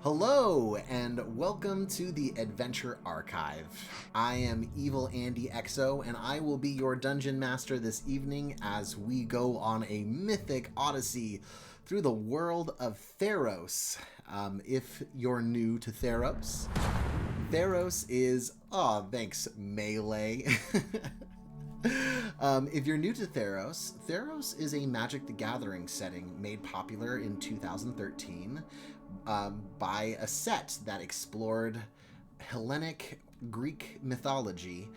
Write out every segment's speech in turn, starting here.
Hello, and welcome to the Adventure Archive. I am Evil Andy Exo, and I will be your dungeon master this evening as we go on a mythic odyssey through the world of Theros. If you're new to Theros, Theros is... Oh, thanks, Melee. If you're new to Theros, Theros is a Magic the Gathering setting made popular in 2013 by a set that explored Hellenic Greek mythology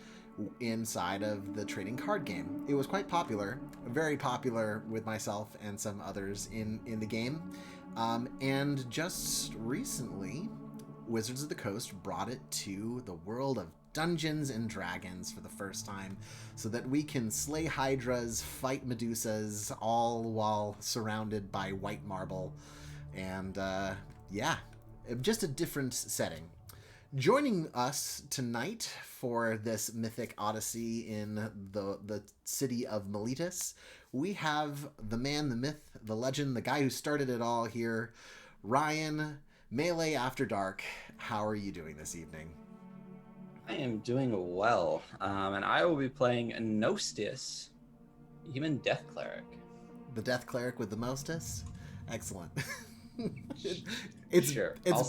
inside of the trading card game. It was quite popular, very popular with myself and some others in the game. And just recently, Wizards of the Coast brought it to the world of Dungeons and Dragons for the first time so that we can slay hydras, fight Medusas, all while surrounded by white marble. And yeah, just a different setting. Joining us tonight for this mythic odyssey in the city of Miletus, we have the man, the myth, the legend, the guy who started it all here, Ryan, Melee After Dark. How are you doing this evening? I am doing well, and I will be playing Nostis, human death cleric. The death cleric with the mostest? Excellent. It's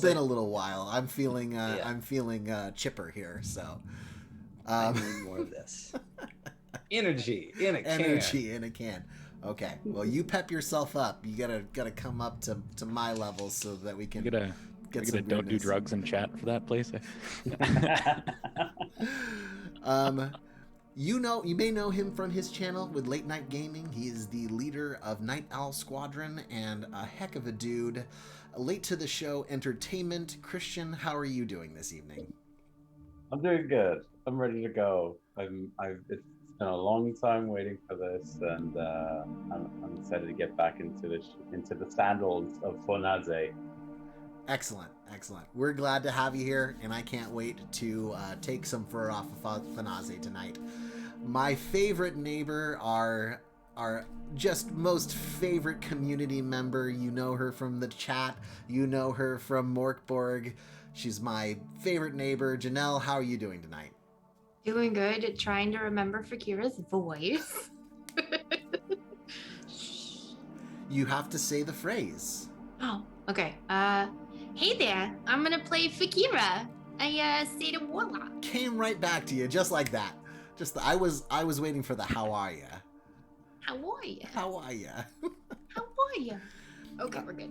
been a little while. I'm feeling chipper here, so I need more of this energy in a can. Energy in a can. Okay. Well, you pep yourself up. You gotta come up to my level so that we can get some don't do drugs in chat for that, please. You may know him from his channel with Late Night Gaming. He is the leader of Night Owl Squadron and a heck of a dude. Late to the show entertainment. Christian, how are you doing this evening? I'm doing good. I'm ready to go. It's been a long time waiting for this, and I'm excited to get back into the sandals of Fonaze. Excellent. We're glad to have you here, and I can't wait to take some fur off of Fonaze tonight. My favorite neighbor, our just most favorite community member. You know her from the chat. You know her from Morkborg. She's my favorite neighbor. Janelle, how are you doing tonight? Doing good. Trying to remember Fakira's voice. You have to say the phrase. Oh, okay. Hey there. I'm gonna play Fakira. I say the warlock. Came right back to you, just like that. I was waiting for the how are ya. How are ya? How are ya? How are ya? Okay, we're good.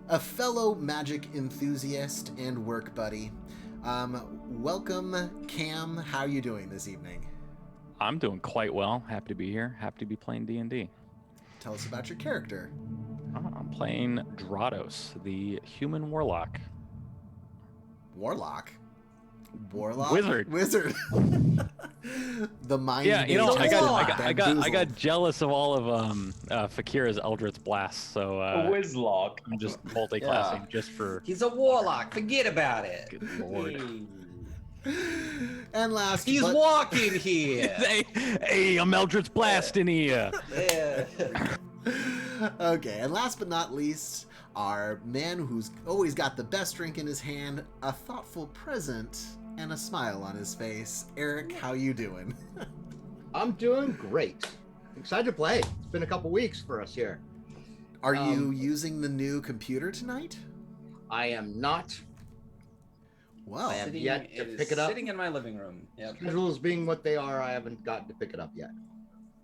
A fellow magic enthusiast and work buddy. Welcome, Cam. How are you doing this evening? I'm doing quite well. Happy to be here. Happy to be playing D&D. Tell us about your character. I'm playing Drados, the human warlock. Warlock? Wizard. The mind. Yeah, I got jealous of all of Fakira's Eldritch blasts, so Wizlock. I'm just multi-classing just for. He's a warlock. Forget about it. Good lord. And last, he's walking here. Hey, I'm Eldritch blasting here. Yeah. Okay, and last but not least, our man who's always got the best drink in his hand, a thoughtful present, and a smile on his face. Eric, how you doing? I'm doing great. Excited to play. It's been a couple weeks for us here. Are you using the new computer tonight? I am not. Well, I have yet to pick it up. Sitting in my living room. Yep. Schedules being what they are, I haven't gotten to pick it up yet.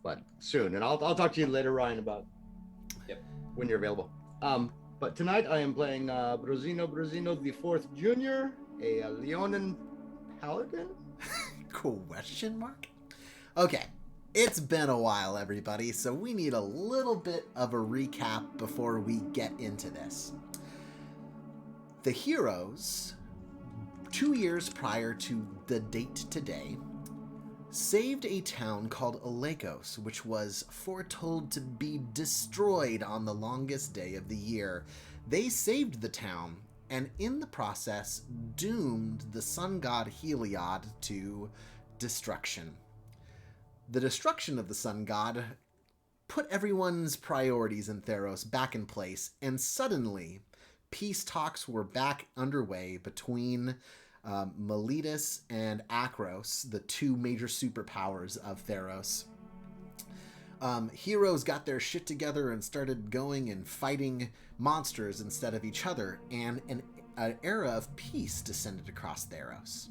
But soon, and I'll talk to you later, Ryan, about when you're available. But tonight I am playing Brozino the Fourth Junior, a Leonin Paladin. Question mark? Okay, it's been a while, everybody, so we need a little bit of a recap before we get into this. The heroes, 2 years prior to the date today, saved a town called Alekos, which was foretold to be destroyed on the longest day of the year. They saved the town, and in the process, doomed the sun god Heliod to destruction. The destruction of the sun god put everyone's priorities in Theros back in place, and suddenly peace talks were back underway between Meletus and Akros, the two major superpowers of Theros. Heroes got their shit together and started going and fighting monsters instead of each other, and an era of peace descended across Theros.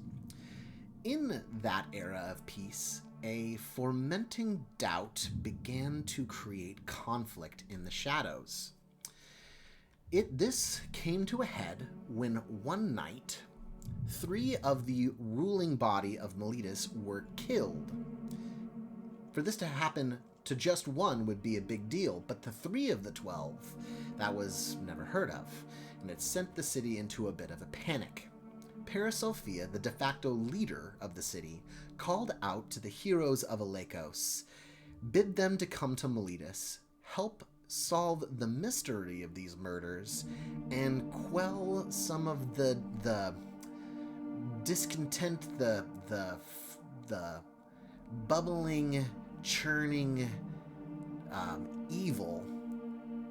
In that era of peace, a fermenting doubt began to create conflict in the shadows. This came to a head when one night, 3 of the ruling body of Meletus were killed. For this to happen to just one would be a big deal, but to 3 of the 12, that was never heard of, and it sent the city into a bit of a panic. Parasophia, the de facto leader of the city, called out to the heroes of Alekos, bid them to come to Meletus, help solve the mystery of these murders, and quell some of the discontent, the bubbling, churning evil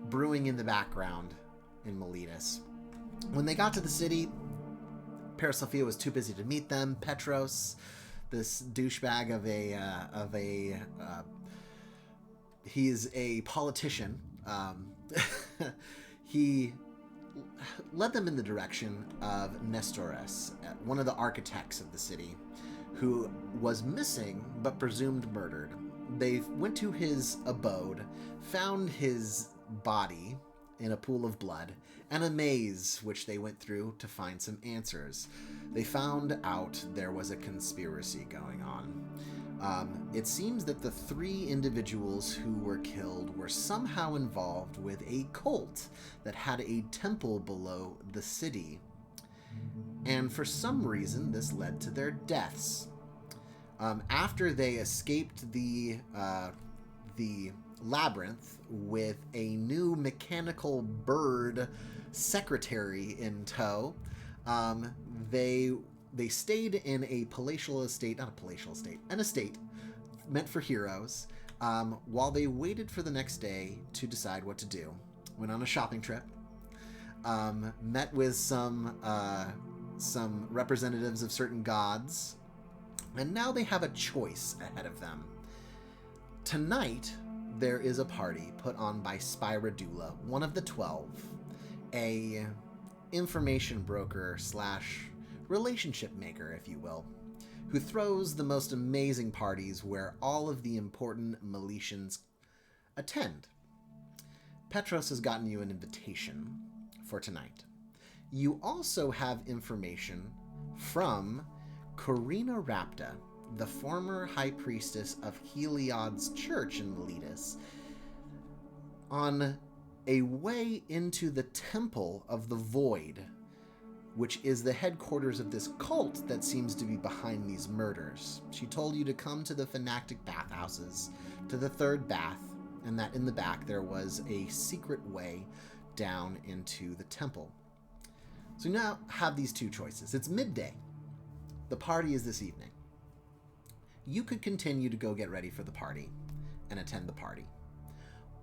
brewing in the background in Meletus. When they got to the city, Parasophia was too busy to meet them. Petros, this douchebag he's a politician. He led them in the direction of Nestores, one of the architects of the city, who was missing but presumed murdered. They went to his abode, found his body in a pool of blood, and a maze which they went through to find some answers. They found out there was a conspiracy going on. It seems that the 3 individuals who were killed were somehow involved with a cult that had a temple below the city. And for some reason, this led to their deaths. After they escaped the labyrinth with a new mechanical bird secretary in tow, they stayed in a palatial estate, not a palatial estate, an estate meant for heroes, while they waited for the next day to decide what to do. Went on a shopping trip, met with some representatives of certain gods, and now they have a choice ahead of them. Tonight, there is a party put on by Spyradula, one of the 12, a information broker / relationship maker, if you will, who throws the most amazing parties where all of the important Meletians attend. Petros has gotten you an invitation for tonight. You also have information from Corina Rapta, the former high priestess of Heliod's church in Meletus, on a way into the Temple of the Void, which is the headquarters of this cult that seems to be behind these murders. She told you to come to the Fanatic bathhouses, to the 3rd bath, and that in the back there was a secret way down into the temple. So you now have these 2 choices. It's midday. The party is this evening. You could continue to go get ready for the party and attend the party.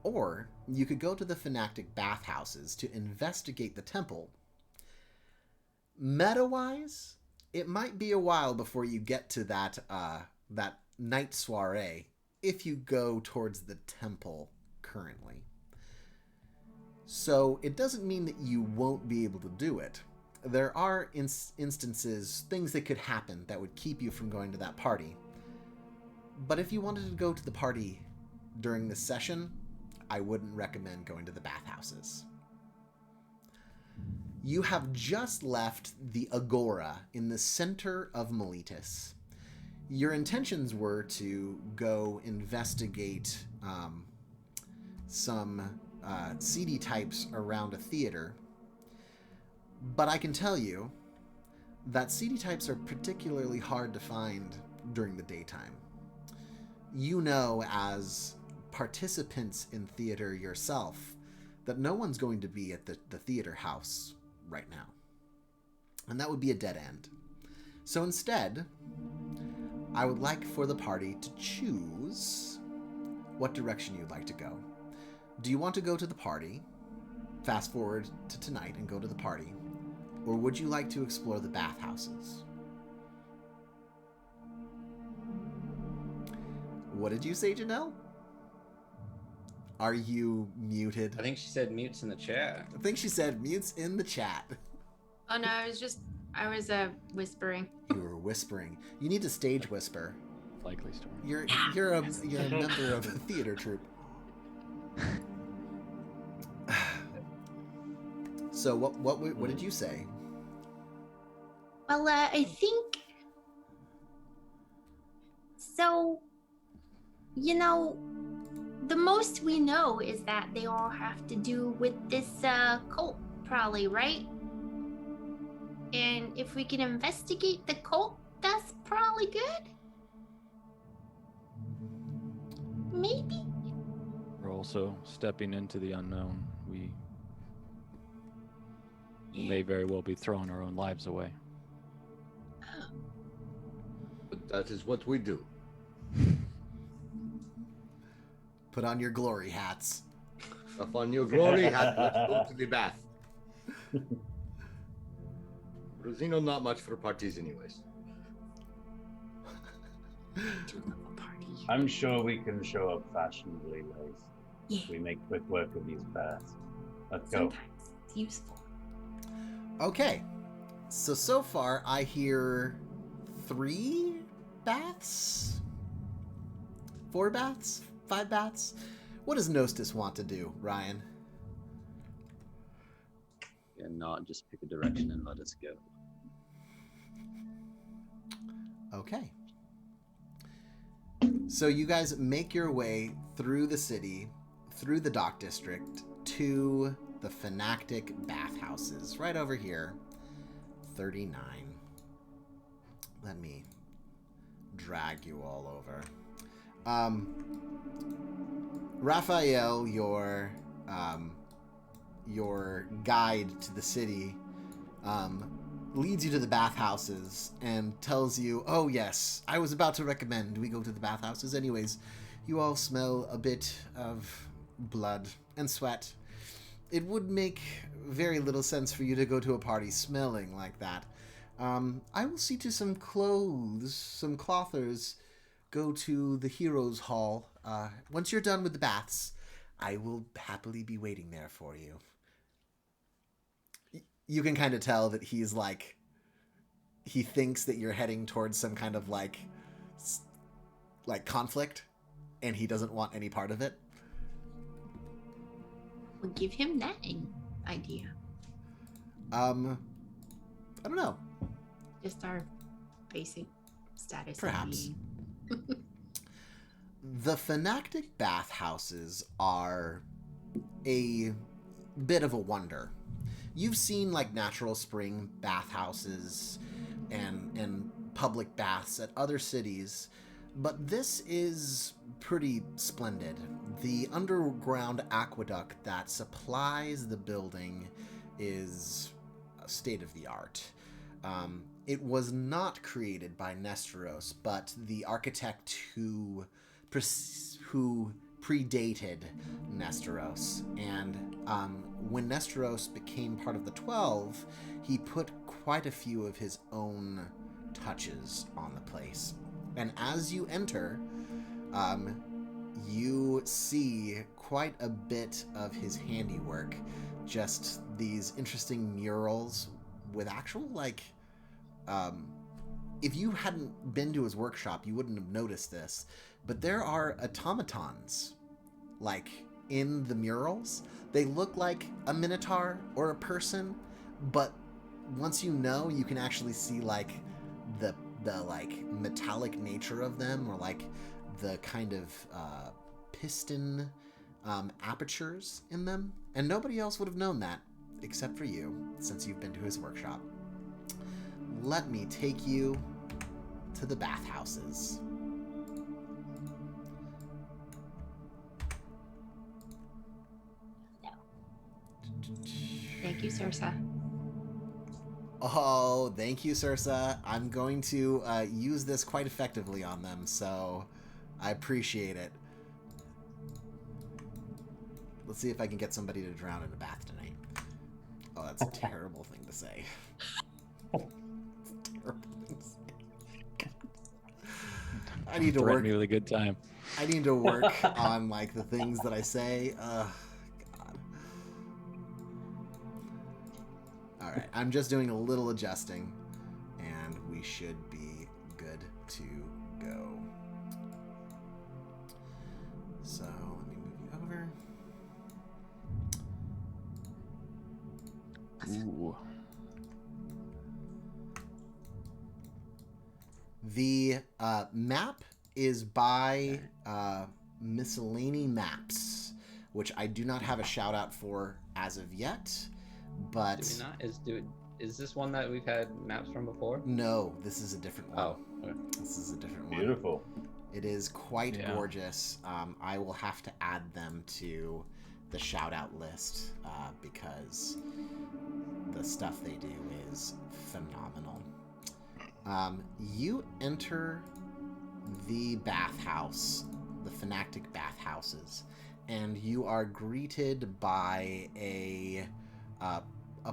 Or you could go to the Fanatic bathhouses to investigate the temple. Meta-wise, it might be a while before you get to that night soiree if you go towards the temple currently. So it doesn't mean that you won't be able to do it. There are instances, things that could happen that would keep you from going to that party. But if you wanted to go to the party during this session, I wouldn't recommend going to the bathhouses. You have just left the Agora in the center of Meletus. Your intentions were to go investigate some CD types around a theater, but I can tell you that CD types are particularly hard to find during the daytime. You know, as participants in theater yourself, that no one's going to be at the theater house right now. And that would be a dead end. So instead, I would like for the party to choose what direction you'd like to go. Do you want to go to the party fast forward to tonight and go to the party? Or would you like to explore the bathhouses? What did you say, Janelle? Are you muted? I think she said mutes in the chat. I think she said mutes in the chat. Oh no, I was whispering. You were whispering. You need to stage whisper. Likely story. You're a member of a theater troupe. So what did you say? Well, I think so. You know, the most we know is that they all have to do with this cult, probably, right? And if we can investigate the cult, that's probably good. Maybe. We're also stepping into the unknown. We may very well be throwing our own lives away. But that is what we do. Put on your glory hats. Stuff on your glory hat. Let's go to the bath. Rosino, not much for parties, anyways. I'm sure we can show up fashionably, Lace. Yeah. We make quick work of these baths. Let's go. Sometimes it's useful. Okay. So far I hear 3 baths? 4 baths? 5 baths? What does Gnostis want to do, Ryan? And not just pick a direction and let us go. Okay. So you guys make your way through the city, through the dock district, to the Phonactic bathhouses. Right over here. 39. Let me drag you all over. Raphael, your guide to the city, leads you to the bathhouses and tells you, oh yes, I was about to recommend we go to the bathhouses. Anyways, you all smell a bit of blood and sweat. It would make very little sense for you to go to a party smelling like that. I will see to some clothes, some clothers. Go to the Heroes Hall. Once you're done with the baths, I will happily be waiting there for you. You can kind of tell that he's like, he thinks that you're heading towards some kind of like conflict, and he doesn't want any part of it. We'll give him that idea. I don't know. Just our basic status. Perhaps. The Phonactic bathhouses are a bit of a wonder. You've seen like natural spring bathhouses and public baths at other cities, but this is pretty splendid. The underground aqueduct that supplies the building is state of the art. It was not created by Nesteros, but the architect who predated Nesteros. And when Nesteros became part of the 12, he put quite a few of his own touches on the place. And as you enter, you see quite a bit of his handiwork. Just these interesting murals with actual, like... if you hadn't been to his workshop, you wouldn't have noticed this, but there are automatons, like, in the murals. They look like a minotaur or a person, but once you know, you can actually see, like, the like, metallic nature of them, or, like, the kind of, piston, apertures in them, and nobody else would have known that, except for you, since you've been to his workshop. Let me take you to the bathhouses. Thank you, Sursa. Oh, thank you, Sursa. I'm going to use this quite effectively on them, so I appreciate it. Let's see if I can get somebody to drown in a bath tonight. Oh, that's a terrible thing to say. It's a terrible thing to say. I need to Threaten work. me with a good time. I need to work on like the things that I say. God. All right, I'm just doing a little adjusting, and we should be good to go. So let me move you over. Ooh. The map is by Miscellany Maps, which I do not have a shout out for as of yet, but Do we not? Is this one that we've had maps from before? no, this is a different one. Oh, okay. This is a different one. Beautiful. It is quite Yeah. gorgeous. I will have to add them to the shout out list because the stuff they do is phenomenal. You enter the bathhouse, the Phonactic bathhouses, and you are greeted by a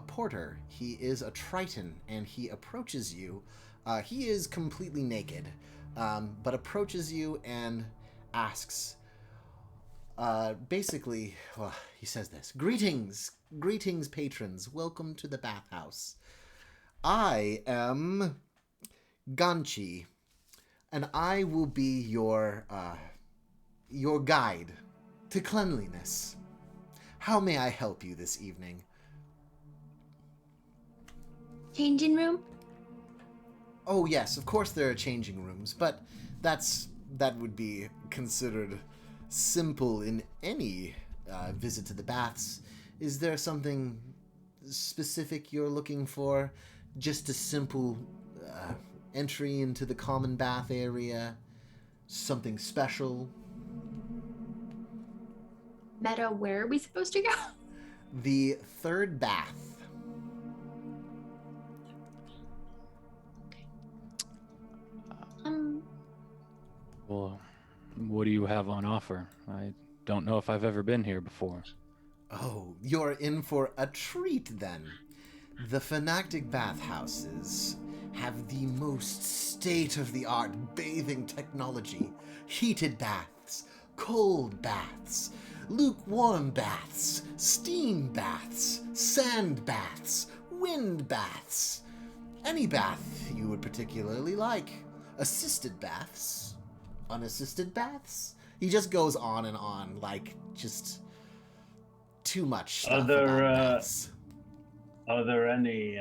porter. He is a Triton, and he approaches you. He is completely naked, but approaches you and asks, basically, well, he says this: Greetings, patrons. Welcome to the bathhouse. I am Ganchi, and I will be your guide to cleanliness. How may I help you this evening? Changing room? Oh yes, of course there are changing rooms, but that would be considered simple in any visit to the baths. Is there something specific you're looking for? Just a simple entry into the common bath area? Something special? Meta, where are we supposed to go? The third bath. Well, what do you have on offer? I don't know if I've ever been here before. Oh, you're in for a treat then. The Phonactic bathhouses have the most state-of-the-art bathing technology. Heated baths, cold baths, lukewarm baths, steam baths, sand baths, wind baths. Any bath you would particularly like. Assisted baths, unassisted baths. He just goes on and on, like, just too much stuff about baths. Are there any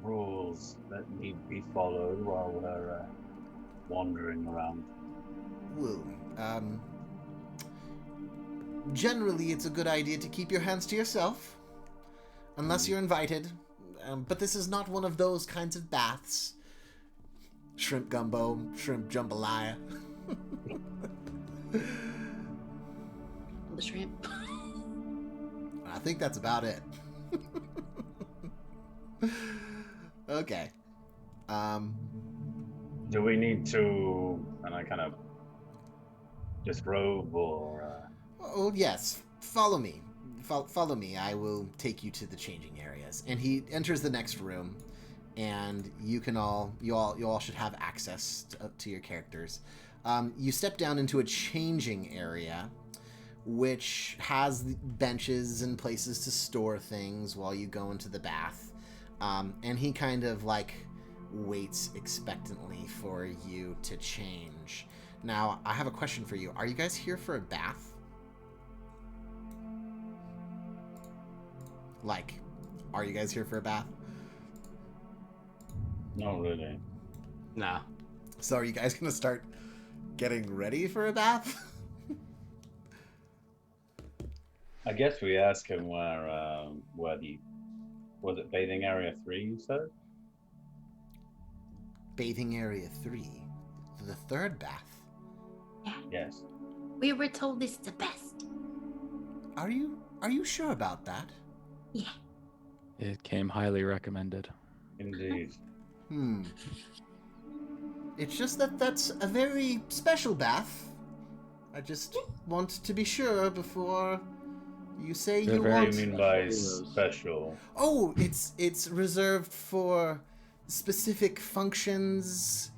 rules that need to be followed while we're wandering around? Well, generally it's a good idea to keep your hands to yourself, unless you're invited. But this is not one of those kinds of baths. Shrimp gumbo, shrimp jambalaya. The shrimp. I think that's about it. Okay. Do we need to, and I kind of disrobe or? Oh yes, follow me. Follow me. I will take you to the changing areas. And he enters the next room, and you all should have access to your characters. You step down into a changing area, which has benches and places to store things while you go into the bath. And he kind of like waits expectantly for you to change. Now, I have a question for you. Are you guys here for a bath? Like, are you guys here for a bath? Not really. Nah. So are you guys gonna start getting ready for a bath? I guess we ask him where the was it bathing area 3 you said? Bathing area 3, the third bath. Yeah. Yes. We were told this is the best. Are you sure about that? Yeah. It came highly recommended. Indeed. It's just that's a very special bath. I just want to be sure before You say They're you very What do you want... mean by Heroes. special? Oh, it's reserved for specific functions.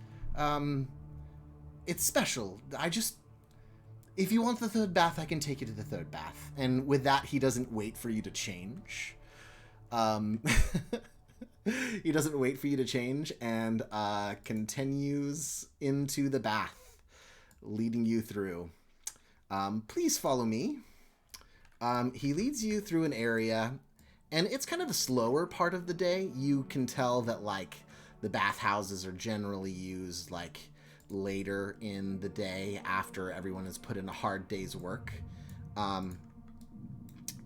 It's special. If you want the third bath, I can take you to the third bath. And with that, he doesn't wait for you to change. He doesn't wait for you to change and continues into the bath, leading you through. Please follow me. He leads you through an area, and it's kind of a slower part of the day. You can tell that, like, the bathhouses are generally used, like, later in the day after everyone has put in a hard day's work.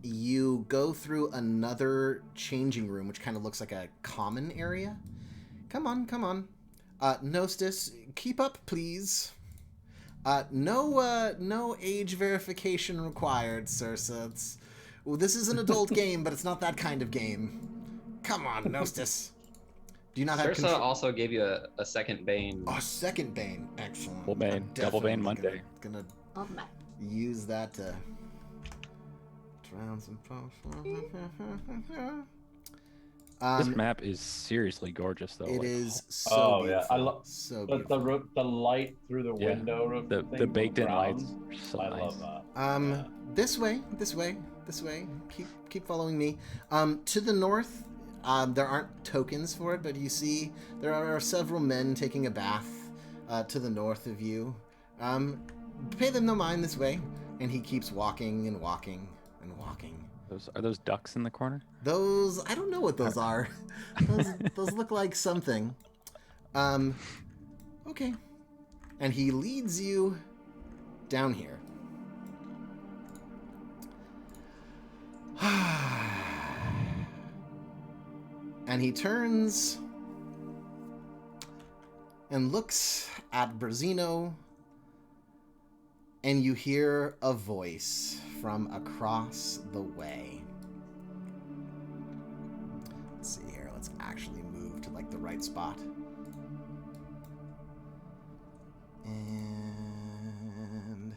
You go through another changing room, which kind of looks like a common area. Come on. Nostis, keep up, please. No age verification required, sir. So this is an adult game, but it's not that kind of game. Come on, Nostis. Do you not have Sursa control? also gave you a second Bane. Oh, second Bane. Excellent. Double Bane. I'm Double Bane definitely Monday. Gonna Oh my. use that to drown some. This map is seriously gorgeous, though. It like, is so Oh, beautiful. yeah. I love so the, beautiful. the light through the Yeah. window of the thing baked-in from lights ground. are so I nice. love that. Yeah. This way. Keep following me. To the north, there aren't tokens for it, but you see there are several men taking a bath to the north of you. Pay them no mind this way, and he keeps walking and walking and walking. Are those ducks in the corner? Those, I don't know what those are. Those look like something. Okay. And he leads you down here. And he turns and looks at Brazino, and you hear a voice from across the way. Let's see here. Let's actually move to like the right spot. And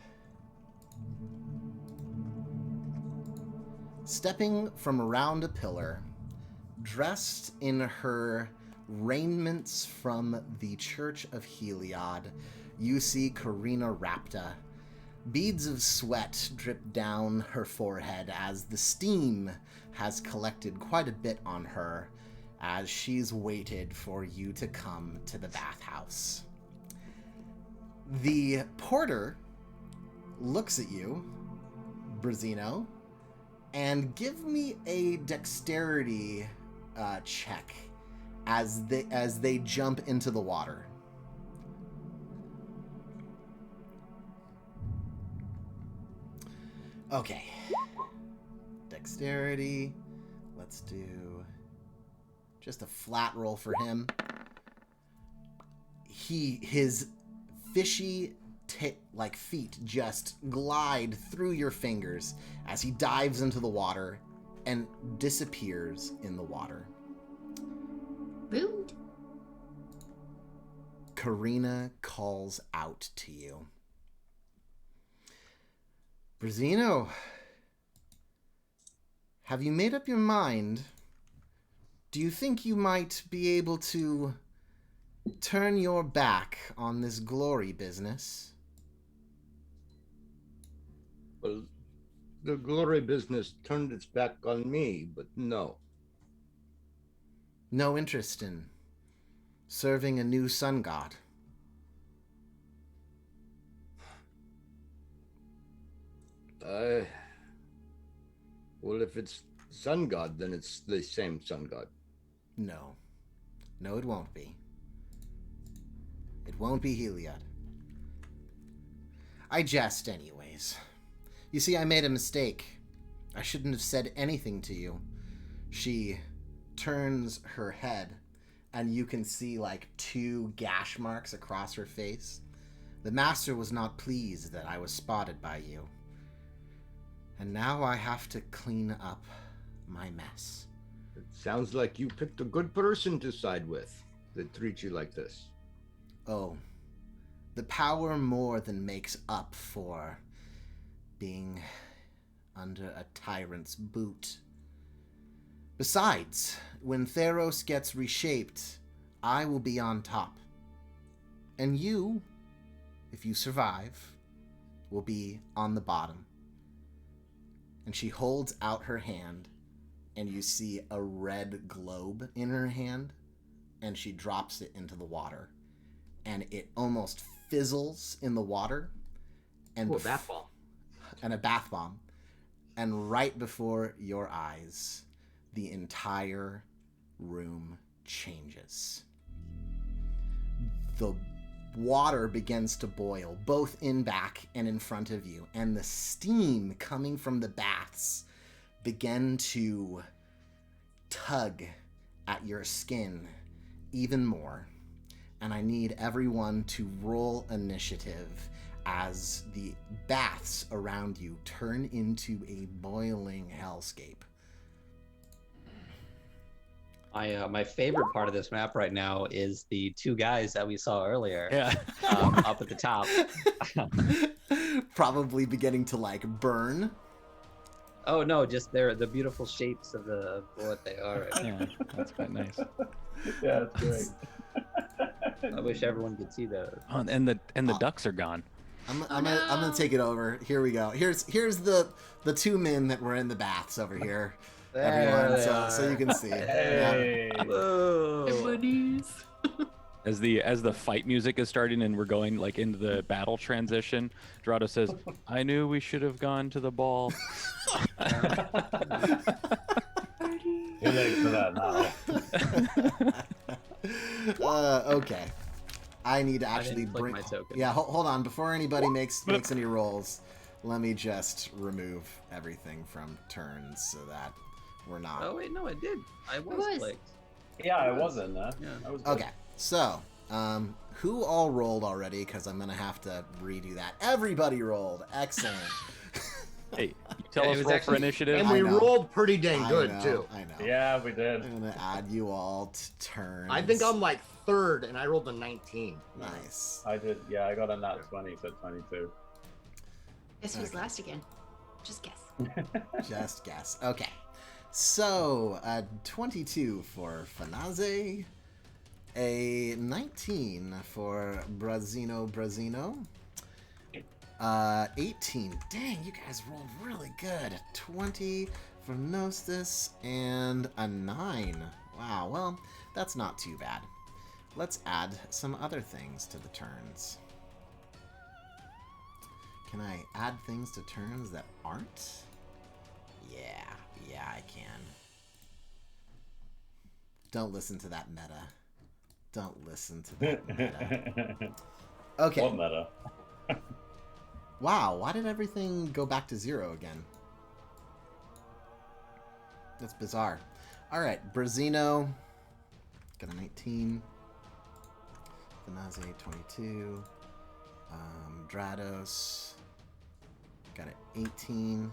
stepping from around a pillar, dressed in her raiments from the Church of Heliod, you see Karina Rapta. Beads of sweat drip down her forehead as the steam has collected quite a bit on her as she's waited for you to come to the bathhouse. The porter looks at you, Brazino, and give me a dexterity check as they jump into the water. Okay. Dexterity. Let's do just a flat roll for him. His fishy feet just glide through your fingers as he dives into the water and disappears in the water. Rude. Karina calls out to you. Brazino, have you made up your mind? Do you think you might be able to turn your back on this glory business? Well, the glory business turned its back on me, but no. No interest in serving a new sun god? Well, if it's sun god, then it's the same sun god. No. No, it won't be. It won't be Heliod. I jest anyways. You see, I made a mistake. I shouldn't have said anything to you. She turns her head, and you can see like 2 gash marks across her face. The master was not pleased that I was spotted by you. And now I have to clean up my mess. It sounds like you picked a good person to side with that treats you like this. Oh, the power more than makes up for being under a tyrant's boot. Besides, when Theros gets reshaped, I will be on top. And you, if you survive, will be on the bottom. And she holds out her hand, and you see a red globe in her hand, and she drops it into the water. And it almost fizzles in the water. And a bath bomb. And a bath bomb. And right before your eyes, the entire room changes. The water begins to boil, both in back and in front of you, and the steam coming from the baths begin to tug at your skin even more. And I need everyone to roll initiative as the baths around you turn into a boiling hellscape. My favorite part of this map right now is the two guys that we saw earlier. Yeah. Up at the top. Probably beginning to like burn. Oh no, just the beautiful shapes of what they are. Yeah, that's quite nice. Yeah, it's great. I wish everyone could see those. Oh, and the ducks are gone. I'm gonna take it over. Here we go. Here's the two men that were in the baths over here. Everyone, so you can see. Hey. Yeah. Whoa. As the fight music is starting and we're going like into the battle transition, Dorado says, "I knew we should have gone to the ball." You're late for that now. Okay. I need to actually bring. My token. Yeah, hold on. Before anybody makes any rolls, let me just remove everything from turns so that we're not. Oh wait, no, I did. I was clicked. Yeah, I wasn't. Yeah. I was good. Okay, so who all rolled already? Because I'm gonna have to redo that. Everybody rolled. Excellent. Hey, you tell us roll for initiative. And we rolled pretty dang good, I know, too. I know. Yeah, we did. I'm gonna add you all to turns. I think I'm like third, and I rolled a 19. Nice. I did. Yeah, I got a nat 20, so 22. Guess who's last again? Just guess. Just guess. Okay. So, 22 for Fanaze, a 19 for Brazino. 18. Dang, you guys rolled really good. 20 for Nostis, and a 9. Wow, well, that's not too bad. Let's add some other things to the turns. Can I add things to turns that aren't? Yeah, I can. Don't listen to that meta. Don't listen to that meta. Okay. What meta? Wow, why did everything go back to 0 again? That's bizarre. Alright, Brazino. Got a 19. Vanaze, 22. Drados. Got an 18.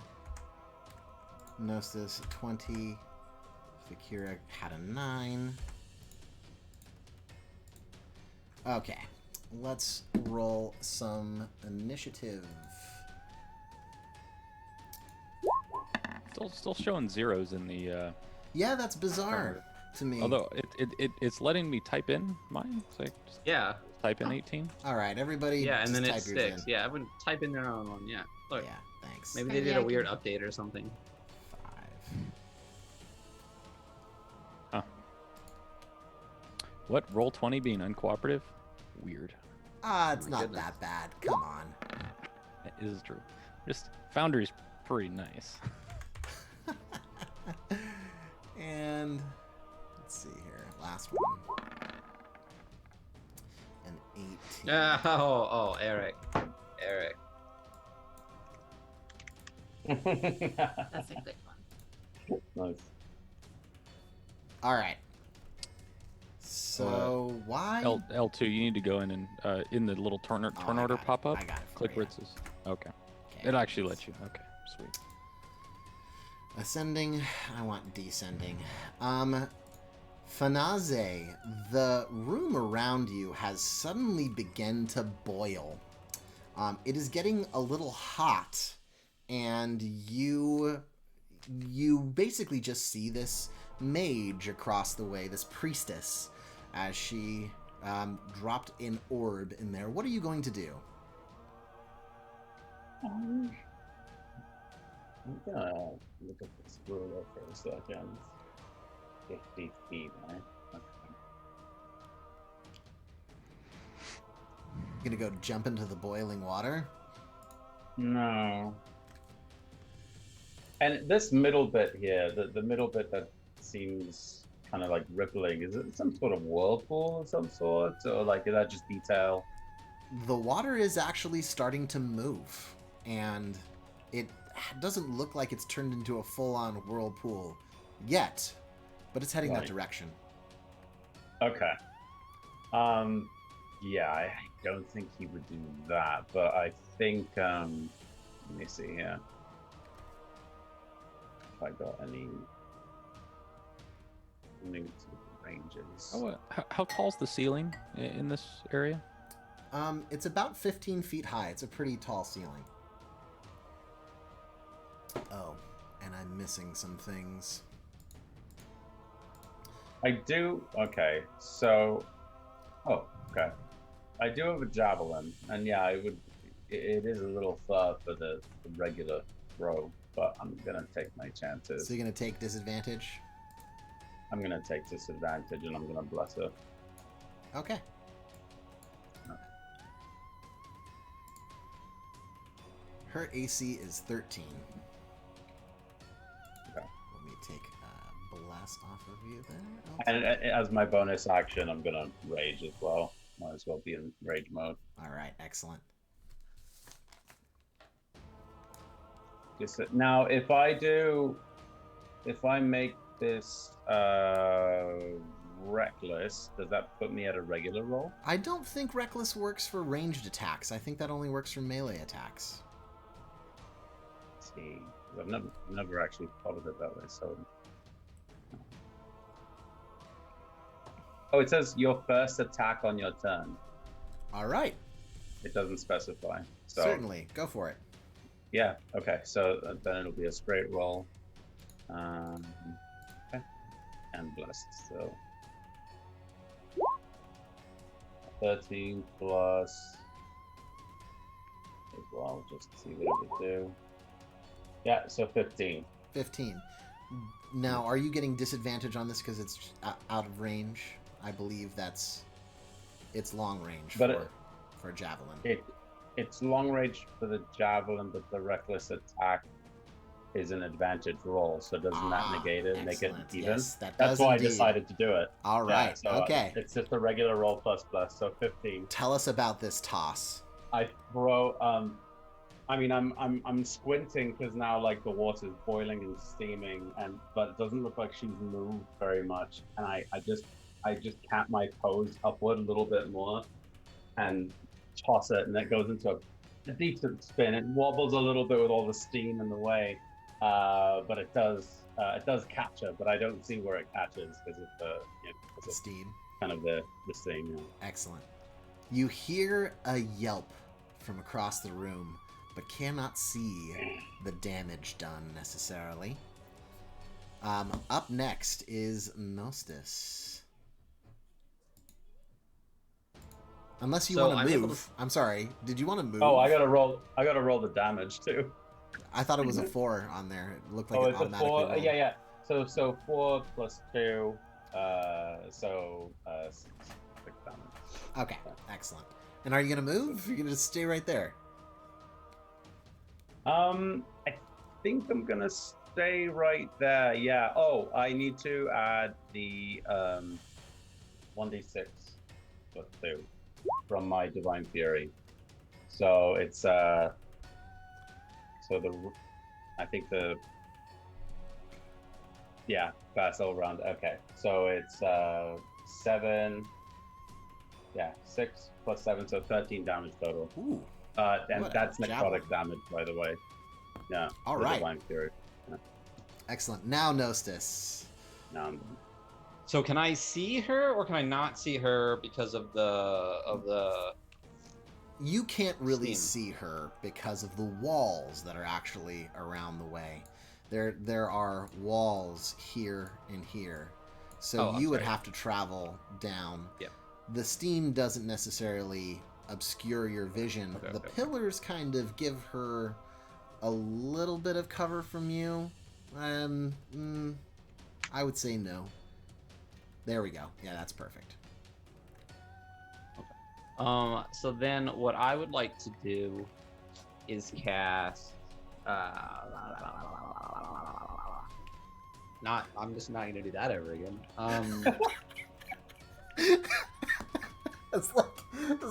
Nostis, 20. Fakira had a 9. Okay. Let's roll some initiative. Still showing zeros in the. Yeah, that's bizarre to me. Although it's letting me type in mine. So I just Yeah. type in 18. All right, everybody. Yeah, and just then it type yours sticks. in. Yeah, I would type in their own one. Yeah. Look. Yeah, thanks. Maybe they did a weird update or something. 5. Huh. What? Roll 20 being uncooperative? Weird. It's my not goodness. that bad. Come on. That is true. Just Foundry's pretty nice. And let's see here. Last one. An 18. Oh, Eric. That's a good one. Nice. All right. So why? L2, you need to go in and in the little turn Oh, I order got it. pop up. I got it for Click you. where it says. Okay. Okay. It actually lets you. Okay. Sweet. Ascending. I want descending. Fanaze, the room around you has suddenly begun to boil. It is getting a little hot, and you basically just see this mage across the way, this priestess, as she dropped an orb in there. What are you going to do? I'm gonna look at this ruler for a second. 50 feet, right? Okay. Gonna go jump into the boiling water? No. And this middle bit here, the middle bit that seems kind of like rippling, is it some sort of whirlpool of some sort? Or like, is that just detail? The water is actually starting to move, and it doesn't look like it's turned into a full-on whirlpool yet, but it's heading that Right. direction. Okay. Yeah, I don't think he would do that, but I think, let me see here. If I got any links with the ranges. How tall's the ceiling in this area? It's about 15 feet high. It's a pretty tall ceiling. Oh, and I'm missing some things. I do, okay, so, oh, okay. I do have a javelin, and yeah, it is a little far for the regular throw, but I'm gonna take my chances. So you're going to take disadvantage? I'm gonna take disadvantage, and I'm gonna bless her. Okay. Her AC is 13. Okay. Let me take blast off of you there. And as my bonus action, I'm gonna rage as well. Might as well be in rage mode. All right, excellent. Now, if I make this reckless, does that put me at a regular roll? I don't think Reckless works for ranged attacks. I think that only works for melee attacks. Let's see, I've never actually thought of it that way. So, oh, it says your first attack on your turn. All right. It doesn't specify. So Certainly. Go for it. yeah, okay. So then it'll be a straight roll. Okay. And blessed. So 13 plus as well, just to see what it would do. Yeah, so 15. 15. Now, are you getting disadvantage on this because it's out of range? I believe it's long range But for a javelin. It's long range for the javelin, but the reckless attack is an advantage roll. So doesn't that negate it, make it excellent. even? Yes, that That's does why indeed. I decided to do it. All right. Yeah, so okay. It's just a regular roll plus, so 15. Tell us about this toss. I throw. I mean, I'm squinting because now like the water's boiling and steaming, but it doesn't look like she's moved very much. And I just cap my toes upward a little bit more, and toss it, and it goes into a decent spin. It wobbles a little bit with all the steam in the way, but it does capture. But I don't see where it catches because of the Steam. kind of the steam. Yeah. Excellent. You hear a yelp from across the room, but cannot see the damage done necessarily. Up next is Nostis. Unless you So want I'm to able move. I'm sorry. Did you want to move? Oh, I gotta roll the damage too. I thought it was a 4 on there. It looked like Oh, it it's a automatically 4. rolled. Yeah. So 4 plus 2, 6 damage. Okay, excellent. And are you going to move? You're going to just stay right there? I think I'm gonna stay right there. Yeah. Oh, I need to add the 1d6 plus 2 from my divine fury. So it's I think fast all round. Okay. So it's 7. Yeah, 6 plus 7, so 13 damage total. Ooh. And What a that's necrotic javelin. damage, by the way. Yeah. All the right. Divine Fury. Yeah. Excellent. Now, Nostis. Now So can I see her or can I not see her because of the You can't really Steam. see her because of the walls that are actually around the way. There are walls here and here. So Oh, I'm you would sorry. have to travel down. Yep. The steam doesn't necessarily obscure your vision. Okay, The okay. pillars kind of give her a little bit of cover from you. I would say no. There we go. Yeah, that's perfect. So then what I would like to do is cast I'm just not gonna do that ever again. It's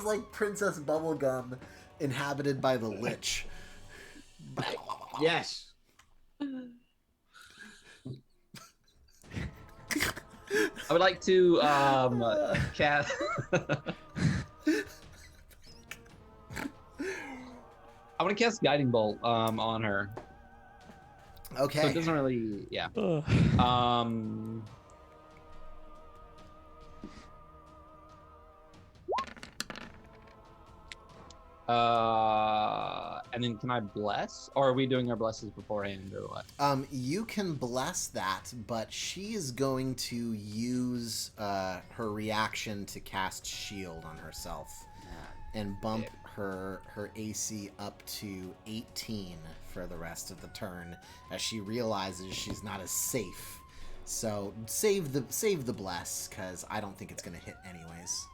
like Princess Bubblegum inhabited by the Lich. Yes. I would like to cast I want to cast Guiding Bolt on her. Okay. So it doesn't really and then can I bless? Or are we doing our blesses beforehand or what? You can bless that, but she is going to use her reaction to cast shield on herself and bump her AC up to 18 for the rest of the turn as she realizes she's not as safe. So save the bless, because I don't think it's going to hit anyways.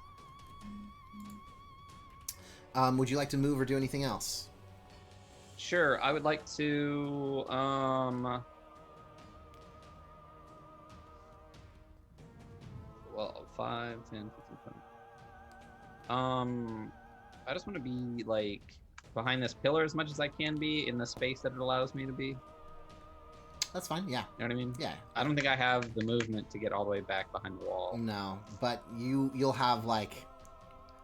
Would you like to move or do anything else? Sure, I would like to well, 5, 10, 15, 20. I just want to be like behind this pillar as much as I can be in the space that it allows me to be. That's fine, yeah. You know what I mean? Yeah. I don't think I have the movement to get all the way back behind the wall. No, but you'll have like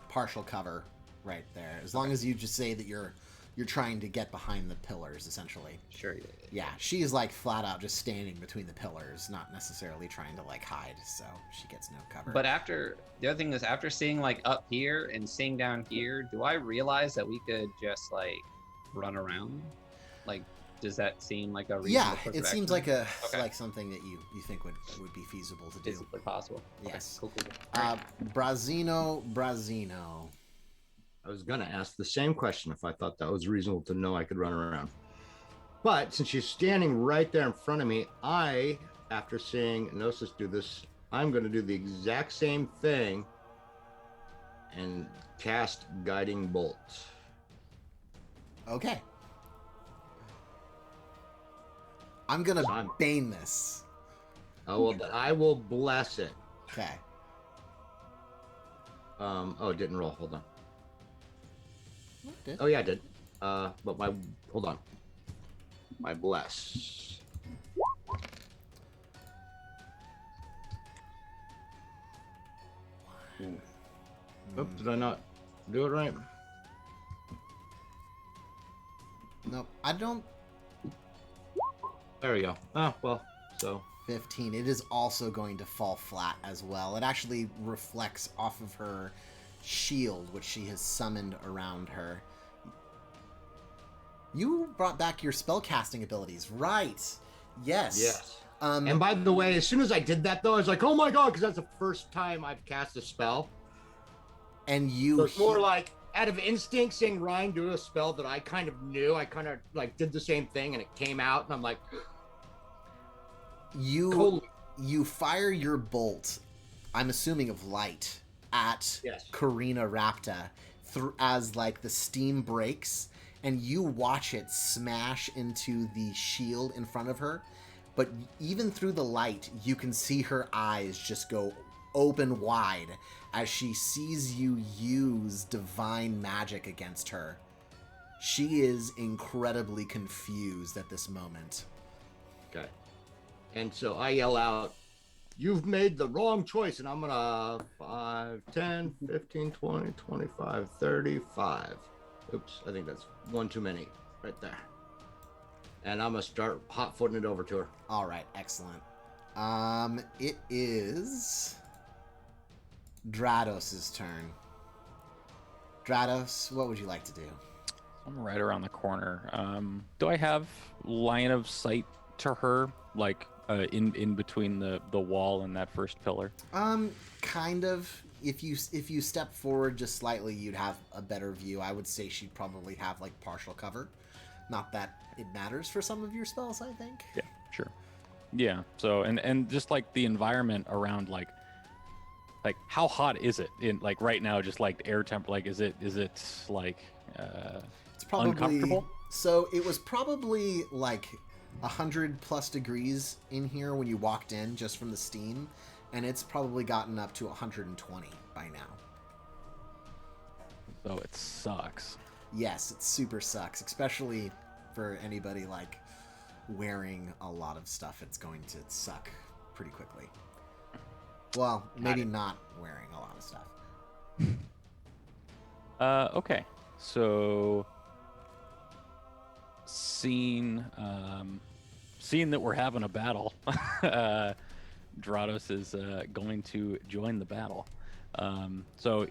partial cover right there. As long as you just say that you're trying to get behind the pillars, essentially. Sure. Yeah, she is like flat out just standing between the pillars, not necessarily trying to like hide, so she gets no cover. But after the other thing is after seeing like up here and seeing down here, do I realize that we could just like run around? Like, does that seem like a reasonable course it of seems action? like Okay. like something that you think would be feasible to do. Physically possible. Yes. Okay, cool. Brazino. I was gonna ask the same question if I thought that was reasonable to know I could run around. But since she's standing right there in front of me, after seeing Gnosis do this, I'm gonna do the exact same thing and cast Guiding Bolt. Okay. I'm gonna bane this. Oh well, then I will bless it. Okay. Oh, it didn't roll. Hold on. It did. Oh yeah, I did. But hold on. My bless. Oops, did I not do it right? Nope, I don't. There we go. Oh well, so 15. It is also going to fall flat as well. It actually reflects off of her shield, which she has summoned around her. You brought back your spellcasting abilities, right? Yes. yes. And by the way, as soon as I did that, though, I was like, "Oh my god!" Because that's the first time I've cast a spell. And you. So it's more like out of instinct, seeing Ryan do a spell that I kind of knew. I kind of like did the same thing, and it came out, and I'm like, You fire your bolt, I'm assuming of light, at Karina Rapta as like the steam breaks, and you watch it smash into the shield in front of her. But even through the light, you can see her eyes just go open wide as she sees you use divine magic against her. She is incredibly confused at this moment. okay. And so I yell out, "You've made the wrong choice." And I'm gonna 5, 10, 15, 20, 25, 35. Oops, I think that's one too many right there. And I'm gonna start hot-footing it over to her. All right, excellent. It is Drados's turn. Drados, what would you like to do? I'm right around the corner. Do I have line of sight to her, like in between the wall and that first pillar? Kind of. If you step forward just slightly, you'd have a better view. I would say she'd probably have like partial cover. Not that it matters for some of your spells, I think. Yeah, sure. Yeah. So and just like the environment around, like how hot is it in like right now? Just like the air temp. Like is it like It's probably uncomfortable? So it was probably like 100+ degrees in here when you walked in, just from the steam, and it's probably gotten up to 120 by now. So it sucks. Yes, it super sucks, especially for anybody like wearing a lot of stuff. It's going to suck pretty quickly. Well, maybe not wearing a lot of stuff. Okay. So seeing that we're having a battle, Drados is going to join the battle. So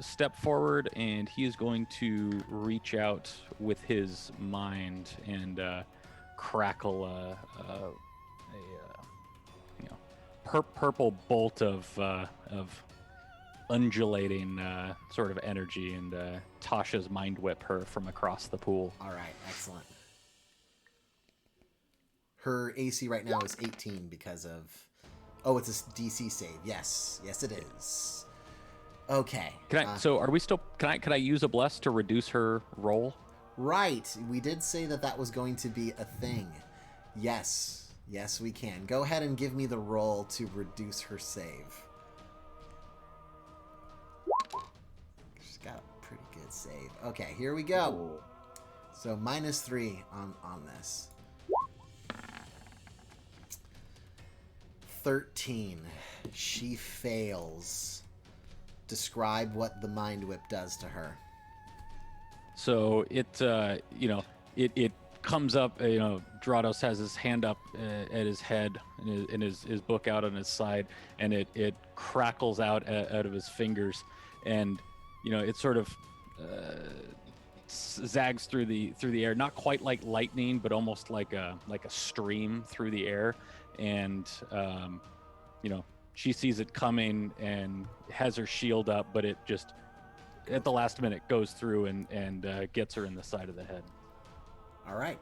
step forward, and he is going to reach out with his mind and crackle a purple bolt of undulating sort of energy, and Tasha's mind whip her from across the pool. All right, excellent. Her AC right now is 18 because of... Oh, it's a DC save. Yes, it is. Okay. So are we still? Can I use a bless to reduce her roll? Right. We did say that was going to be a thing. Yes, we can. Go ahead and give me the roll to reduce her save. She's got a pretty good save. Okay, here we go. So -3 on this. 13. She fails. Describe what the mind whip does to her. So it comes up. Drados has his hand up at his head and his book out on his side, and it crackles out of his fingers, and it sort of zags through the air, not quite like lightning, but almost like a stream through the air, and she sees it coming and has her shield up, but it just at the last minute goes through and gets her in the side of the head. All right.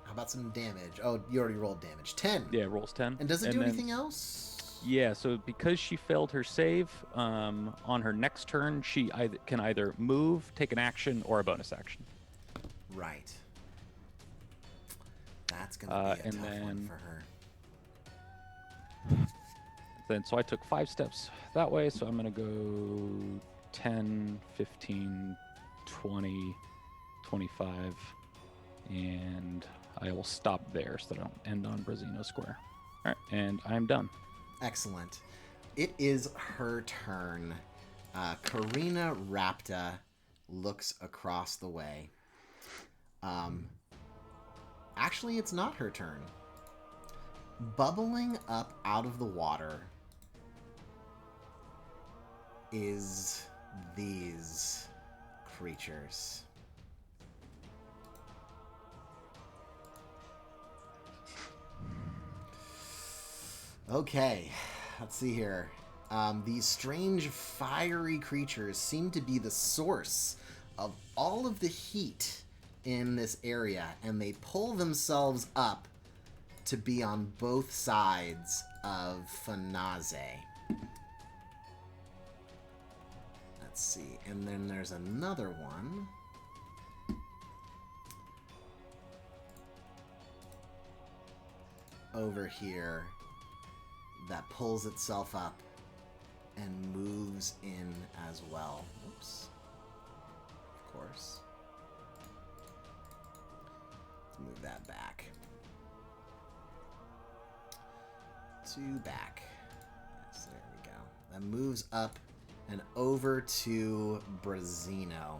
How about some damage? Oh, you already rolled damage. 10. Yeah, rolls 10. And does it do anything else? Yeah, so because she failed her save, on her next turn, she can either move, take an action, or a bonus action. Right. That's going to be a tough one for her. So I took 5 steps that way, so I'm going to go 10, 15, 20, 25, and I will stop there so that I don't end on Brazino Square. All right, and I'm done. Excellent. It is her turn. Karina Rapta looks across the way. Actually, it's not her turn. Bubbling up out of the water is these creatures. Okay, let's see here. These strange fiery creatures seem to be the source of all of the heat in this area, and they pull themselves up to be on both sides of Fanaze. Let's see, and then there's another one. Over here that pulls itself up and moves in as well. Oops. Of course. Let's move that back. Back. Yes, there we go. That moves up and over to Brazino.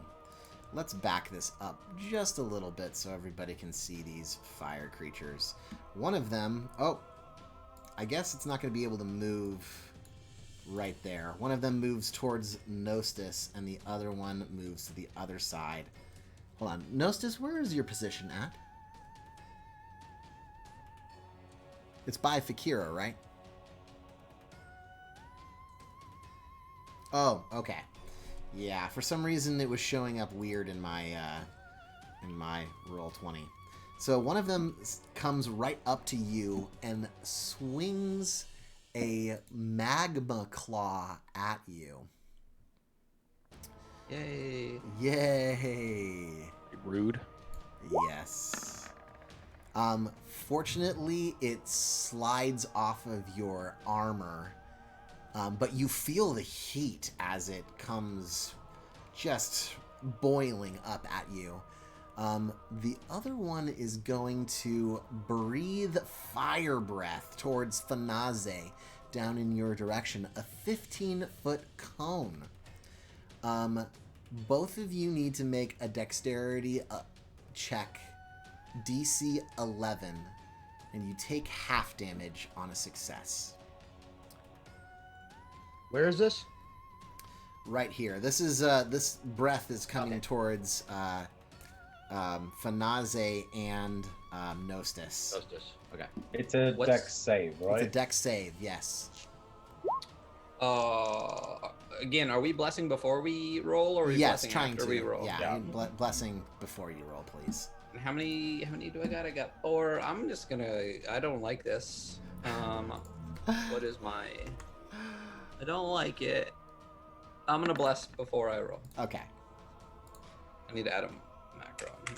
Let's back this up just a little bit so everybody can see these fire creatures. One of them, I guess it's not going to be able to move right there. One of them moves towards Nostis, and the other one moves to the other side. Hold on. Nostis, where is your position at? It's by Fakira, right? Oh, okay. Yeah, for some reason it was showing up weird in my Roll20. So one of them comes right up to you and swings a magma claw at you. Yay. Yay. Rude. Yes. Fortunately, it slides off of your armor, but you feel the heat as it comes just boiling up at you. The other one is going to breathe fire breath towards Thanaze down in your direction, a 15-foot cone. Both of you need to make a dexterity check, DC 11, and you take half damage on a success. Where is this? Right here. This is this breath is coming towards Thanaze and Nostis. Justice. Okay. It's a What's- dex save, right? It's a dex save, yes. Again, are we blessing before we roll, or are we Yes, blessing trying after to. we roll? Yeah, Yeah. blessing before you roll, please. And how many do I got? I got 4. I'm just gonna. I don't like this. What is my? I don't like it. I'm gonna bless before I roll. Okay. I need to add a macro on here.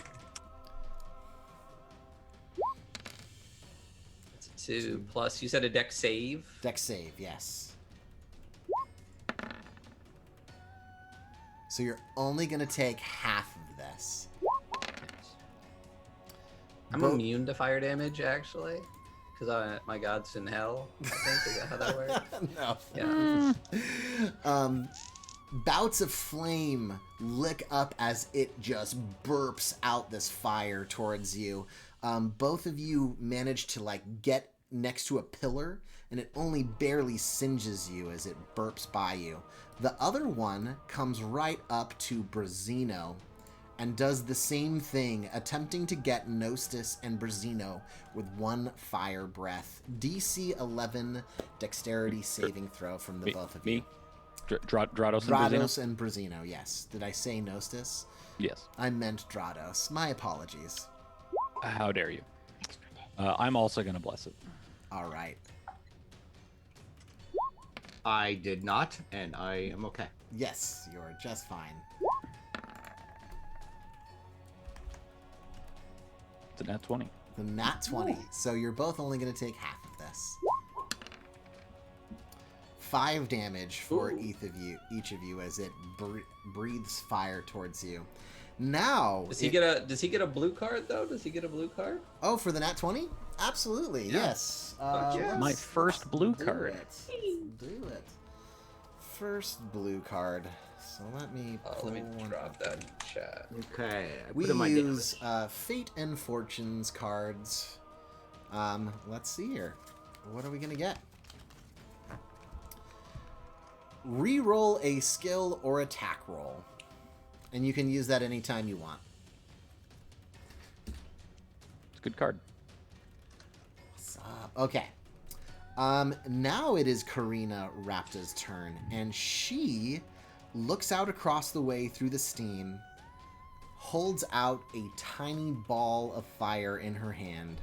It's a 2 plus. You said a dex save. Dex save, yes. So you're only going to take half of this. I'm Bo- immune to fire damage, actually, because my god's in hell. I think is that how that works? No. Yeah. Bouts of flame lick up as it just burps out this fire towards you. Both of you manage to get next to a pillar, and it only barely singes you as it burps by you. The other one comes right up to Brazino and does the same thing, attempting to get Nostis and Brazino with one fire breath. DC 11 dexterity saving throw from the both of you. Me? Drados and Drados Brazino? and Brazino, yes. Did I say Nostis? Yes. I meant Drados. My apologies. How dare you? I'm also going to bless it. All right. I did not, and I am okay. Yes, you're just fine. It's a nat 20. The nat 20. So you're both only going to take half of this. 5 damage for each of you as it breathes fire towards you. Now, Does he get a blue card though? Does he get a blue card? Oh, for the nat 20? Absolutely, Yeah. yes. yeah. My first blue do card. Do it. First blue card. So let me pull Let me one drop up. that in chat. Okay. I We put in my use Fate and Fortunes cards. Let's see here. What are we gonna get? Reroll a skill or attack roll, and you can use that anytime you want. It's a good card. What's up? Okay. Now it is Karina Rapta's turn, and she looks out across the way through the steam, holds out a tiny ball of fire in her hand,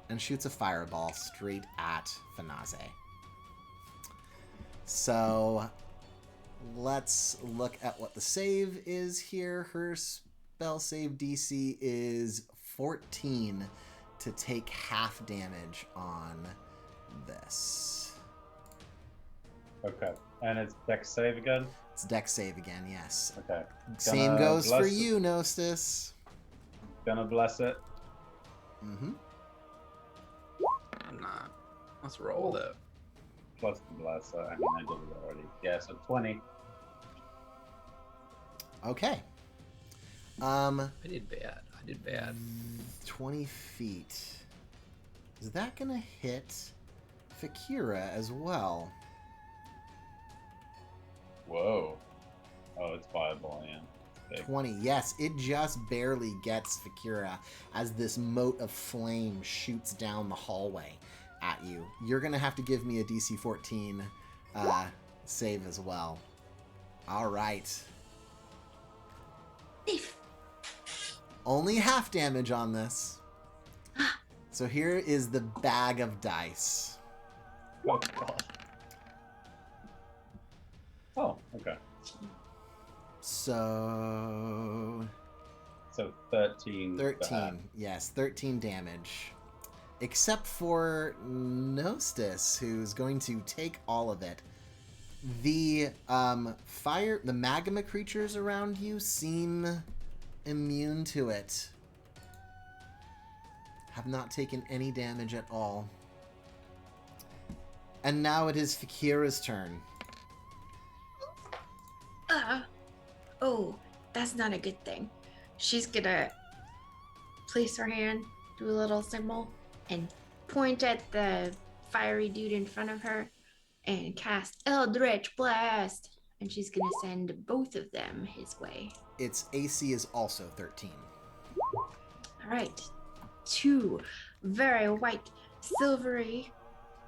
and shoots a fireball straight at Thanaze. So let's look at what the save is here. Her spell save DC is 14 to take half damage on this. Okay. And it's dex save again? It's dex save again, yes. Okay. Same Gonna goes for bless you, Nostis. Gonna bless it. Mm-hmm. I'm not. Let's roll though. Plus the bless. I mean, I did it already. Yeah, so 20. Okay. I did bad. 20 feet. Is that gonna hit Fakira as well? Whoa. Oh, it's viable, yeah. Big. 20. Yes, it just barely gets Fakira as this mote of flame shoots down the hallway at you. You're going to have to give me a DC 14 save as well. All right. Thief. Only half damage on this. So here is the bag of dice. Oh, God. Oh, okay. So... So 13. 13. Yes, 13 damage. Except for Nostis, who's going to take all of it. The the magma creatures around you seem immune to it. Have not taken any damage at all. And now it is Fakira's turn. Oh, that's not a good thing. She's gonna place her hand, do a little symbol, and point at the fiery dude in front of her and cast Eldritch Blast. And she's gonna send both of them his way. Its AC is also 13. All right. 2 very white, silvery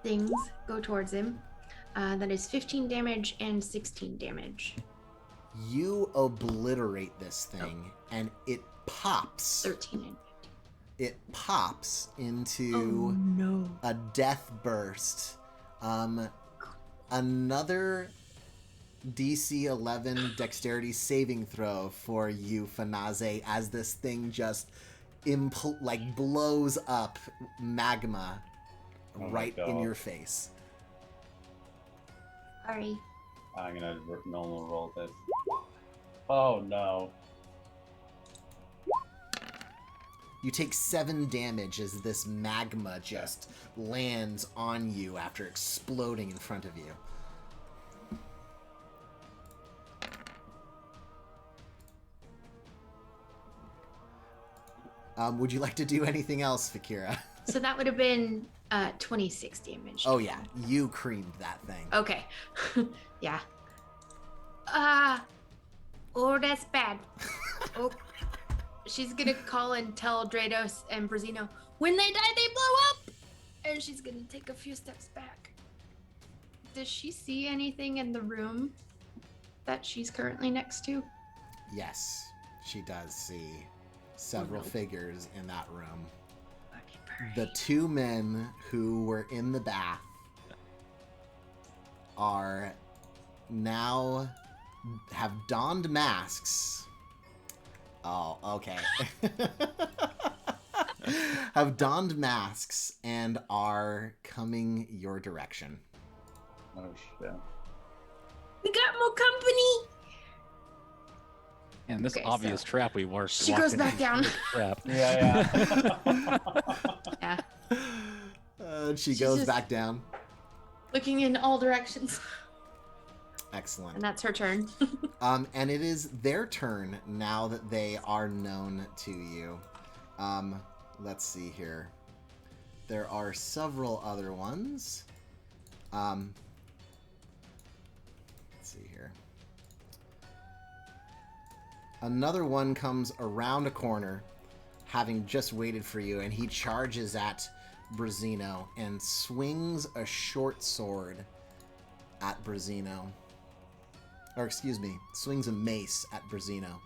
things go towards him. That is 15 damage and 16 damage. You obliterate this thing, and it pops. 13 and It pops into Oh no. a death burst. Another DC 11 dexterity saving throw for you, Fanaze, as this thing just blows up magma right in God. your face. Sorry. I'm gonna normal roll this. Oh no. You take 7 damage as this magma just lands on you after exploding in front of you. Would you like to do anything else, Fakira? So that would have been 26 damage. Oh yeah, you creamed that thing. Okay. Yeah. Oh, that's bad. Oh. She's gonna call and tell Drados and Brazino, when they die, they blow up! And she's gonna take a few steps back. Does she see anything in the room that she's currently next to? Yes, she does see several figures in that room. The 2 men who were in the bath are now have donned masks. Oh, okay. Have donned masks and are coming your direction. Oh shit. We got more company! And this Okay, obvious so trap we were. she goes back down. Trap. Yeah. Yeah. She She's goes just- back down. Looking in all directions. Excellent. And that's her turn. And it is their turn now that they are known to you. Let's see here. There are several other ones. Let's see here. Another one comes around a corner, having just waited for you, and he charges at Brazino and swings a short sword at Brazino. Or excuse me, swings a mace at Brazino.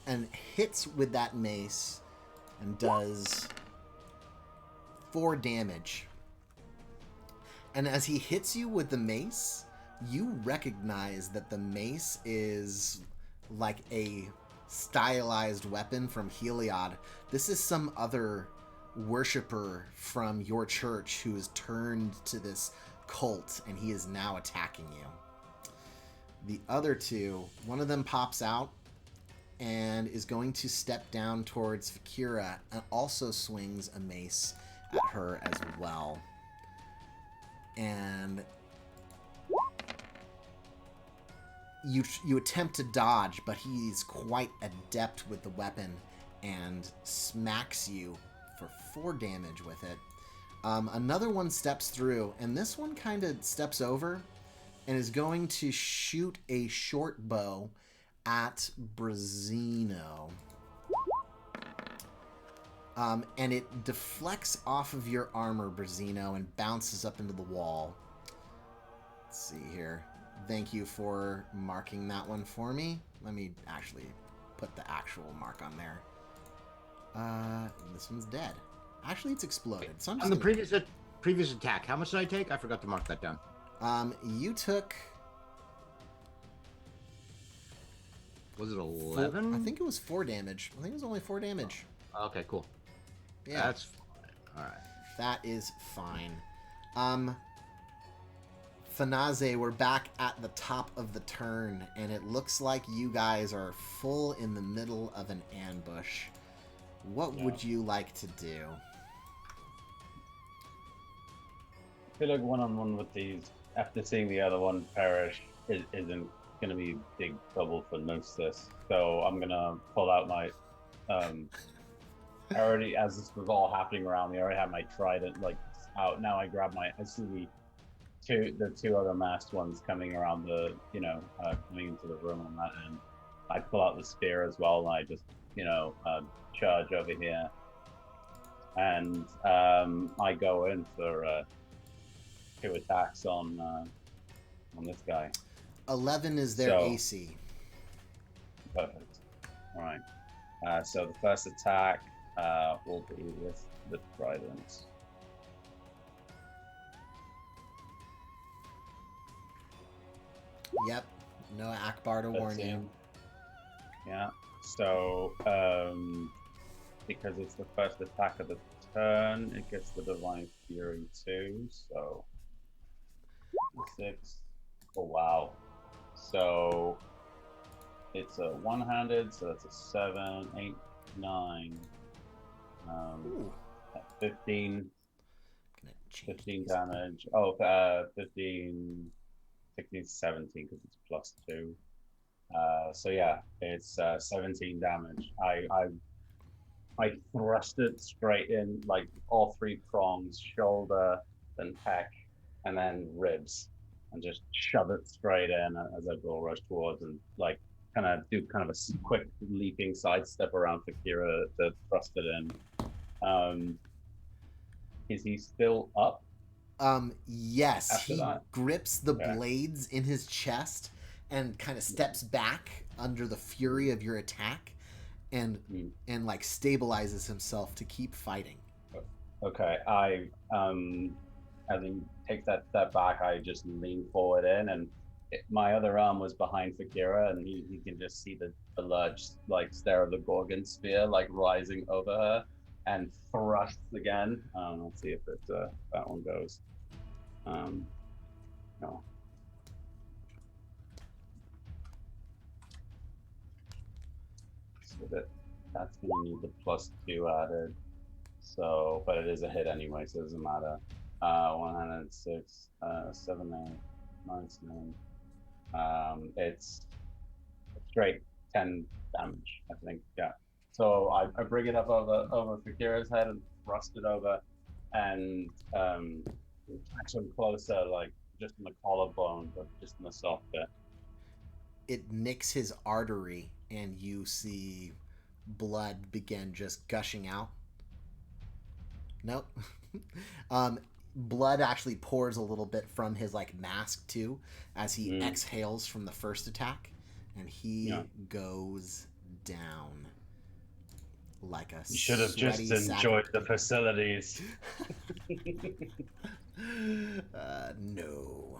And hits with that mace and does 4 damage. And as he hits you with the mace, you recognize that the mace is like a stylized weapon from Heliod. This is some other worshiper from your church who has turned to this cult, and he is now attacking you. The other 2, one of them pops out and is going to step down towards Fakira and also swings a mace at her as well. And you attempt to dodge, but he's quite adept with the weapon and smacks you for 4 damage with it. Another one steps through, and this one kind of steps over and is going to shoot a short bow at Brazino. And it deflects off of your armor, Brazino, and bounces up into the wall. Let's see here. Thank you for marking that one for me. Let me actually put the actual mark on there. This one's dead. Actually, it's exploded. So I'm just On the previous attack, how much did I take? I forgot to mark that down. You took... Was it 11? I think it was 4 damage. I think it was only 4 damage. Okay, cool. Yeah. That's fine. All right. That is fine. Fanaze, we're back at the top of the turn, and it looks like you guys are full in the middle of an ambush. What would you like to do? I feel like one-on-one with these, after seeing the other one perish, isn't going to be big trouble for Gnosis. So I'm going to pull out my... I already, as this was all happening around me, I already had my trident like out. Now I grab my... I see the two other masked ones coming around the, coming into the room on that end. I pull out the spear as well, and I just, charge over here. And I go in for 2 attacks on this guy. 11 is their AC. Perfect. All right. So the first attack will be with the trident. Yep. No Akbar to warn you. Yeah. So, because it's the first attack of the turn, it gets the Divine Fury too. So, 6. Oh, wow. So, it's a one-handed, so that's a 7, 8, 9. 15. 15 damage. Oh, 15, 16, 17 because it's +2. So yeah, it's 17 damage. I thrust it straight in, like all 3 prongs, shoulder, then pec, and then ribs, and just shove it straight in as I bull rush towards, and like kind of do a quick leaping sidestep around Fakira to thrust it in. Is he still up? Yes. After he that? grips the blades in his chest and kind of steps back under the fury of your attack and like stabilizes himself to keep fighting. Okay, as he takes that step back, I just lean forward in, and my other arm was behind Fakira, and he can just see the large like stare of the Gorgon spear like rising over her, and thrusts again. Let's see if that one goes. No. So that's gonna need the +2 added. So, but it is a hit anyway, so it doesn't matter. 106, 7, 8, 9, 9. It's straight 10 damage, I think. Yeah. So I bring it up over Fakira's head and thrust it over, and touch him closer, like just in the collarbone, but just in the soft bit. It nicks his artery, and you see blood begin just gushing out. Nope. Blood actually pours a little bit from his like mask too, as he exhales from the first attack, and he goes down like a You should have just enjoyed the facilities. No.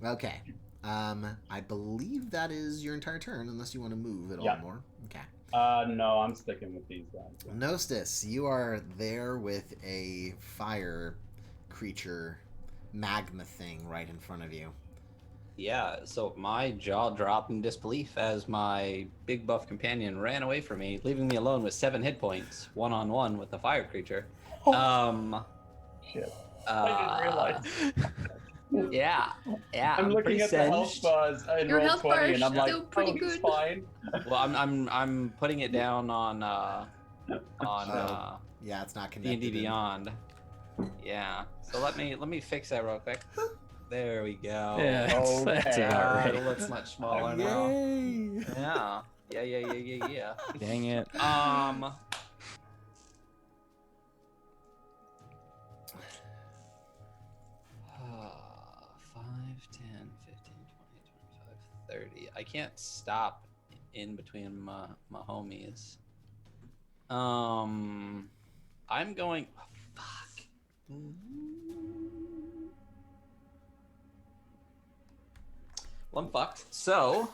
Okay. I believe that is your entire turn, unless you want to move at all more. Okay. No, I'm sticking with these guys. Nostis, you are there with a fire creature magma thing right in front of you. Yeah, so my jaw dropped in disbelief as my big buff companion ran away from me, leaving me alone with 7 hit points, one-on-one with the fire creature. Shit. I didn't realize. Yeah. I'm looking at the health bars in Your roll health 20, bar and is I'm like, still pretty he's good. fine. Well, I'm putting it down on Yeah, it's not connected. D&D Beyond. Yeah. So let me fix that real quick. There we go. Yeah, that's Okay. about right. It looks much smaller now. Yay! Yeah. Dang it. 5, 10, 15, 20, 25, 30. I can't stop in between my homies. I'm going. Oh, fuck. Well, I'm fucked. So,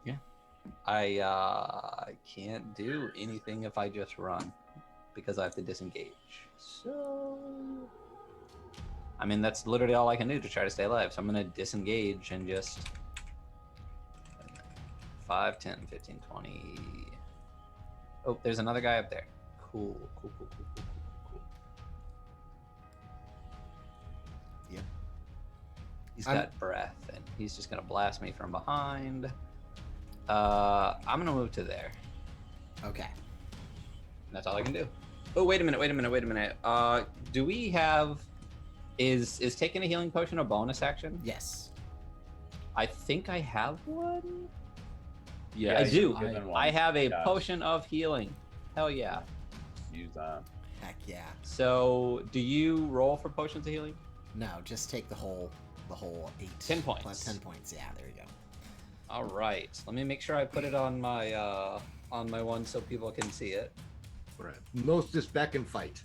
yeah, I can't do anything if I just run because I have to disengage. So, I mean, that's literally all I can do to try to stay alive. So I'm gonna disengage and just 5, 10, 15, 20. Oh, there's another guy up there. Cool. Yep. He's I'm- got breath, and he's just gonna blast me from behind. I'm gonna move to there. Okay. And that's all I can do. Oh, wait a minute. Do we have? Is taking a healing potion a bonus action? Yes. I think I have one. Yeah, I do. given one. I have a Yeah. potion of healing. Hell yeah. Use that. Heck yeah. So, do you roll for potions of healing? No, just take the whole 8. 10 points. Plus 10 points. Yeah, there you go. All right. Let me make sure I put it on my one so people can see it. Right. Most is beck and fight.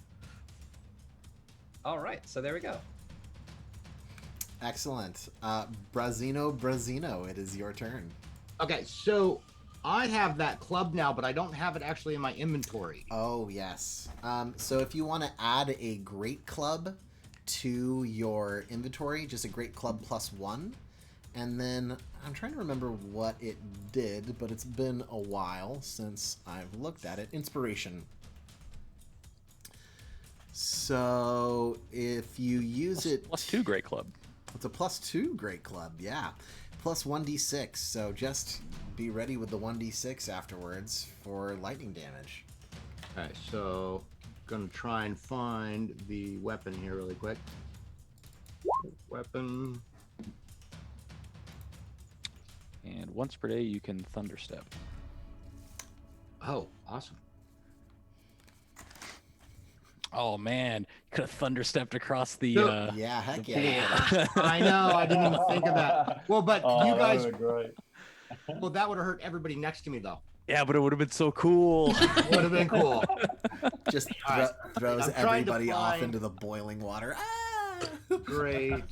All right. So there we go. Excellent. Brazino, it is your turn. Okay, so I have that club now, but I don't have it actually in my inventory. Oh, yes. So if you want to add a great club to your inventory, just a great club +1. And then I'm trying to remember what it did, but it's been a while since I've looked at it. Inspiration. So if you use it... +2 great club. It's a +2 great club, yeah. Plus 1d6, so just be ready with the 1d6 afterwards for lightning damage. Okay, so gonna try and find the weapon here really quick. Weapon. And once per day, you can thunderstep. Oh, awesome. Oh man, you could have thunderstepped across the. So- Yeah, heck the yeah. I know, I didn't even think of that. Well, but Oh, you that guys, would've been great. well, that would have hurt everybody next to me though. Yeah, but it would have been so cool. Would have been cool. Just All right. throws I'm trying to everybody off find- into the boiling water. Ah! Great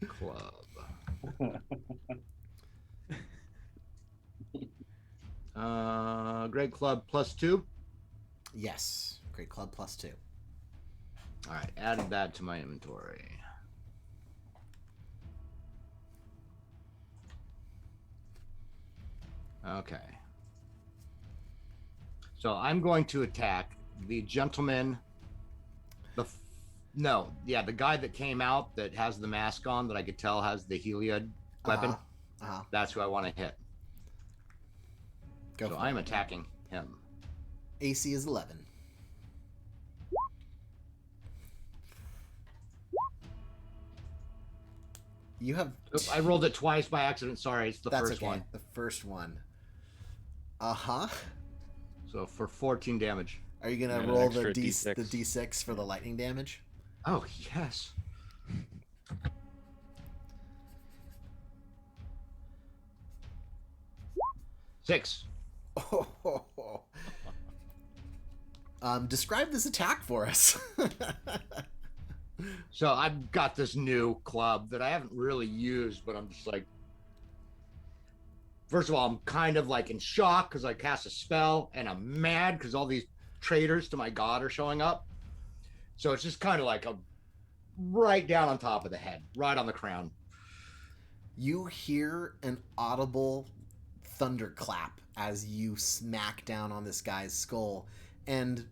club. Great club +2. Yes, great club +2. All right, added that to my inventory. Okay. So I'm going to attack the gentleman. The guy that came out that has the mask on that I could tell has the Heliod weapon. Uh-huh. That's who I want to hit. Go So for I'm it. attacking him. AC is 11. You have... Oops, I rolled it twice by accident. Sorry, it's the That's first okay. one. The first one. Uh-huh. So for 14 damage. Are you going to And an roll the extra D6. D6 for the lightning damage? Oh, yes. Six. Describe this attack for us. So I've got this new club that I haven't really used, but I'm just like, first of all, I'm kind of like in shock because I cast a spell, and I'm mad because all these traitors to my god are showing up. So it's just kind of like a right down on top of the head, right on the crown. You hear an audible thunderclap as you smack down on this guy's skull, and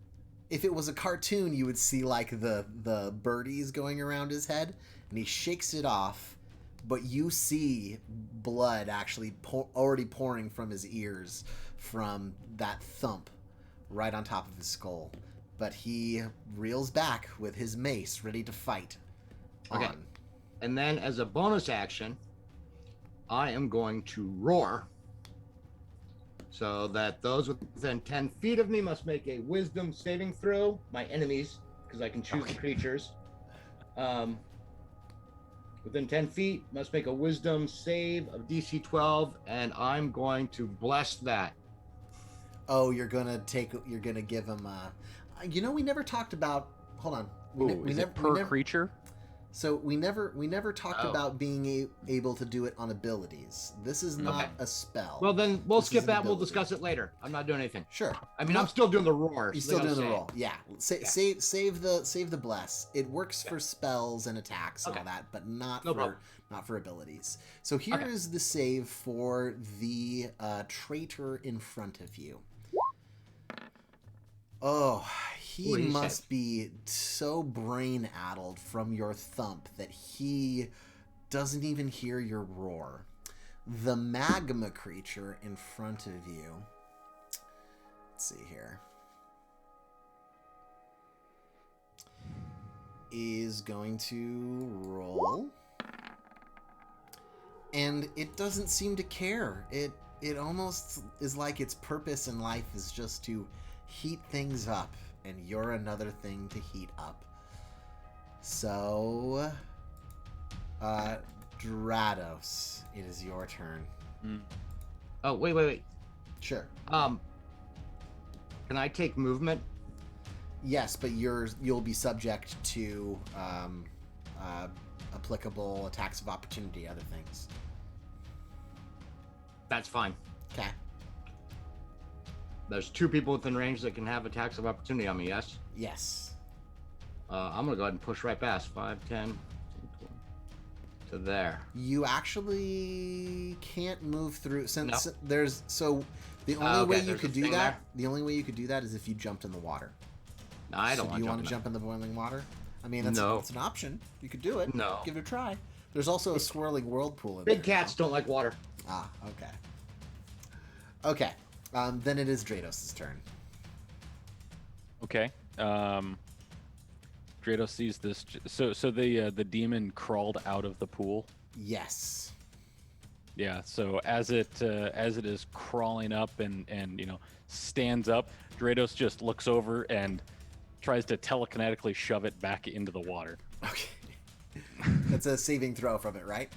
if it was a cartoon, you would see like the birdies going around his head, and he shakes it off, but you see blood actually already pouring from his ears from that thump right on top of his skull. But he reels back with his mace, ready to fight. Okay. On. And then as a bonus action, I am going to roar. So that those within 10 feet of me must make a wisdom saving throw. My enemies, because I can choose the creatures. Within 10 feet must make a wisdom save of DC 12, and I'm going to bless that. Oh, you're gonna give him. We never talked about. Hold on. Is it per creature? So we never talked about being able to do it on abilities. This is not a spell. Well, then we'll This skip is an that. We'll ability. discuss it later. I'm not doing anything. Sure. I mean, I'm still doing the roar. You're so still they doing the gotta roll. Yeah. Save the bless. It works for spells and attacks and all that, but not for abilities. So here is the save for the traitor in front of you. Oh, he must be so brain-addled from your thump that he doesn't even hear your roar. The magma creature in front of you. Let's see here. Is going to roll. And it doesn't seem to care. It almost is like its purpose in life is just to heat things up, and you're another thing to heat up. So, Drados, it is your turn. Oh, wait. Sure. Can I take movement? Yes, but you'll be subject to applicable attacks of opportunity, other things. That's fine. Okay. There's 2 people within range that can have attacks of opportunity on me, yes? Yes. I'm going to go ahead and push right past 5, 10, to there. You actually can't move through since No. there's the only way you there's could a do thing that. there? The only way you could do that is if you jumped in the water. No, I don't Do want you to want to jump in the boiling water? I mean, that's No. it's an option. You could do it. No. Give it a try. There's also a swirling whirlpool in Big there. cats don't like water. Ah, okay. Okay. Then it is Drados' turn. Okay. Drados sees this. So the demon crawled out of the pool. Yes. Yeah. So as it is crawling up and stands up, Drados just looks over and tries to telekinetically shove it back into the water. Okay. That's a saving throw from it, right?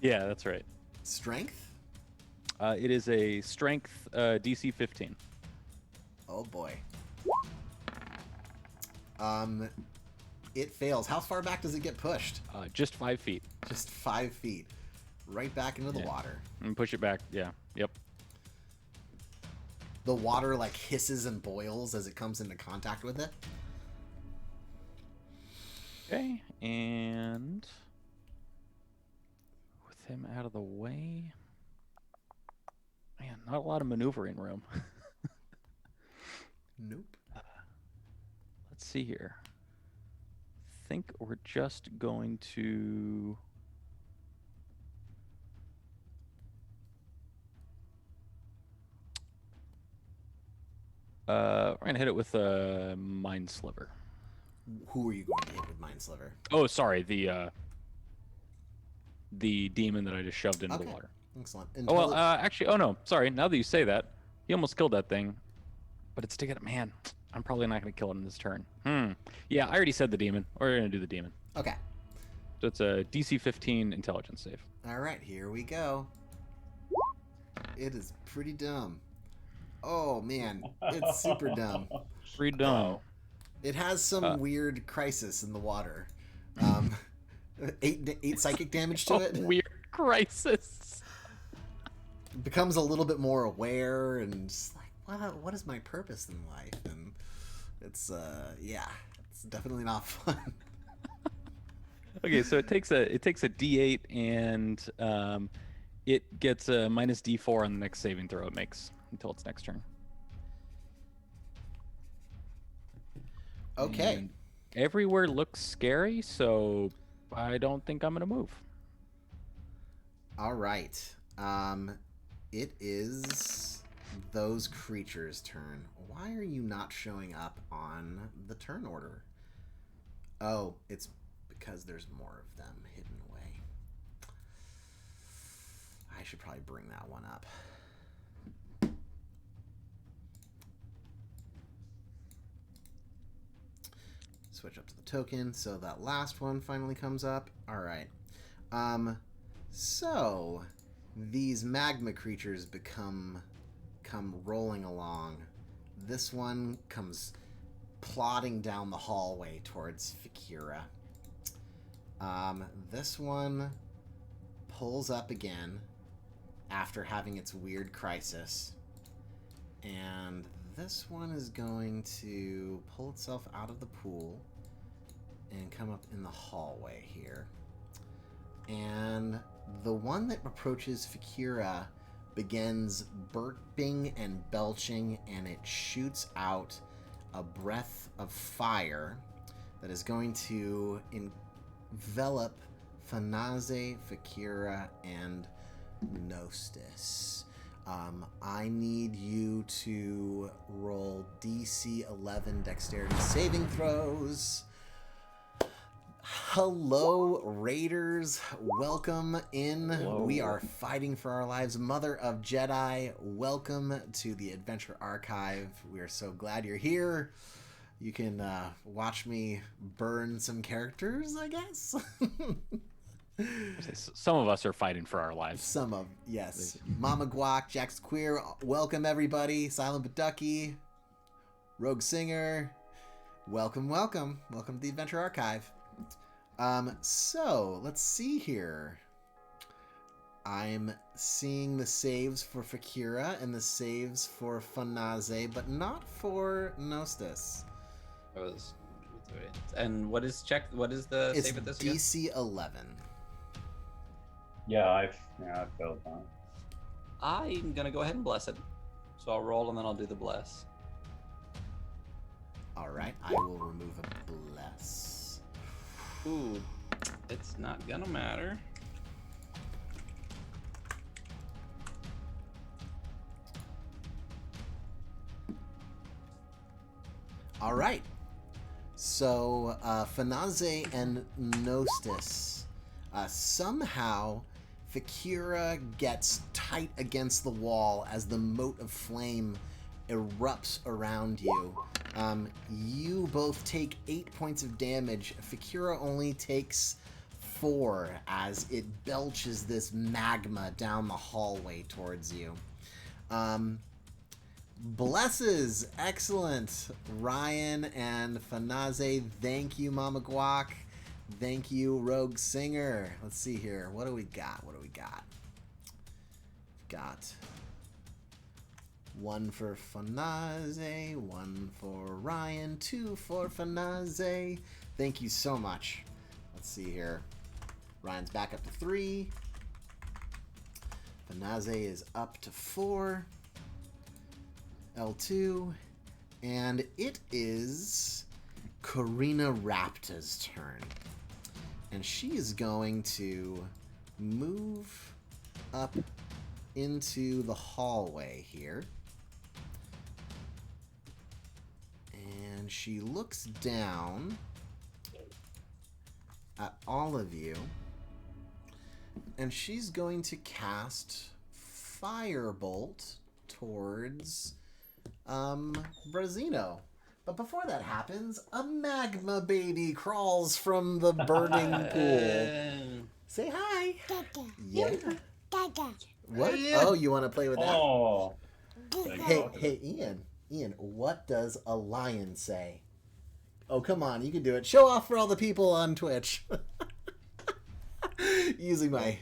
Yeah, that's right. Strength? It is a strength DC 15. Oh boy. It fails. How far back does it get pushed? Just 5 feet. Just 5 feet. Right back into the water. And push it back. Yeah. Yep. The water like hisses and boils as it comes into contact with it. Okay. And with him out of the way. Man, not a lot of maneuvering room. Nope. Let's see here. Think we're just going to we're gonna hit it with a Mind Sliver. Who are you going to hit with Mind Sliver? Oh, sorry, the demon that I just shoved into the water. Excellent. Oh well, actually, oh no, sorry. Now that you say that, he almost killed that thing, but it's taking it. Man, I'm probably not gonna kill it in this turn. Yeah, I already said the demon. We're gonna do the demon. Okay. So it's a DC 15 intelligence save. All right, here we go. It is pretty dumb. Oh man, it's super dumb. Pretty dumb. It has some weird crisis in the water. 8 psychic damage to it. Weird crisis. Becomes a little bit more aware and just like, what is my purpose in life? And it's it's definitely not fun. Okay, so it takes a D8 and it gets a minus D4 on the next saving throw it makes until its next turn. Okay. And everywhere looks scary, so I don't think I'm gonna move. All right. It is those creatures' turn. why are you not showing up on the turn order? Oh, it's because there's more of them hidden away. I should probably bring that one up. Switch up to the token, so that last one finally comes up. All right. So these magma creatures come rolling along. This one comes plodding down the hallway towards Fakira. This one pulls up again after having its weird crisis. And this one is going to pull itself out of the pool and come up in the hallway here. And the one that approaches Fakira begins burping and belching, and it shoots out a breath of fire that is going to envelop Fanaze, Fakira, and Gnostis. I need you to roll DC 11 dexterity saving throws. Hello, Raiders. Welcome in. Hello. We are fighting for our lives. Mother of Jedi, welcome to the Adventure Archive. We are so glad you're here. You can watch me burn some characters, I guess. Some of us are fighting for our lives. Some of, yes. Mama Guac, Jax Queer, welcome everybody. Silent but Ducky, Rogue Singer, welcome, welcome. Welcome to the Adventure Archive. So, let's see here. I'm seeing the saves for Fakira and the saves for Fanaze, but not for Gnostis. And what is the It's save at this again? DC 11. Yeah, I felt that. I'm gonna go ahead and bless it. So I'll roll and then I'll do the bless. Alright, I will remove a bless. Ooh, it's not gonna matter. Alright. So, Fanaze and Gnostis. Somehow, Fakira gets tight against the wall as the mote of flame erupts around you. You both take 8 points of damage. Fakira only takes 4 as it belches this magma down the hallway towards you. Blesses. Excellent. Ryan and Fanaze, thank you, Mama Guac. Thank you, Rogue Singer. Let's see here. What do we got? Got 1 for Fanaze, 1 for Ryan, 2 for Fanaze. Thank you so much. Let's see here. Ryan's back up to 3. Fanaze is up to 4. L2. And it is Karina Rapta's turn. And she is going to move up into the hallway here. And she looks down at all of you. And she's going to cast Firebolt towards Brazino. But before that happens, a magma baby crawls from the burning pool. Say hi. Dada. Yeah. Dada. What? Oh, you want to play with that? Oh, Hey, Ian, what does a lion say? Oh, come on, you can do it. Show off for all the people on Twitch. Using my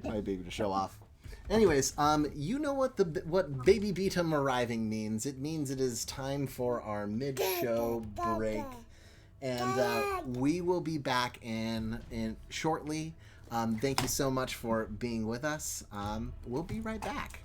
baby to show off. Anyways, you know what Baby Beatum arriving means. It means it is time for our mid-show break. And we will be back in shortly. Thank you so much for being with us. We'll be right back.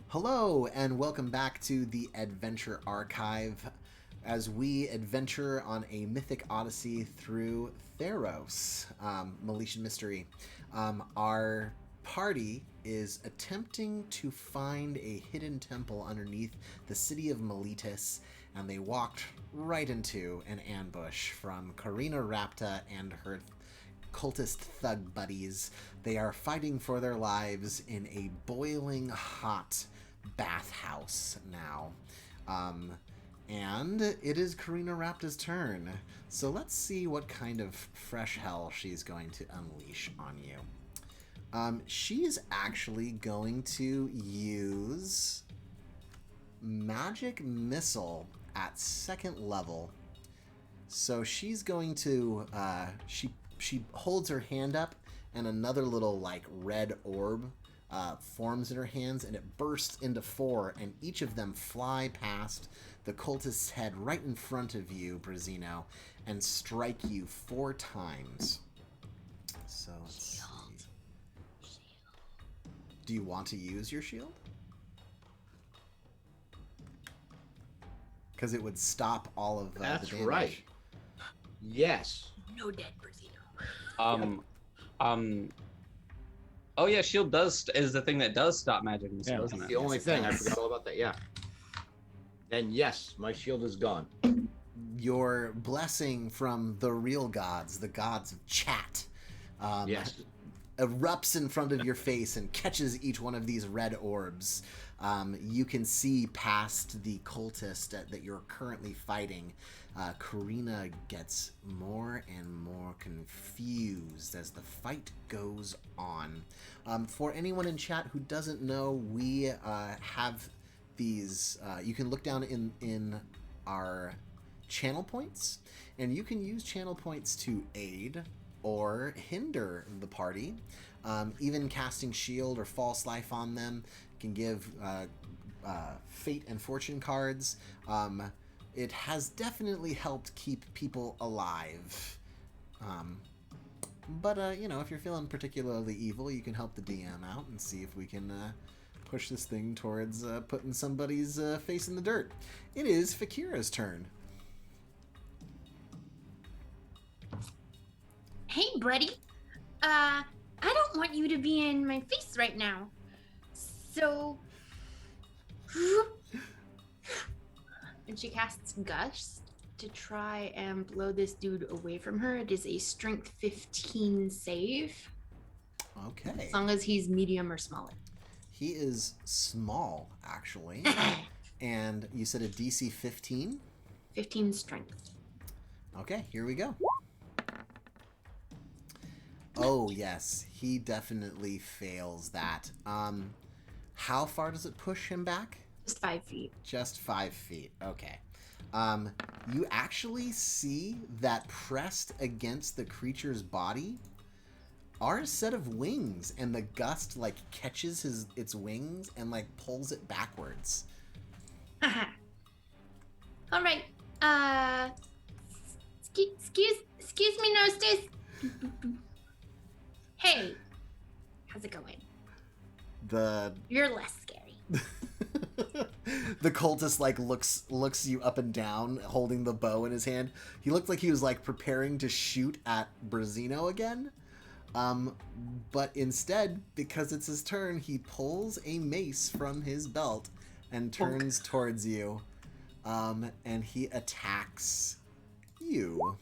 Hello, and welcome back to the Adventure Archive as we adventure on a mythic odyssey through Theros, Meletian Mystery. Our party is attempting to find a hidden temple underneath the city of Meletis, and they walked right into an ambush from Karina Rapta and her cultist thug buddies. They are fighting for their lives in a boiling hot bathhouse now. And it is Karina Rapta's turn. So let's see what kind of fresh hell she's going to unleash on you. She's actually going to use Magic Missile at 2nd level. So she's going to, she holds her hand up, and another little, like, red orb forms in her hands, and it bursts into 4, and each of them fly past the cultist's head right in front of you, Brazino, and strike you 4 times. So, let's see. Do you want to use your shield? Because it would stop all of the That's damage. right. Yes. No dead Brazino. Oh yeah, shield is the thing that does stop magic missile, Yeah. isn't That's it? the only it thing. I does. forgot all about that. Yeah. And yes, my shield is gone. Your blessing from the real gods, the gods of chat, Yes. erupts in front of your face and catches each one of these red orbs. You can see past the cultist that you're currently fighting. Karina gets more and more confused as the fight goes on. For anyone in chat who doesn't know, we have these. You can look down in our channel points, and you can use channel points to aid or hinder the party. Even casting shield or false life on them can give fate and fortune cards. It has definitely helped keep people alive. But you know, if you're feeling particularly evil, you can help the DM out and see if we can push this thing towards putting somebody's face in the dirt. It is Fakira's turn. Hey, buddy. I don't want you to be in my face right now. So. And she casts Gust to try and blow this dude away from her. It is a strength 15 save, Okay. as long as he's medium or smaller. He is small, actually. And you said a DC 15? 15 strength. Okay, here we go. Oh, yes. He definitely fails that. How far does it push him back? Just 5 feet. Just 5 feet. Okay. You actually see that pressed against the creature's body are a set of wings, and the gust, like, catches its wings and, like, pulls it backwards. All right. Excuse me, Nostis. Hey, how's it going? You're less scary. The cultist like looks you up and down, holding the bow in his hand. He looked like he was like preparing to shoot at Brazino again. But instead, because it's his turn, he pulls a mace from his belt and turns towards you. And he attacks you.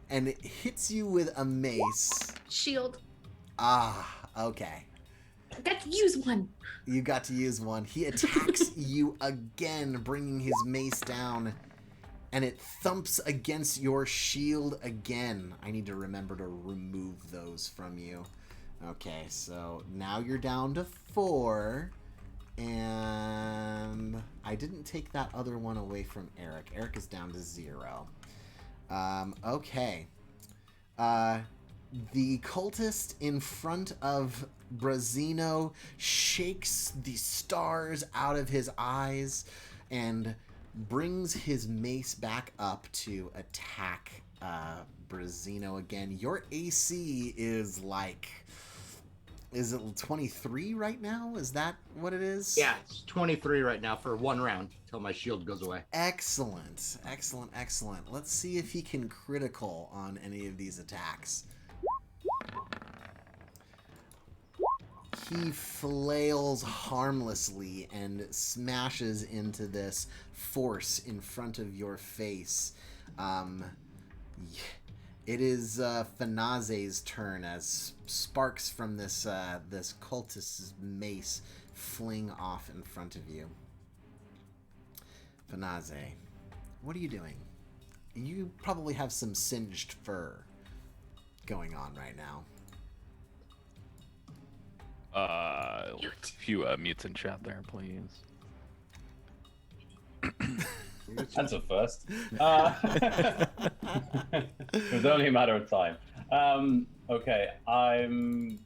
And it hits you with a mace. Shield. Ah, okay. Got to use one. You got to use one. He attacks you again, bringing his mace down, and it thumps against your shield again. I need to remember to remove those from you. Okay, so now you're down to 4, and I didn't take that other one away from Eric. Eric is down to 0. Okay. The cultist in front of Brazino shakes the stars out of his eyes and brings his mace back up to attack Brazino again. Your AC is like Is it 23 right now? Is that what it is? Yeah, it's 23 right now for 1 round till my shield goes away. Excellent. Excellent. Excellent. Let's see if he can critical on any of these attacks. He flails harmlessly and smashes into this force in front of your face. It is Fanaze's turn as sparks from this this cultist's mace fling off in front of you. Fanaze, what are you doing? You probably have some singed fur going on right now. A few mutes in chat there, please. That's a first. It was only a matter of time. Okay, I'm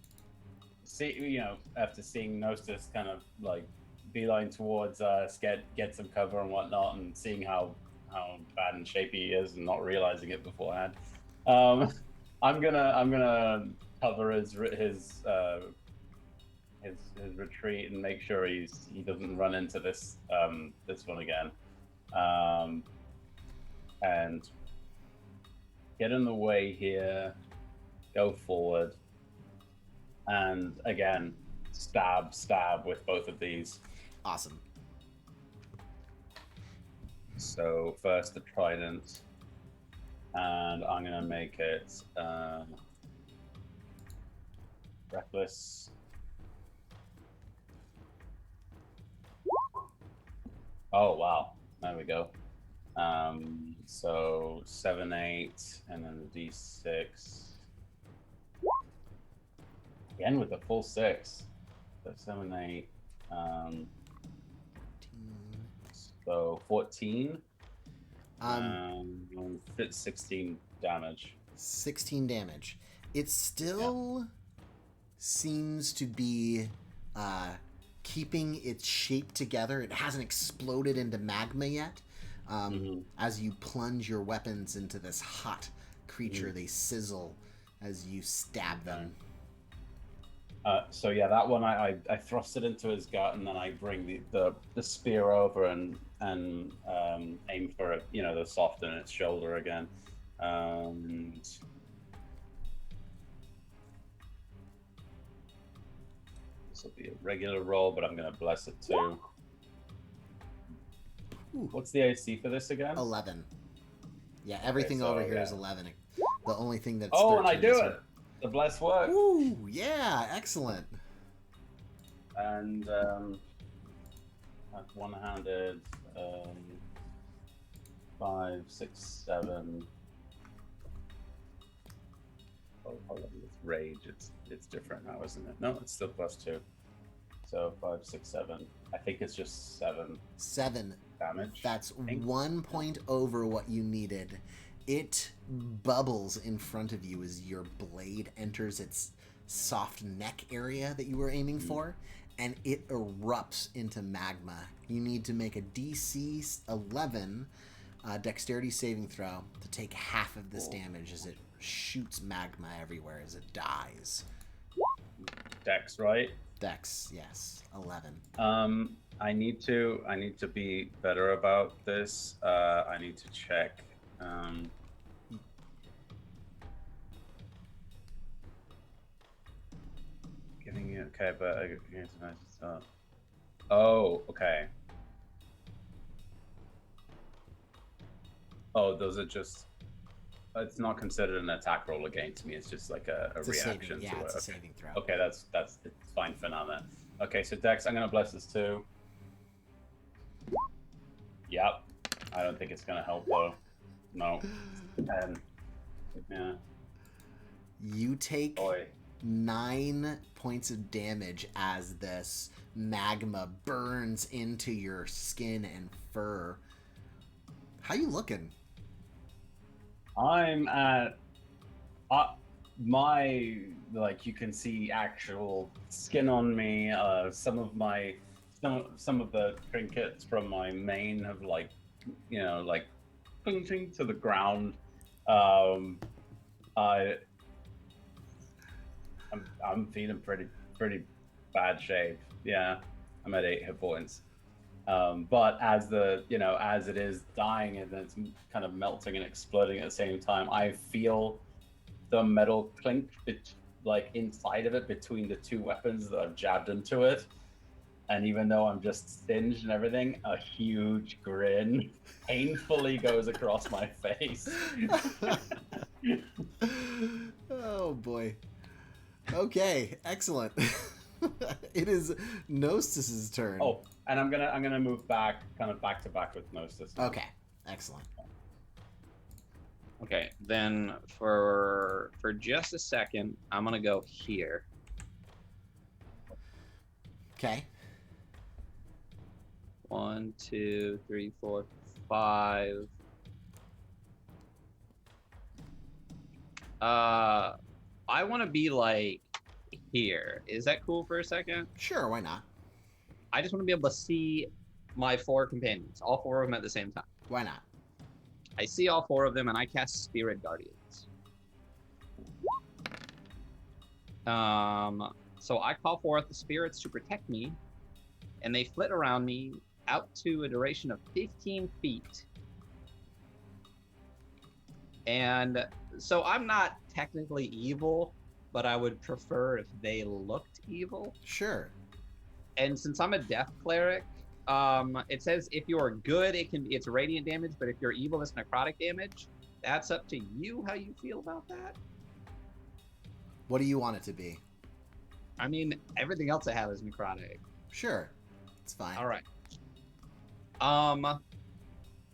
after seeing Gnosis kind of like beeline towards us, get some cover and whatnot, and seeing how bad and shape he is, and not realizing it beforehand. I'm gonna cover his retreat and make sure he doesn't run into this one again. And get in the way here, go forward, and again, stab with both of these. Awesome. So first the trident, and I'm gonna make it reckless. Oh wow, there we go. So 7, 8, and then the D6. Again with the full 6. So 7, 8. So 14. 16 damage. 16 damage. It still seems to be keeping its shape together. It hasn't exploded into magma yet. As you plunge your weapons into this hot creature, they sizzle as you stab them. So yeah, that one I thrust it into his gut, and then I bring the spear over and aim for it, the soft in its shoulder again. This will be a regular roll, but I'm gonna bless it too. Ooh. What's the AC for this again? 11. Yeah, everything over here is 11. The only thing that's and I 13 do is it. The bless work. Ooh, yeah, excellent. And one-handed, 5, 6, 7. Oh, hold on, with rage, it's different now, isn't it? No, it's still +2. So 5, 6, 7. I think it's just 7. 7 damage. That's 1 point over what you needed. It bubbles in front of you as your blade enters its soft neck area that you were aiming for, and it erupts into magma. You need to make a DC 11 dexterity saving throw to take half of this damage as it shoots magma everywhere as it dies. Dex, right? Dex, yes, 11. I need to be better about this. I need to check. Giving you okay, but oh, okay. Oh, those are just. It's not considered an attack roll against me. It's just like a reaction to it. It's a saving throw. Okay, that's it's fine for now then. Okay, so Dex, I'm gonna bless this too. Yep. I don't think it's gonna help though. No. And yeah. You take 9 points of damage as this magma burns into your skin and fur. How you looking? I'm at my, like, you can see actual skin on me. Some of the trinkets from my mane have pointing to the ground. I'm feeling pretty pretty bad shape. Yeah, I'm at 8 hit points. But as as it is dying and then it's kind of melting and exploding at the same time, I feel the metal clink like inside of it between the two weapons that I've jabbed into it. And even though I'm just singed and everything, a huge grin painfully goes across my face. Oh boy. Okay, excellent. It is Gnostis's turn. Oh, and I'm gonna move back, kind of back to back with Gnosis. Okay, excellent. Okay, then for just a second, I'm gonna go here. Okay. 1, 2, 3, 4, 5. I want to be like here. Is that cool for a second? Sure, why not? I just want to be able to see my 4 companions, all 4 of them at the same time. Why not? I see all 4 of them, and I cast Spirit Guardians. So I call forth the spirits to protect me, and they flit around me out to a duration of 15 feet. And so I'm not technically evil, but I would prefer if they looked evil. Sure. And since I'm a death cleric, it says if you're good, it's radiant damage, but if you're evil, it's necrotic damage. That's up to you how you feel about that. What do you want it to be? I mean, everything else I have is necrotic. Sure. It's fine. All right.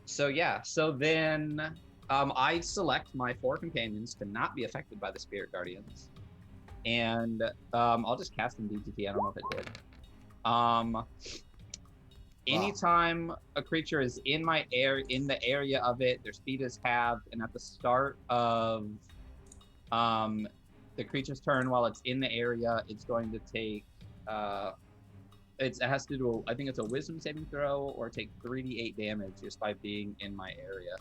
So yeah, so then I select my 4 companions to not be affected by the Spirit Guardians. And I'll just cast them DTT. I don't know if it did. Anytime a creature is in the area of it, their speed is halved, and at the start of the creature's turn, while it's in the area, it's going to take it has to do, I think it's a wisdom saving throw, or take 3d8 damage just by being in my area.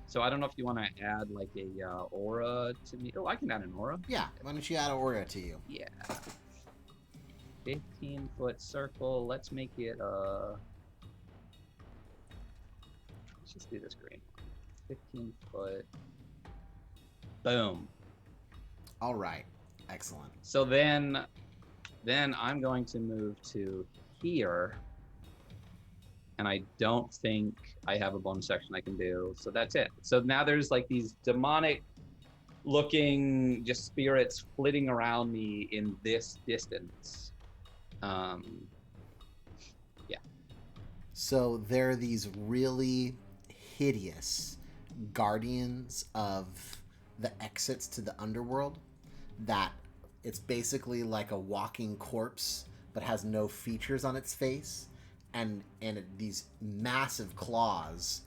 So I don't know if you want to add like a aura to me. Oh, I can add an aura. Yeah, why don't you add an aura to you? Yeah. 15-foot circle. Let's make it let's just do this green. 15-foot. Boom. All right. Excellent. So then I'm going to move to here. And I don't think I have a bonus action I can do. So that's it. So now there's like these demonic looking just spirits flitting around me in this distance. Yeah. So there are these really hideous guardians of the exits to the underworld that it's basically like a walking corpse but has no features on its face. And these massive claws,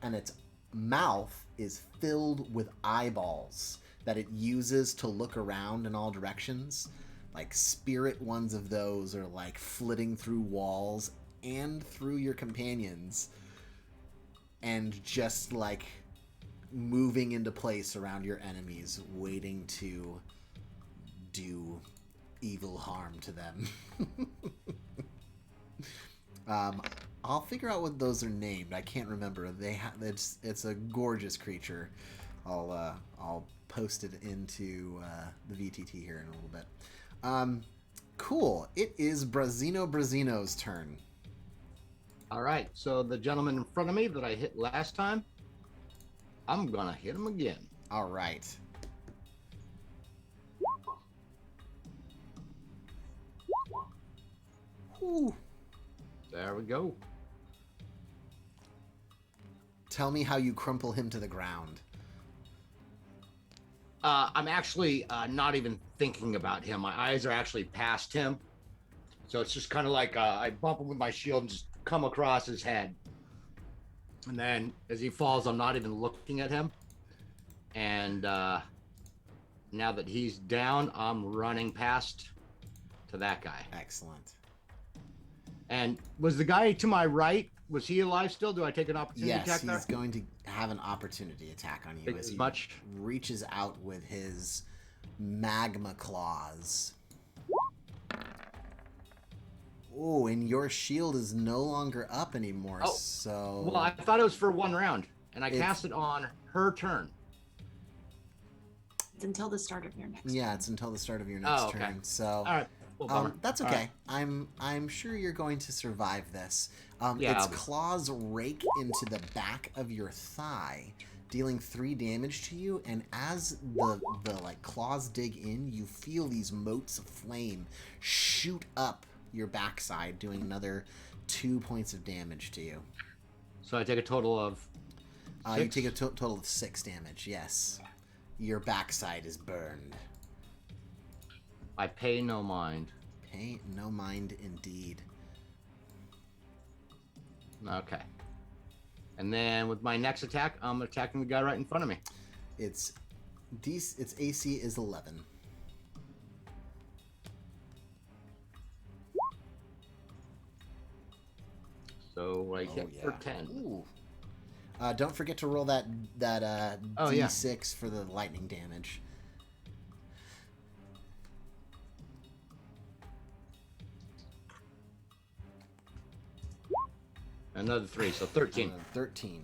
and its mouth is filled with eyeballs that it uses to look around in all directions. Like spirit ones of those are like flitting through walls and through your companions, and just like moving into place around your enemies, waiting to do evil harm to them. I'll figure out what those are named. I can't remember. It's a gorgeous creature. I'll post it into the VTT here in a little bit. Cool. It is Brazino's turn. All right. So the gentleman in front of me that I hit last time, I'm gonna hit him again. All right. Whew. There we go. Tell me how you crumple him to the ground. I'm actually not even thinking about him. My eyes are actually past him. So it's just kind of like I bump him with my shield and just come across his head. And then as he falls, I'm not even looking at him. And now that he's down, I'm running past to that guy. Excellent. And was the guy to my right, was he alive still? Do I take an opportunity Yes, attack there? he's going to have an opportunity attack on you as he reaches out with his magma claws. Oh, and your shield is no longer up anymore. Oh, so Well, I thought it was for 1 round, and I It's- cast it on her turn. It's until the start of your next. yeah, it's until the start of your next Oh, okay. turn. So All right. Well, bummer. that's All okay. right. I'm sure you're going to survive this. Yeah, Its I'll be- claws rake into the back of your thigh, dealing 3 damage to you. And as the like claws dig in, you feel these motes of flame shoot up your backside, doing another 2 points of damage to you. So I take a total of. You 6? take a total of 6 damage. Yes, your backside is burned. I pay no mind. Pay no mind, indeed. Okay. And then with my next attack, I'm attacking the guy right in front of me. Its AC is 11. So I hit for 10. Ooh. Don't forget to roll that Oh, yeah. D6 for the lightning damage. Another 3, so 13. 13.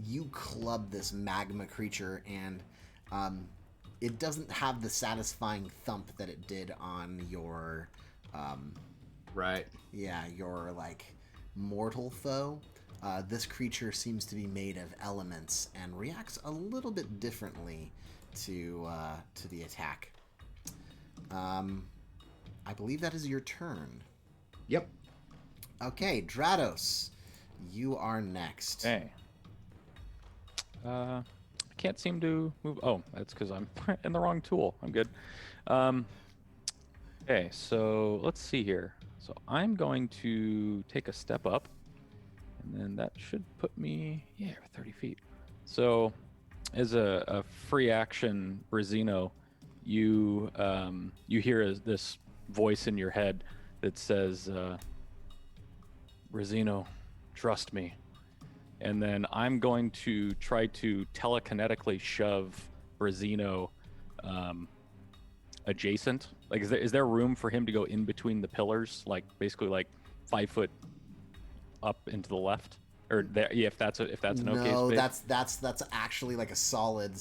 You club this magma creature, and it doesn't have the satisfying thump that it did on your, Right. your like mortal foe. This creature seems to be made of elements and reacts a little bit differently to the attack. I believe that is your turn. Yep. Okay, Drados, you are next. Okay. I can't seem to move. Oh, that's because I'm in the wrong tool. I'm good. Okay, so let's see here. So I'm going to take a step up, and then that should put me, 30 feet. So as a free action Brazino, you hear this voice in your head that says, Brazino, trust me. And then I'm going to try to telekinetically shove Brazino adjacent. Like, is there room for him to go in between the pillars, like basically like 5 foot up into the left, or there? Yeah, if that's an okay No, space. that's actually like a solid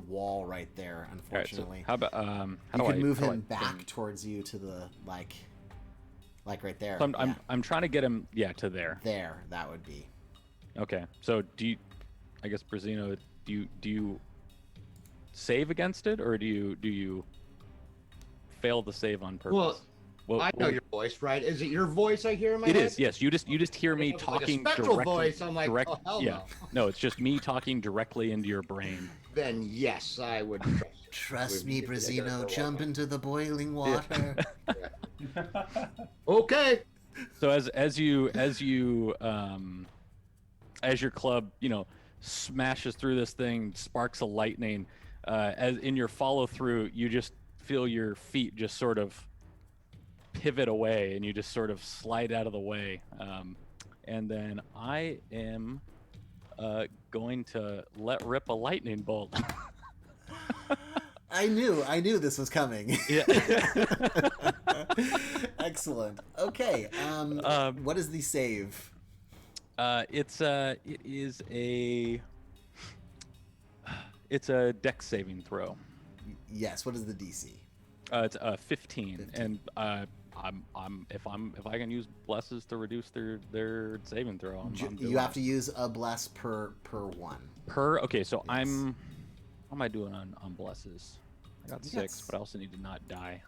wall right there. All right, so Unfortunately, how about you can move him back towards you to the like right there. So Yeah. I'm trying to get him to there. There, that would be. Okay, so I guess Brazino, do you save against it, or do you fail the save on purpose? Well, I know your voice, right? Is it your voice I hear in my It head? is, yes. You just hear me It was talking like a spectral directly. voice. I'm like, oh, hell yeah. no. No, it's just me talking directly into your brain. Then yes, I would. Trust We- me, we- we- Brazino. Jump into the boiling water. Okay. So as your club, smashes through this thing, sparks of lightning, as in your follow through, you just feel your feet just sort of pivot away, and you just sort of slide out of the way. And then I am going to let rip a lightning bolt. I knew this was coming. Yeah. Excellent. Okay. What is the save? It's a dex saving throw. Yes. What is the DC? It's 15, and if I can use blesses to reduce their saving throw, I'm doing You have it. to use a bless per one. Okay, so Yes. how am I doing on blesses? I got You 6, got but I also need to not die.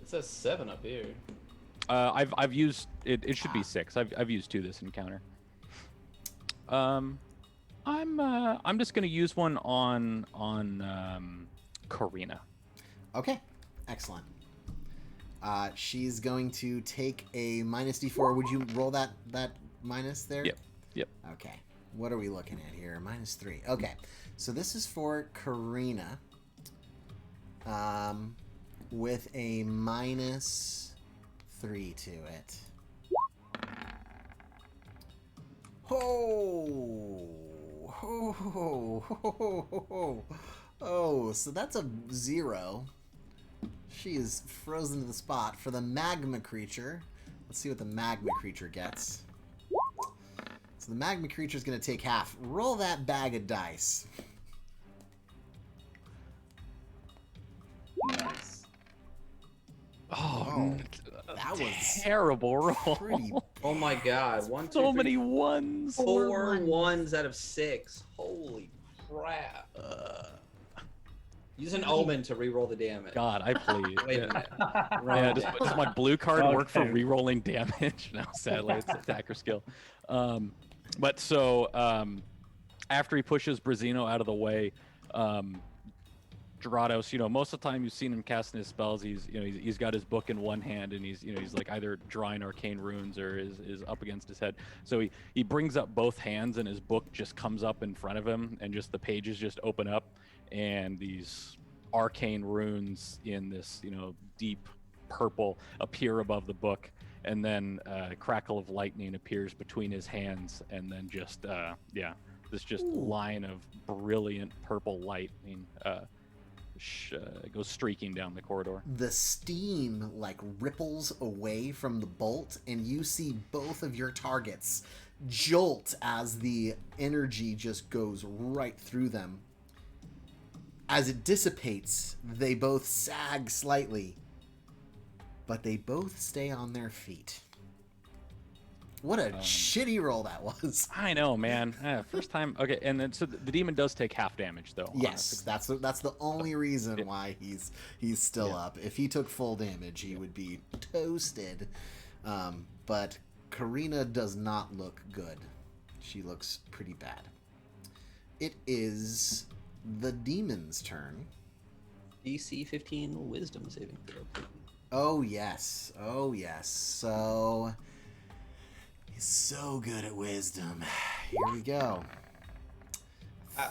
It says 7 up here. I've used it. It should be 6. I've used 2 this encounter. I'm just gonna use one on Karina. Okay. Excellent. She's going to take a minus D4. Would you roll that minus there? Yep. Okay. What are we looking at here? -3. Okay. So this is for Karina. With a -3 to it. Oh, so that's a 0. She is frozen to the spot. For the magma creature, Let's see what the magma creature gets. So the magma creature is going to take half. Roll that bag of dice. Nice. Oh, that was terrible roll. pretty Oh my god. One, two, So three, many ones. four ones out of 6. Holy crap. Use an omen to reroll the damage. God, I plead. Wait a Yeah. minute. Yeah, Wrong does my blue card work for Okay. re-rolling damage? No, sadly, it's attacker skill. But so after he pushes Brazino out of the way, Drados, most of the time you've seen him casting his spells, he's got his book in one hand and he's like either drawing arcane runes or is up against his head. So he brings up both hands and his book just comes up in front of him and just the pages just open up and these arcane runes in this deep purple appear above the book, and then a crackle of lightning appears between his hands, and then just this just line of brilliant purple light goes streaking down the corridor. The steam like ripples away from the bolt, and you see both of your targets jolt as the energy just goes right through them. As it dissipates, they both sag slightly, but they both stay on their feet. What a shitty roll that was. I know, man. First time. Okay, and then so the demon does take half damage though. Yes, that's the only reason why he's still up. If he took full damage, he would be toasted. But Karina does not look good. She looks pretty bad. It is the demon's turn. DC 15 wisdom saving throw. Oh yes. So he's so good at wisdom. Here we go.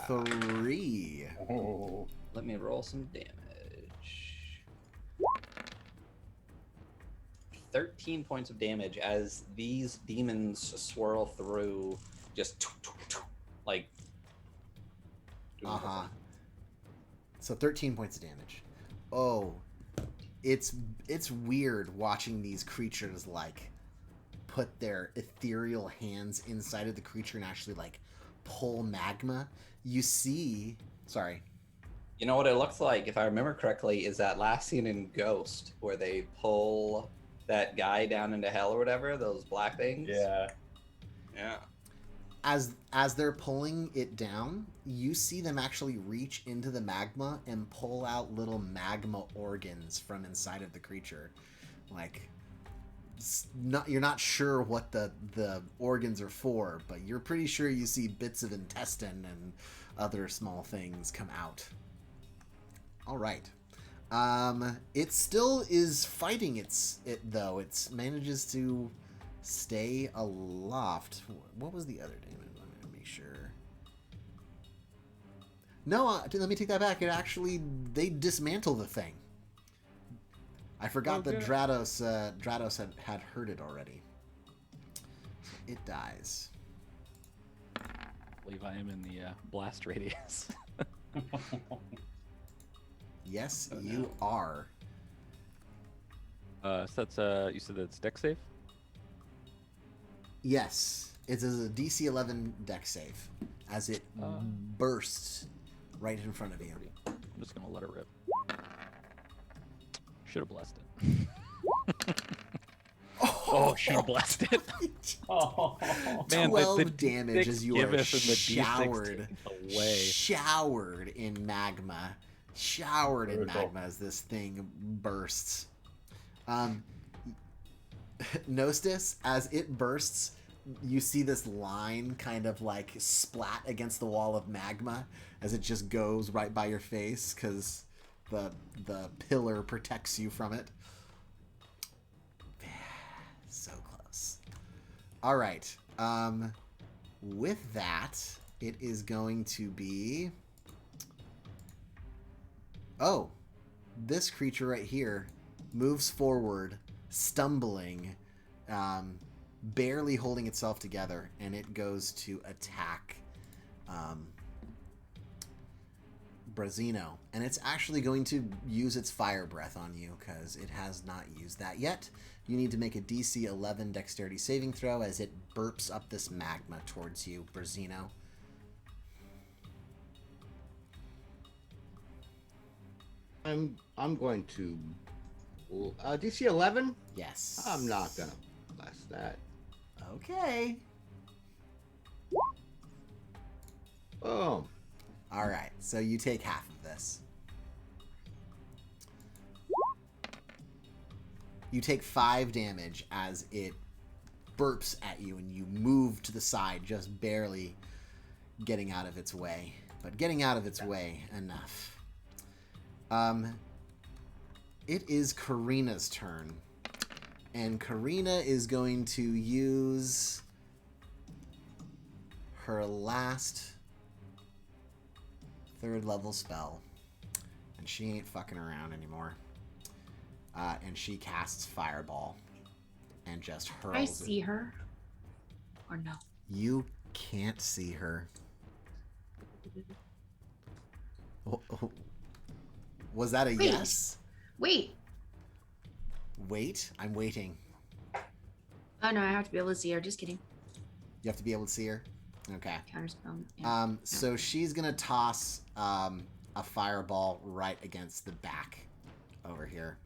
3. Oh. Let me roll some damage. 13 points of damage as these demons swirl through, just like. So 13 points of damage. Oh, it's weird watching these creatures like put their ethereal hands inside of the creature and actually like pull magma. You see, sorry. You know what it looks like, if I remember correctly, is that last scene in Ghost where they pull that guy down into hell or whatever, those black things. Yeah. As they're pulling it down, you see them actually reach into the magma and pull out little magma organs from inside of the creature. Like, you're not sure what the organs are for, but you're pretty sure you see bits of intestine and other small things come out. All right. It still is fighting it though. It manages to stay aloft. What was the other damage? Let me make sure. No, let me take that back. They dismantle the thing. I forgot that Drados had heard it already. It dies. I believe I am in the blast radius. Yes, you are. So that's you said that's dex save? Yes, it is a DC 11 dex save as it bursts right in front of you. I'm just gonna let it rip. Should have blessed it. Oh, should have blessed it. Oh. Man, 12 damage as you are giveth and the D6 showered taketh away. showered in magma. Showered in Brutal. magma as this thing bursts. Nostis, as it bursts, you see this line kind of like splat against the wall of magma as it just goes right by your face because the pillar protects you from it. So close. All right. With that, it is going to be... Oh, this creature right here moves forward, stumbling, barely holding itself together, and it goes to attack Brazino, and it's actually going to use its fire breath on you because it has not used that yet. You need to make a DC 11 dexterity saving throw as it burps up this magma towards you, Brazino. I'm going to DC 11. Yes. I'm not gonna bless that. Okay. Boom. All right, so you take half of this. You take 5 damage as it burps at you, and you move to the side, just barely getting out of its way. But getting out of its way enough. It is Karina's turn. And Karina is going to use her last 3rd level spell. And she ain't fucking around anymore. And she casts Fireball. And just hurls I it. see her. Or no? You can't see her. Oh. Was that a Wait. yes? Wait. Wait, I'm waiting. Oh no, I have to be able to see her. Just kidding. You have to be able to see her? Okay. Counterspell. Yeah. So she's gonna toss a fireball right against the back over here.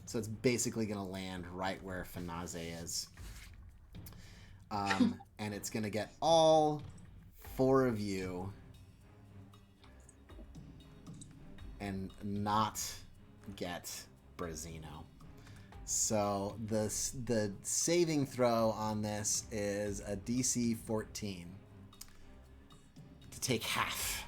So it's basically gonna land right where Fanaze is. And it's gonna get all 4 of you and not get Brazino. So the saving throw on this is a DC 14 to take half.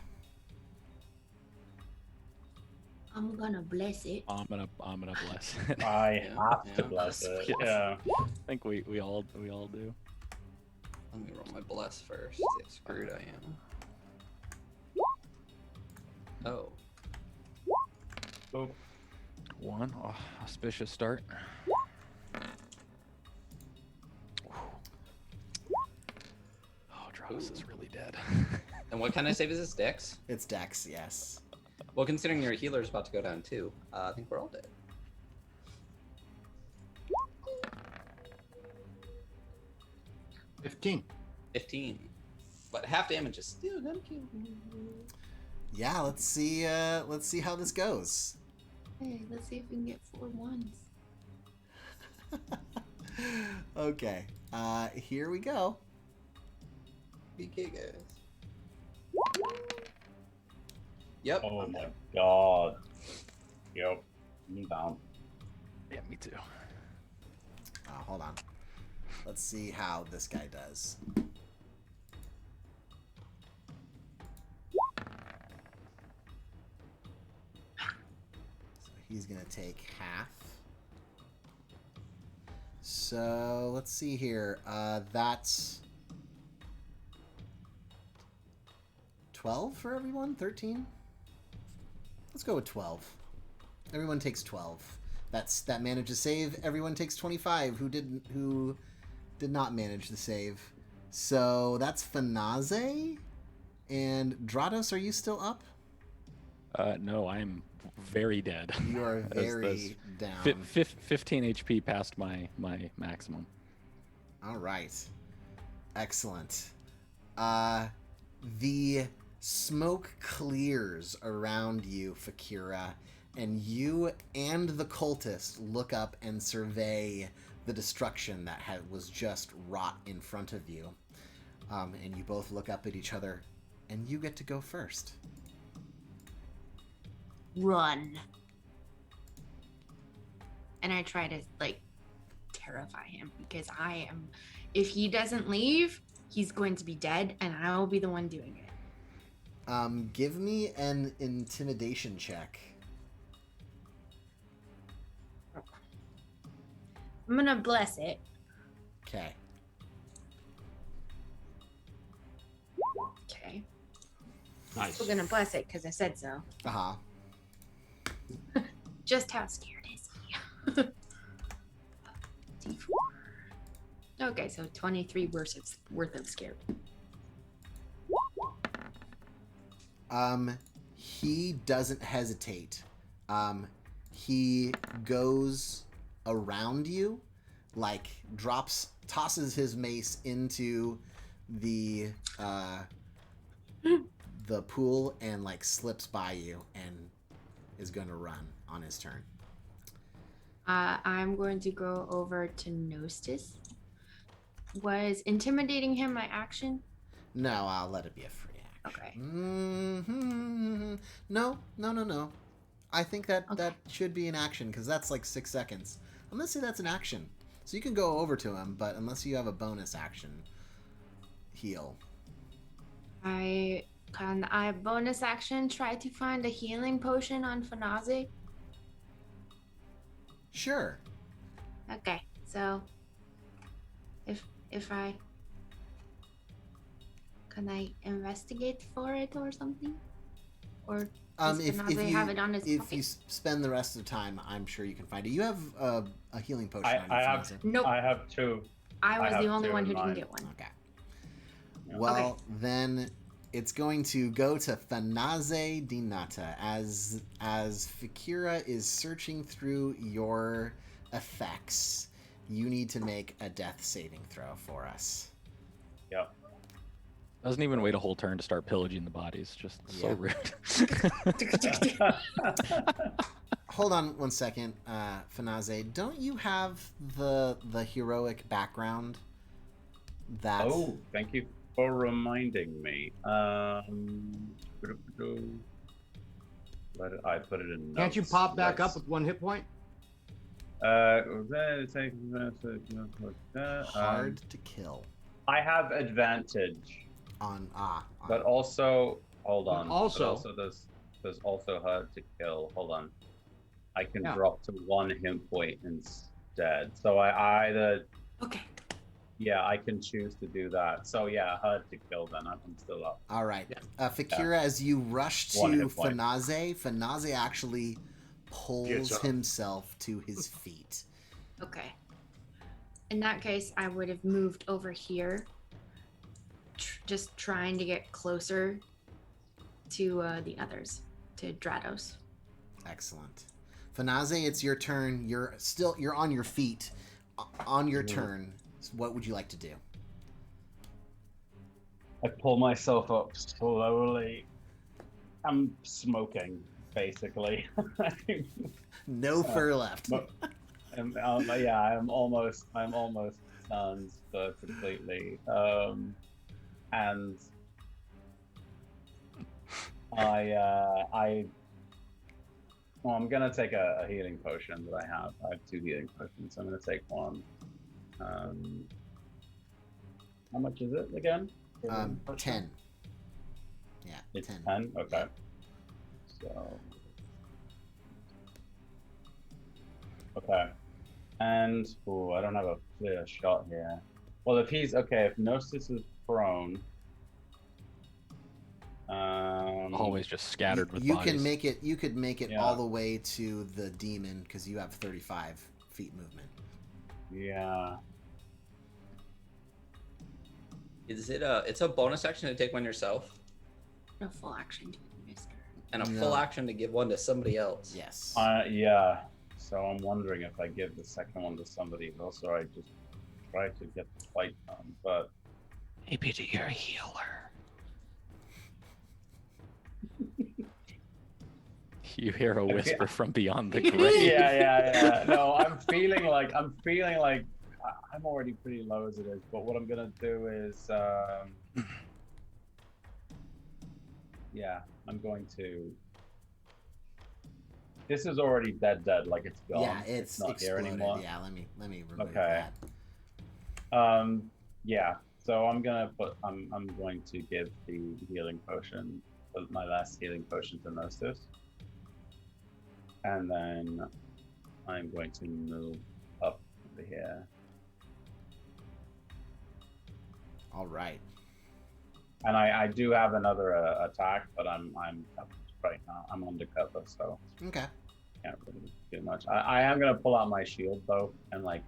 I'm gonna bless it. I'm gonna bless it. I have to Yeah. bless it. Yes. Yeah. I think we all do. Let me roll my bless first. See how screwed I am. Oh. Oh, 1 auspicious start. Oh, Travis is really dead. And what kind of save is this? Dex? It's Dex, yes. Well, considering your healer's about to go down too, I think we're all dead. 15. 15. But half damage is still gonna kill me. Yeah, let's see how this goes. Hey, let's see if we can get 4 ones. Okay. Here we go. BK guys. Yep. oh I'm my dead. god. Yep. I'm down. Yeah, me too. Hold on. Let's see how this guy does. So he's gonna take half. So let's see here. That's 12 for everyone? 13? Let's go with 12. Everyone takes 12. That managed to save. Everyone takes 25. Who did not manage the save. So that's Fanaze. And Drados, are you still up? No, I'm very dead. You are That's very down. 15 HP past my maximum. All right. Excellent. The smoke clears around you, Fakira, and you and the cultist look up and survey the destruction that was just wrought in front of you. And you both look up at each other, and you get to go first. Run. And I try to, like, terrify him because I am. If he doesn't leave, he's going to be dead, and I will be the one doing it. Give me an intimidation check. I'm gonna bless it. Okay. Okay. Nice. We're gonna bless it because I said so. Uh-huh. Just how scared is he? D4. Okay, so 23 worth of scared. He doesn't hesitate. He goes around you, like tosses his mace into the pool and like slips by you and is going to run on his turn. I'm going to go over to Nostis. Was intimidating him my action? No, I'll let it be a free action. Okay. No. I think that should be an action because that's like 6 seconds. I'm gonna say that's an action, so you can go over to him, but unless you have a bonus action, heal. Can I bonus action try to find a healing potion on Fanaze? Sure. Okay, so if I can I investigate for it or something, or does Fanaze have it on his if pocket? you spend the rest of the time, I'm sure you can find it. You have a healing potion on you, I have. Fanaze. Nope. I have 2. I was I the have only two one in who didn't mind. get one. Okay. Yeah. Well, then it's going to go to Fanaze Dinata as Fakira is searching through your effects. You need to make a death saving throw for us. Yep. Doesn't even wait a whole turn to start pillaging the bodies. Just so Yeah. rude. Hold on one second, Fanaze. Don't you have the heroic background? That Oh, thank you for reminding me. Where did I put it in notes? Can't you pop back up with 1 hit point? hard to kill I have advantage, on but also hold on. But also- there's also hard to kill. Hold on, I can Yeah. drop to 1 hit point instead. So I either Okay. I can choose to do that. So yeah, hard to kill. Then I'm still up. All right. Yeah. Fakira, as you rush to 1 hit point. Fanaze actually Gets pulls up. himself to his feet. Okay. In that case, I would have moved over here, just trying to get closer to the others, to Drados. Excellent. Fanaze, it's your turn. You're on your feet. On your turn, what would you like to do? I pull myself up slowly. I'm smoking, basically. No fur left. but- I'm almost stunned completely. And I'm gonna take a healing potion that I have. I have 2 healing potions, so I'm gonna take 1. How much is it again? 10. Yeah, It's 10. 10? Okay. So. Okay. And, I don't have a clear shot here. Well, if Gnosis is prone. Always just scattered with You bodies. can make it. You could make it Yeah. all the way to the demon because you have 35 feet movement. Yeah. Is it it's a bonus action to take one yourself No full action to Mister. and a No. full action to give one to somebody else? Yes. Yeah. So I'm wondering if I give the second one to somebody else or I just try to get the fight done. But Maybe you're a healer. You hear a whisper from beyond the grave. yeah. No, I'm feeling like I'm already pretty low as it is. But what I'm gonna do is, I'm going to. This is already dead. Like it's gone. Yeah, it's not here exploded. anymore. Yeah, let me remove Okay. that. Yeah. So I'm going to give the healing potion, my last healing potion to Nostis. And then I'm going to move up over here. All right. And I do have another attack, but I'm covered right now. I'm under cover, so Okay. can't really do much. I am gonna pull out my shield though and like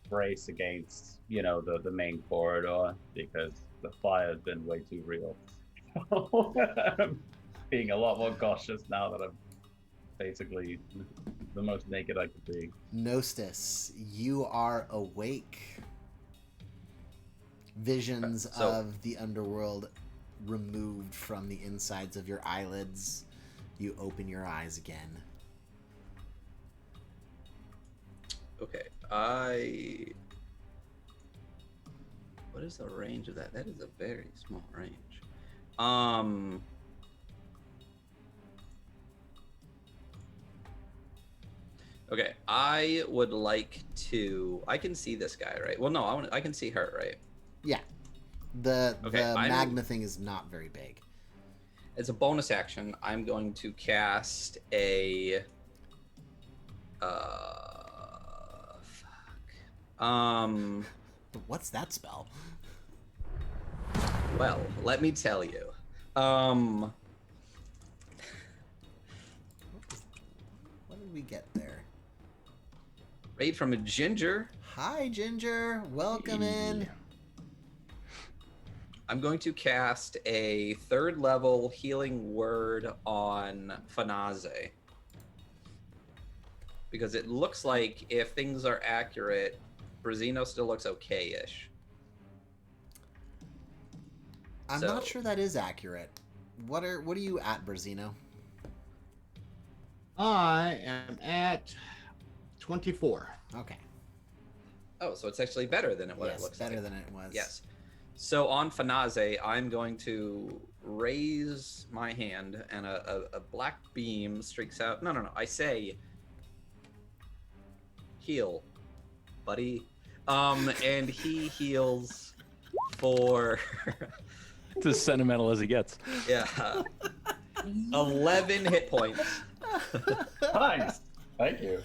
brace against the main corridor because the fire has been way too real. being a lot more cautious now that I'm basically the most naked I could be. Nostis, you are awake. Visions So- of the underworld removed from the insides of your eyelids. You open your eyes again. Okay, what is the range of that? That is a very small range. Okay, I would like to. I can see this guy, right? Well, no, I can see her, right? Yeah. The Okay, the I'm- magma thing is not very big. As a bonus action, I'm going to cast a. Fuck. What's that spell? Well, let me tell you. What did we get there? Raid from a ginger. Hi, Ginger. Welcome in. I'm going to cast a 3rd level healing word on Fanaze. Because it looks like if things are accurate, Brazino still looks okay-ish. I'm So- not sure that is accurate. What are you at, Brazino? I am at 24. Okay. Oh, so it's actually better than what it Yes, looks better like. than it was. Yes. So on Fanaze, I'm going to raise my hand, and a black beam streaks out. No. I say, heal, buddy. And he heals for It's as sentimental as he gets. 11 hit points. Nice. Thank you.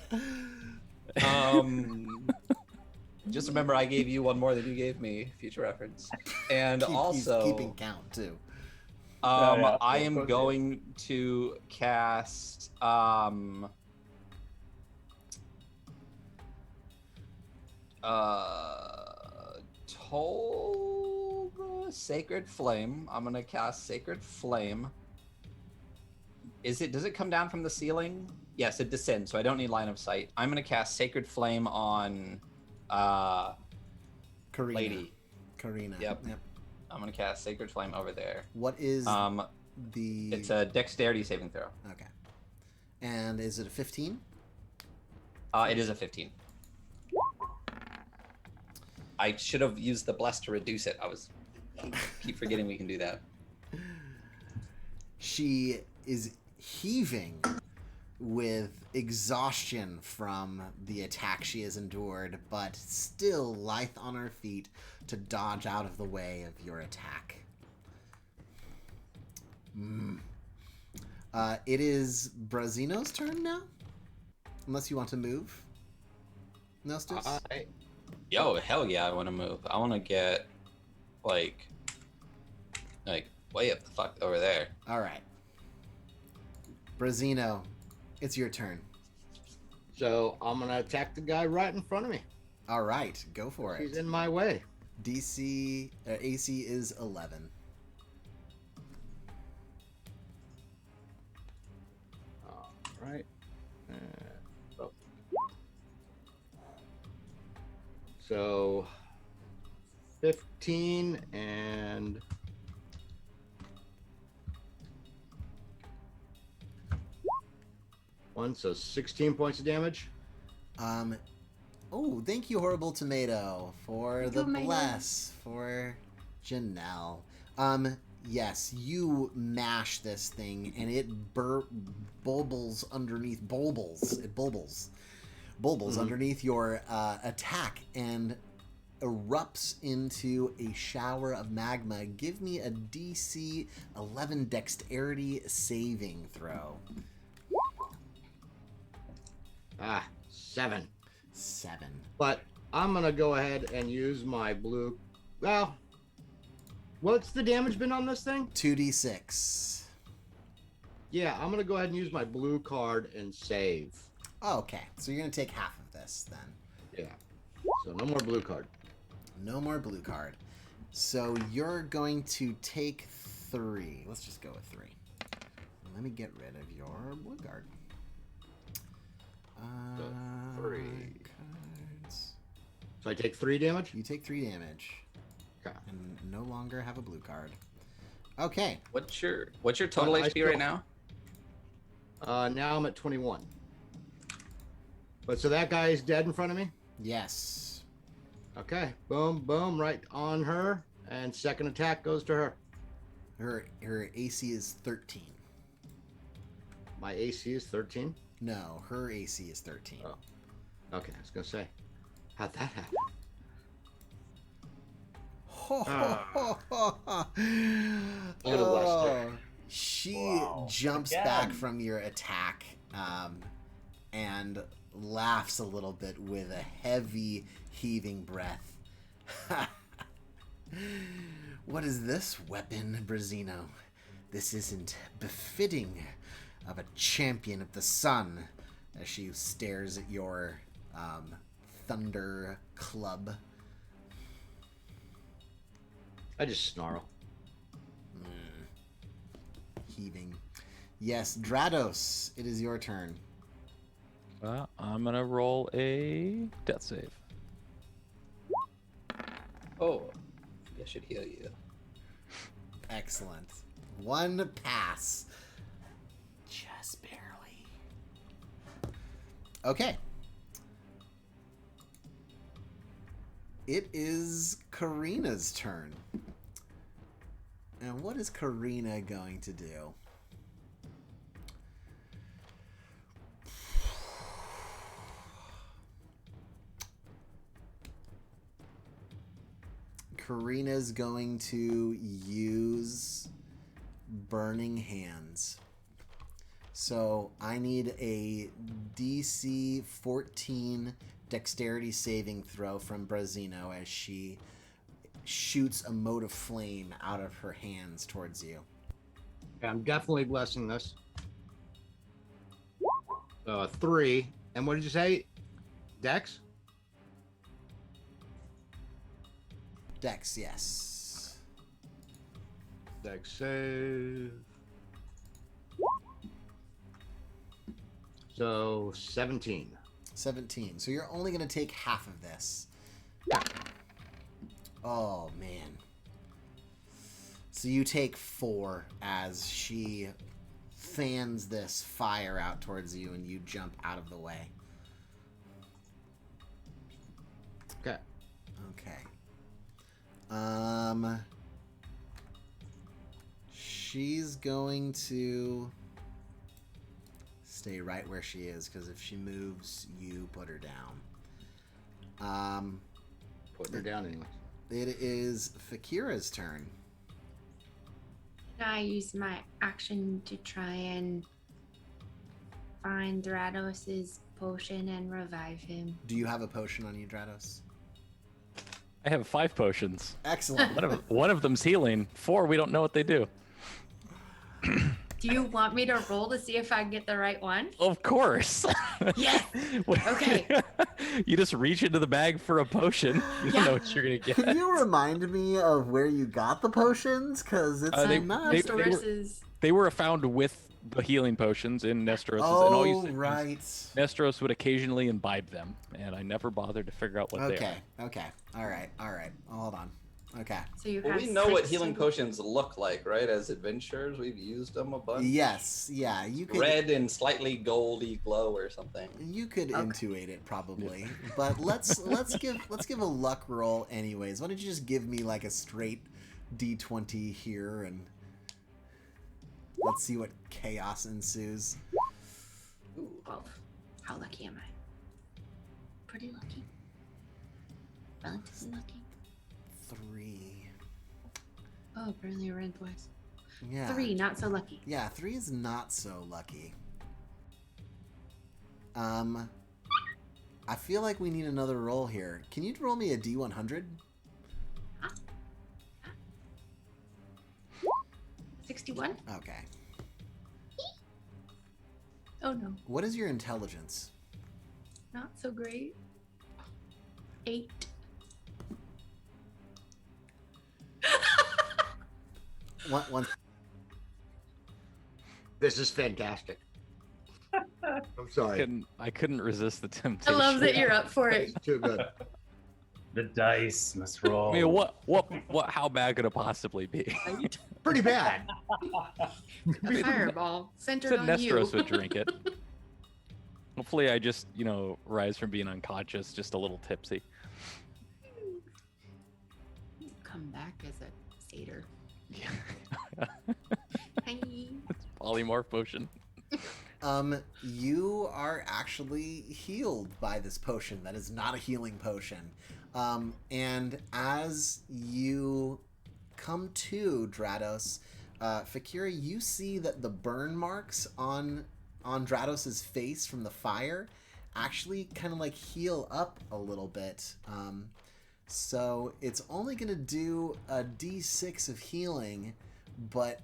Just remember, I gave you one more than you gave me. Future reference. And He's also, keeping count too. Yeah, I of am course, going to cast Tolga Sacred Flame. I'm gonna cast Sacred Flame. Does it come down from the ceiling? Yes, it descends, so I don't need line of sight. I'm gonna cast Sacred Flame on Karina. Lady. Karina. Yep. I'm gonna cast Sacred Flame over there. What is the? It's a Dexterity saving throw. Okay. And is it a 15? It is a 15. I should have used the bless to reduce it. Keep forgetting we can do that. She is heaving with exhaustion from the attack she has endured, but still lithe on her feet to dodge out of the way of your attack. It is Brazino's turn now? Unless you want to move. Nostos? Yo, hell yeah, I want to move. I want to get, like way up the fuck over there. Alright. Brazino, it's your turn. So I'm gonna attack the guy right in front of me. Alright, go for He's it. in my way. AC is 11. All right. Oh. So 15 and one, so 16 points of damage. Oh, thank you, Horrible Tomato, for Thank the you, Tomato. bless for Janelle. Yes, you mash this thing and it bulbles underneath. It bulbles Mhm. underneath your attack and erupts into a shower of magma. Give me a DC 11 Dexterity saving throw. 7. 7. But I'm gonna go ahead and use my blue. Well, what's the damage been on this thing? 2d6. Yeah, I'm gonna go ahead and use my blue card and save. Oh, okay, so you're gonna take half of this then. Yeah. So no more blue card. No more blue card. So you're going to take 3. Let's just go with 3. let me get rid of your blue card. So 3. Cards. So I take 3 damage? You take 3 damage. Okay. And no longer have a blue card. Okay. What's your total But I HP right still- now? Now I'm at 21. But so that guy is dead in front of me? Yes. Okay. Boom, boom, right on her. And second attack goes to her. Her AC is 13. My AC is 13. No, her AC is 13. Oh. Okay, I was going to say. How'd that happen? Little Lester. She Wow. jumps Again. back from your attack and laughs a little bit with a heavy, heaving breath. What is this weapon, Brazino? This isn't befitting of a champion of the sun. As she stares at your thunder club. I just snarl. Heaving. Yes, Drados, it is your turn. I'm gonna roll a death save. Oh, I should heal you. Excellent. 1 pass. Just barely. Okay. It is Karina's turn. And what is Karina going to do? Karina's going to use Burning Hands. So I need a DC 14 dexterity saving throw from Brazino as she shoots a mote of flame out of her hands towards you. Okay, I'm definitely blessing this. 3. And what did you say? Dex? Dex, yes. Dex save. So 17. 17. So you're only going to take half of this. Oh, man. So you take 4 as she fans this fire out towards you and you jump out of the way. Okay. Okay. She's going to stay right where she is because if she moves, you put her down. Putting her down anyway. It is Fakira's turn. Can I use my action to try and find Drados' potion and revive him? Do you have a potion on you, Drados? I have 5 potions. Excellent. One of them's healing. 4, we don't know what they do. Do you want me to roll to see if I get the right one? Of course. Yes. Okay. You just reach into the bag for a potion. You don't know what you're gonna Can get. you remind me of where you got the potions? Because it's not... They were found with the healing potions in Nestros. and all you Oh, said was right. Nestros would occasionally imbibe them, and I never bothered to figure out what they are. Okay. All right. Hold on. Okay. So you Well, have we know what 6 healing to- potions look like, right? As adventurers, we've used them a bunch. Yes. Yeah. You could. Red and slightly goldy glow or something. You could intuit it probably, but let's give a luck roll anyways. Why don't you just give me like a straight D20 here and let's see what chaos ensues. Ooh, 12. How lucky am I? Pretty lucky. Relatively lucky. 3. Oh, apparently I ran twice. Yeah. 3, not so lucky. Yeah, 3 is not so lucky. I feel like we need another roll here. Can you roll me a D100? 61? Okay. Oh no, What is your intelligence? not so great. 8. One. This is fantastic. I'm sorry. I couldn't resist the I temptation. love that you're up for it. It's too good. The dice must roll. I mean, what? How bad could it possibly be? Pretty bad. Fireball centered Said on Nestros you. would drink it. Hopefully, I just rise from being unconscious, just a little tipsy. Come back as a satyr. Yeah. Hi. Polymorph potion. You are actually healed by this potion. That is not a healing potion. And as you come to, Drados, Fakira, you see that the burn marks on Drados's face from the fire actually kind of like heal up a little bit. So it's only going to do a d6 of healing, but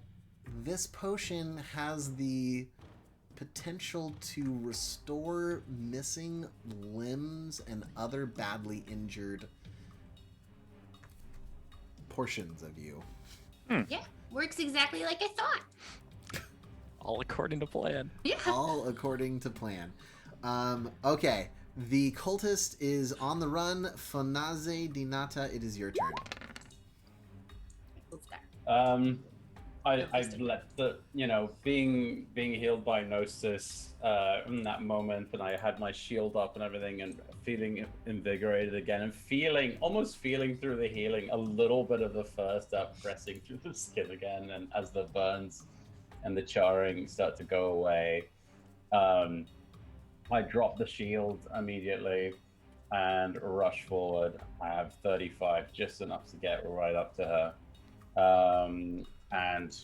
this potion has the potential to restore missing limbs and other badly injured portions of you. Yeah, works exactly like I thought. All according to plan. Yeah. All according to plan. Okay, the cultist is on the run. Fonaze Dinata, it is your turn. Let's go. I've let the, being healed by Gnosis in that moment, and I had my shield up and everything, and feeling invigorated again, and almost feeling through the healing a little bit of the first up pressing through the skin again, and as the burns and the charring start to go away, I drop the shield immediately and rush forward. I have 35, just enough to get right up to her. And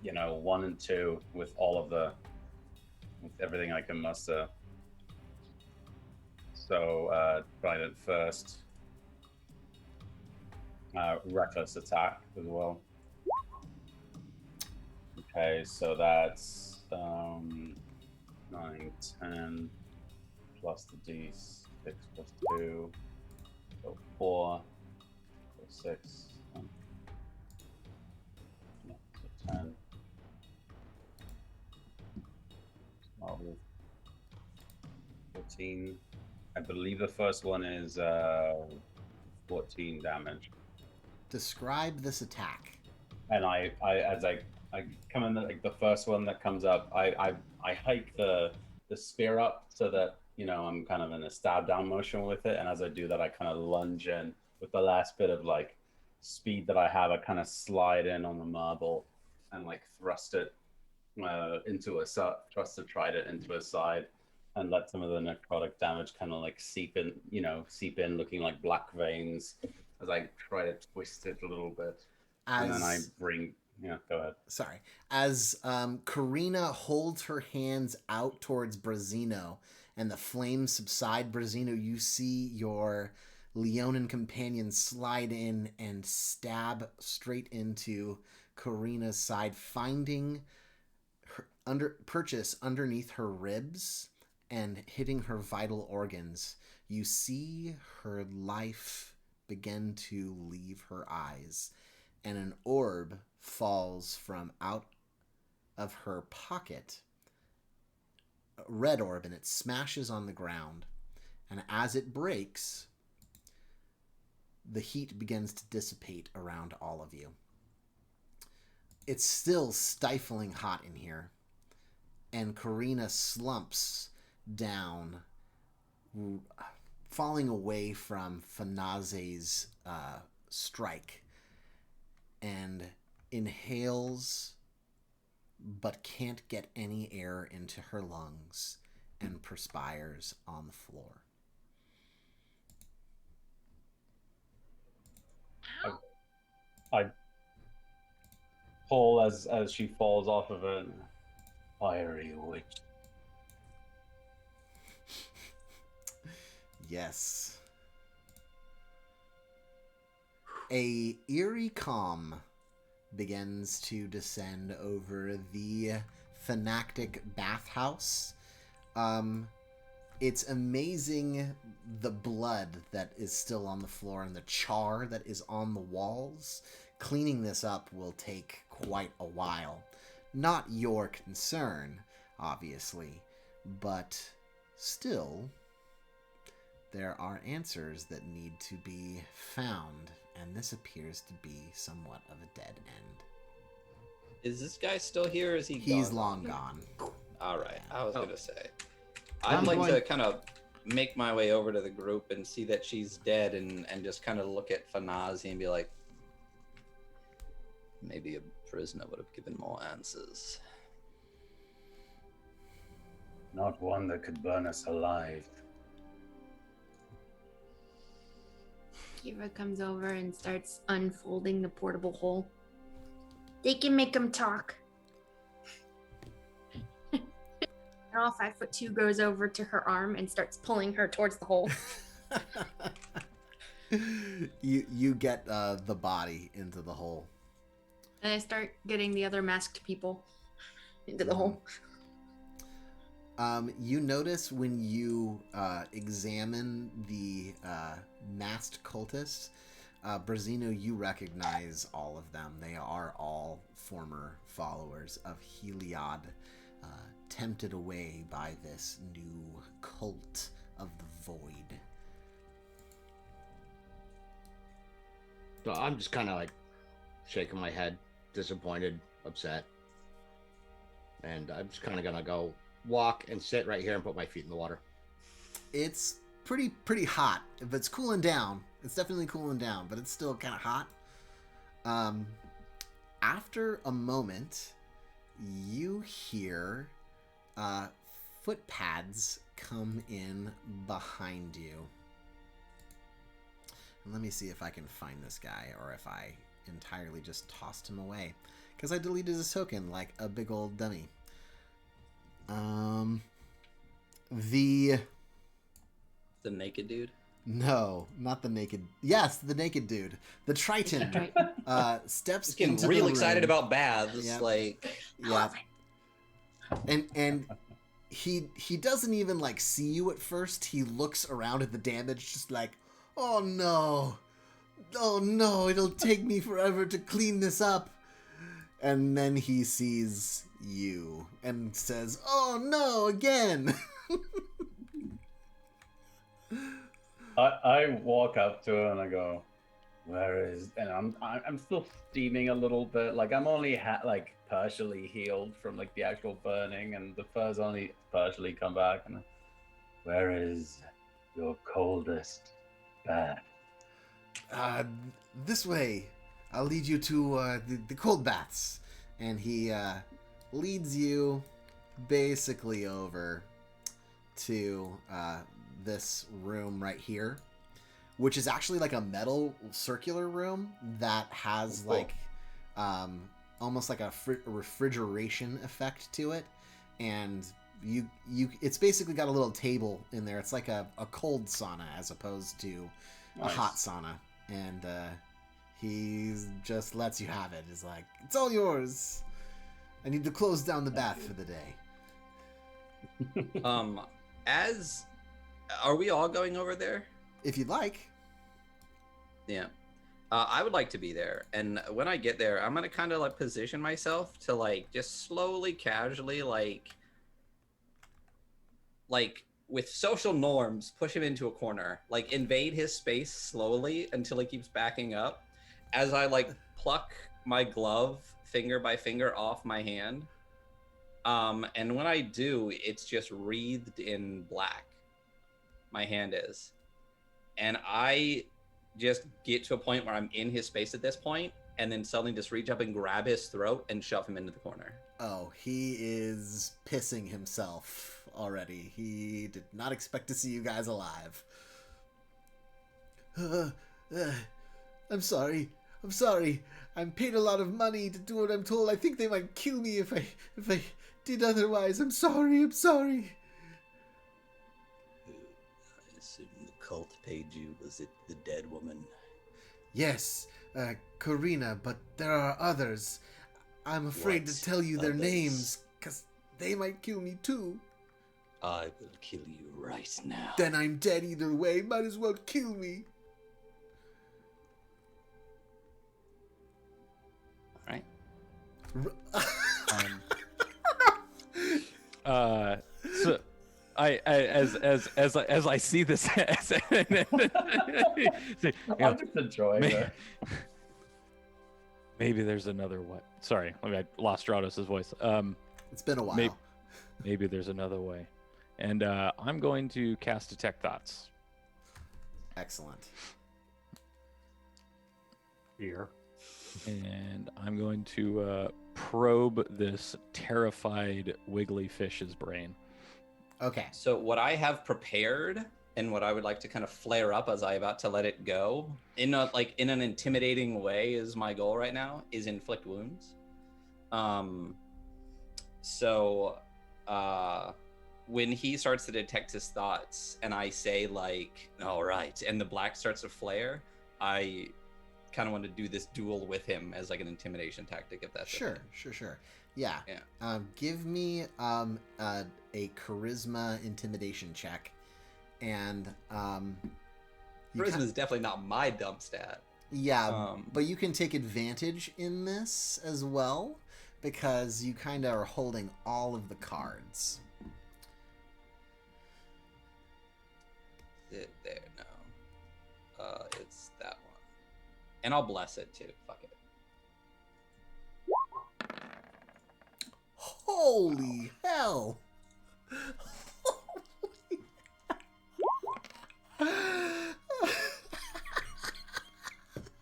1 and 2 with with everything I can muster. So Trident first, reckless attack as well. Okay, so that's 9, 10 plus the d6 plus 2, so 4, so 6. 10. 12, 14. I believe the first one is 14 damage. Describe this attack. And as I come in, the first one that comes up, I hike the spear up so that I'm kind of in a stab down motion with it, and as I do that, I kind of lunge in with the last bit of speed that I have. I kind of slide in on the marble and thrust it thrust the trident into a side, and let some of the necrotic damage kind of seep in, looking like black veins as I try to twist it a little bit. And then I bring, go ahead. Sorry. As Karina holds her hands out towards Brazino and the flames subside, Brazino, you see your Leonin companion slide in and stab straight into Karina's side, finding her purchase underneath her ribs and hitting her vital organs. You see her life begin to leave her eyes, and an orb falls from out of her pocket, a red orb, and it smashes on the ground. And as it breaks, the heat begins to dissipate around all of you. It's still stifling hot in here, and Karina slumps down, falling away from Fanaze's strike, and inhales but can't get any air into her lungs and perspires on the floor. I pull as she falls off of it. Fiery witch. Yes. A eerie calm begins to descend over the Thanactic bathhouse. It's amazing the blood that is still on the floor and the char that is on the walls. Cleaning this up will take quite a while. not your concern, obviously, but still, there are answers that need to be found, and this appears to be somewhat of a dead end. Is this guy still here? Or is he? He's gone? long gone. All right, I was Oh. gonna say. I'm I'd like going- to kind of make my way over to the group and see that she's dead, and just kind of look at Fanazi and be like, maybe a prisoner would have given more answers. Not one that could burn us alive. Kiva comes over and starts unfolding the portable hole. They can make them talk. And all 5'2" goes over to her arm and starts pulling her towards the hole. you get the body into the hole. And I start getting the other masked people into the hole. You notice when you examine the masked cultists, Brazino, you recognize all of them. They are all former followers of Heliod, tempted away by this new cult of the void. So I'm just kind of like shaking my head, disappointed, upset. And I'm just kind of going to go walk and sit right here and put my feet in the water. It's pretty hot. If it's cooling down, it's definitely cooling down, but it's still kind of hot. After a moment, you hear foot pads come in behind you. And let me see if I can find this guy, or if I entirely just tossed him away, because I deleted his token like a big old dummy. The naked dude? No, not the naked. Yes, the naked dude. The Triton steps He's getting into real the excited room. about baths. Yep. Like, Yeah. And he doesn't even like see you at first. He looks around at the damage, just like, oh no, it'll take me forever to clean this up. And then he sees you and says, oh no, again. I walk up to her and I go, "Where is?" And I'm still steaming a little bit. Like I'm only like partially healed from like the actual burning, and the fur's only partially come back. And where is your coldest bath? This way. I'll lead you to the cold baths. And he leads you basically over to this room right here, which is actually like a metal circular room that has cool. like almost like a refrigeration effect to it. And you it's basically got a little table in there. It's like a cold sauna as opposed to a hot sauna. And he just lets you have it. He's like, it's all yours. I need to close down the bath for the day. are we all going over there? If you'd like. Yeah. I would like to be there. And when I get there, I'm going to kind of like position myself to like just slowly, casually, like with social norms, push him into a corner, like invade his space slowly until he keeps backing up as I like pluck my glove finger by finger off my hand. And when I do, it's just wreathed in black. My hand is. And I just get to a point where I'm in his space at this point, and then suddenly just reach up and grab his throat and shove him into the corner. Oh, he is pissing himself already. He did not expect to see you guys alive. I'm sorry. I'm paid a lot of money to do what I'm told. I think they might kill me if I did otherwise. I'm sorry. I assume the cult paid you. Was it the dead woman? Yes, Karina, but there are others. I'm afraid What to tell you their others? names, because they might kill me too. I will kill you right now. Then I'm dead either way. Might as well kill me. All right. So as I see this, I'm just enjoying it. maybe there's another way. Sorry, I lost Stratos' voice. It's been a while. Maybe there's another way, and I'm going to cast Detect Thoughts. Excellent. Here. And I'm going to probe this terrified wiggly fish's brain. Okay. So what I have prepared and what I would like to kind of flare up as I about to let it go in an intimidating way is my goal right now is inflict wounds. So when he starts to detect his thoughts and I say like, all right, and the black starts to flare, I kind of want to do this duel with him as like an intimidation tactic, if that's Sure. Yeah. Give me a charisma intimidation check, and Charisma is definitely not my dump stat. Yeah, but you can take advantage in this as well because you kind of are holding all of the cards. There, no. It's that one. And I'll bless it too. Fuck it. Holy hell!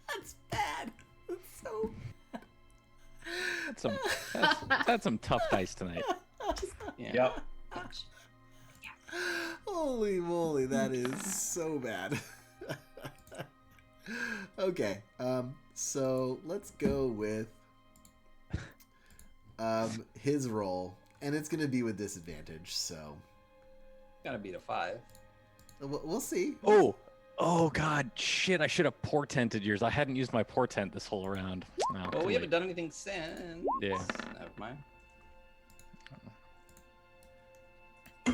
That's bad. That's so bad. That's some tough dice tonight. Yeah. Yep. Holy moly, that is so bad. Okay, so let's go with his roll, and it's gonna be with disadvantage, so Gotta beat a 5. we'll see. Oh god, shit, I should have portented yours. I hadn't used my portent this whole round. No, Well, too we late. haven't done anything since. Yeah. Never mind.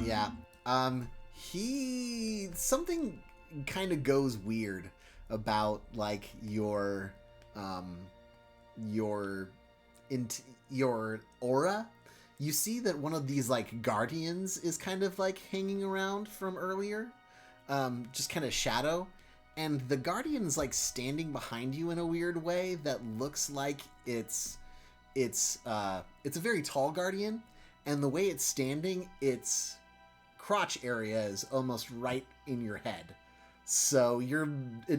Yeah. He something kind of goes weird about like your aura. You see that one of these like guardians is kind of like hanging around from earlier, just kind of shadow, and the guardian's like standing behind you in a weird way that looks like it's a very tall guardian, and the way it's standing, its crotch area is almost right in your head. So you're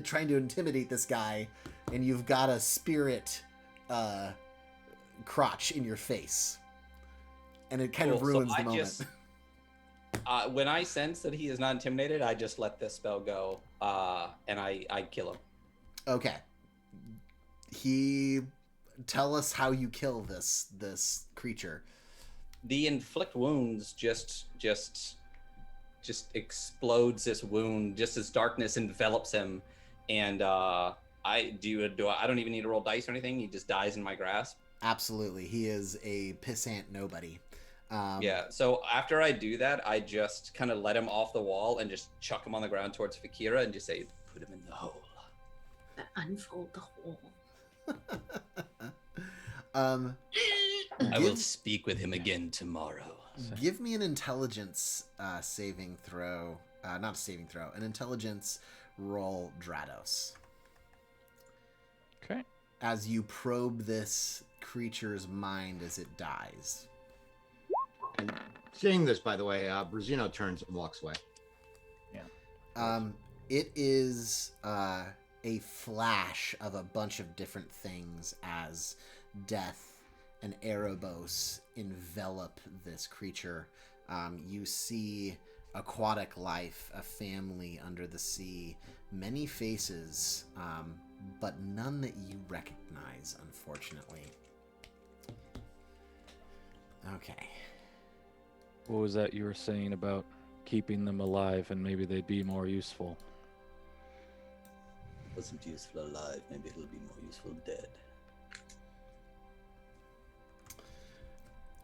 trying to intimidate this guy, and you've got a spirit crotch in your face, and it kind of ruins the moment. When I sense that he is not intimidated, I just let this spell go, and I kill him. Okay. Tell us how you kill this creature. The inflict wounds just explodes this wound just as darkness envelops him, and I don't even need to roll dice or anything. He just dies in my grasp. Absolutely, he is a pissant nobody. Yeah. So after I do that, I just kind of let him off the wall and just chuck him on the ground towards Fakira and just say, "Put him in the hole." Unfold the hole. I will speak with him again tomorrow. Give me an intelligence saving throw. Not a saving throw. An intelligence roll, Drados. Okay. As you probe this creature's mind as it dies. And seeing this, by the way, Brazino turns and walks away. It is a flash of a bunch of different things as death and Erebos envelop this creature. You see aquatic life, a family under the sea, many faces, but none that you recognize, unfortunately. Okay. What was that you were saying about keeping them alive and maybe they'd be more useful? Wasn't useful alive. Maybe it'll be more useful dead.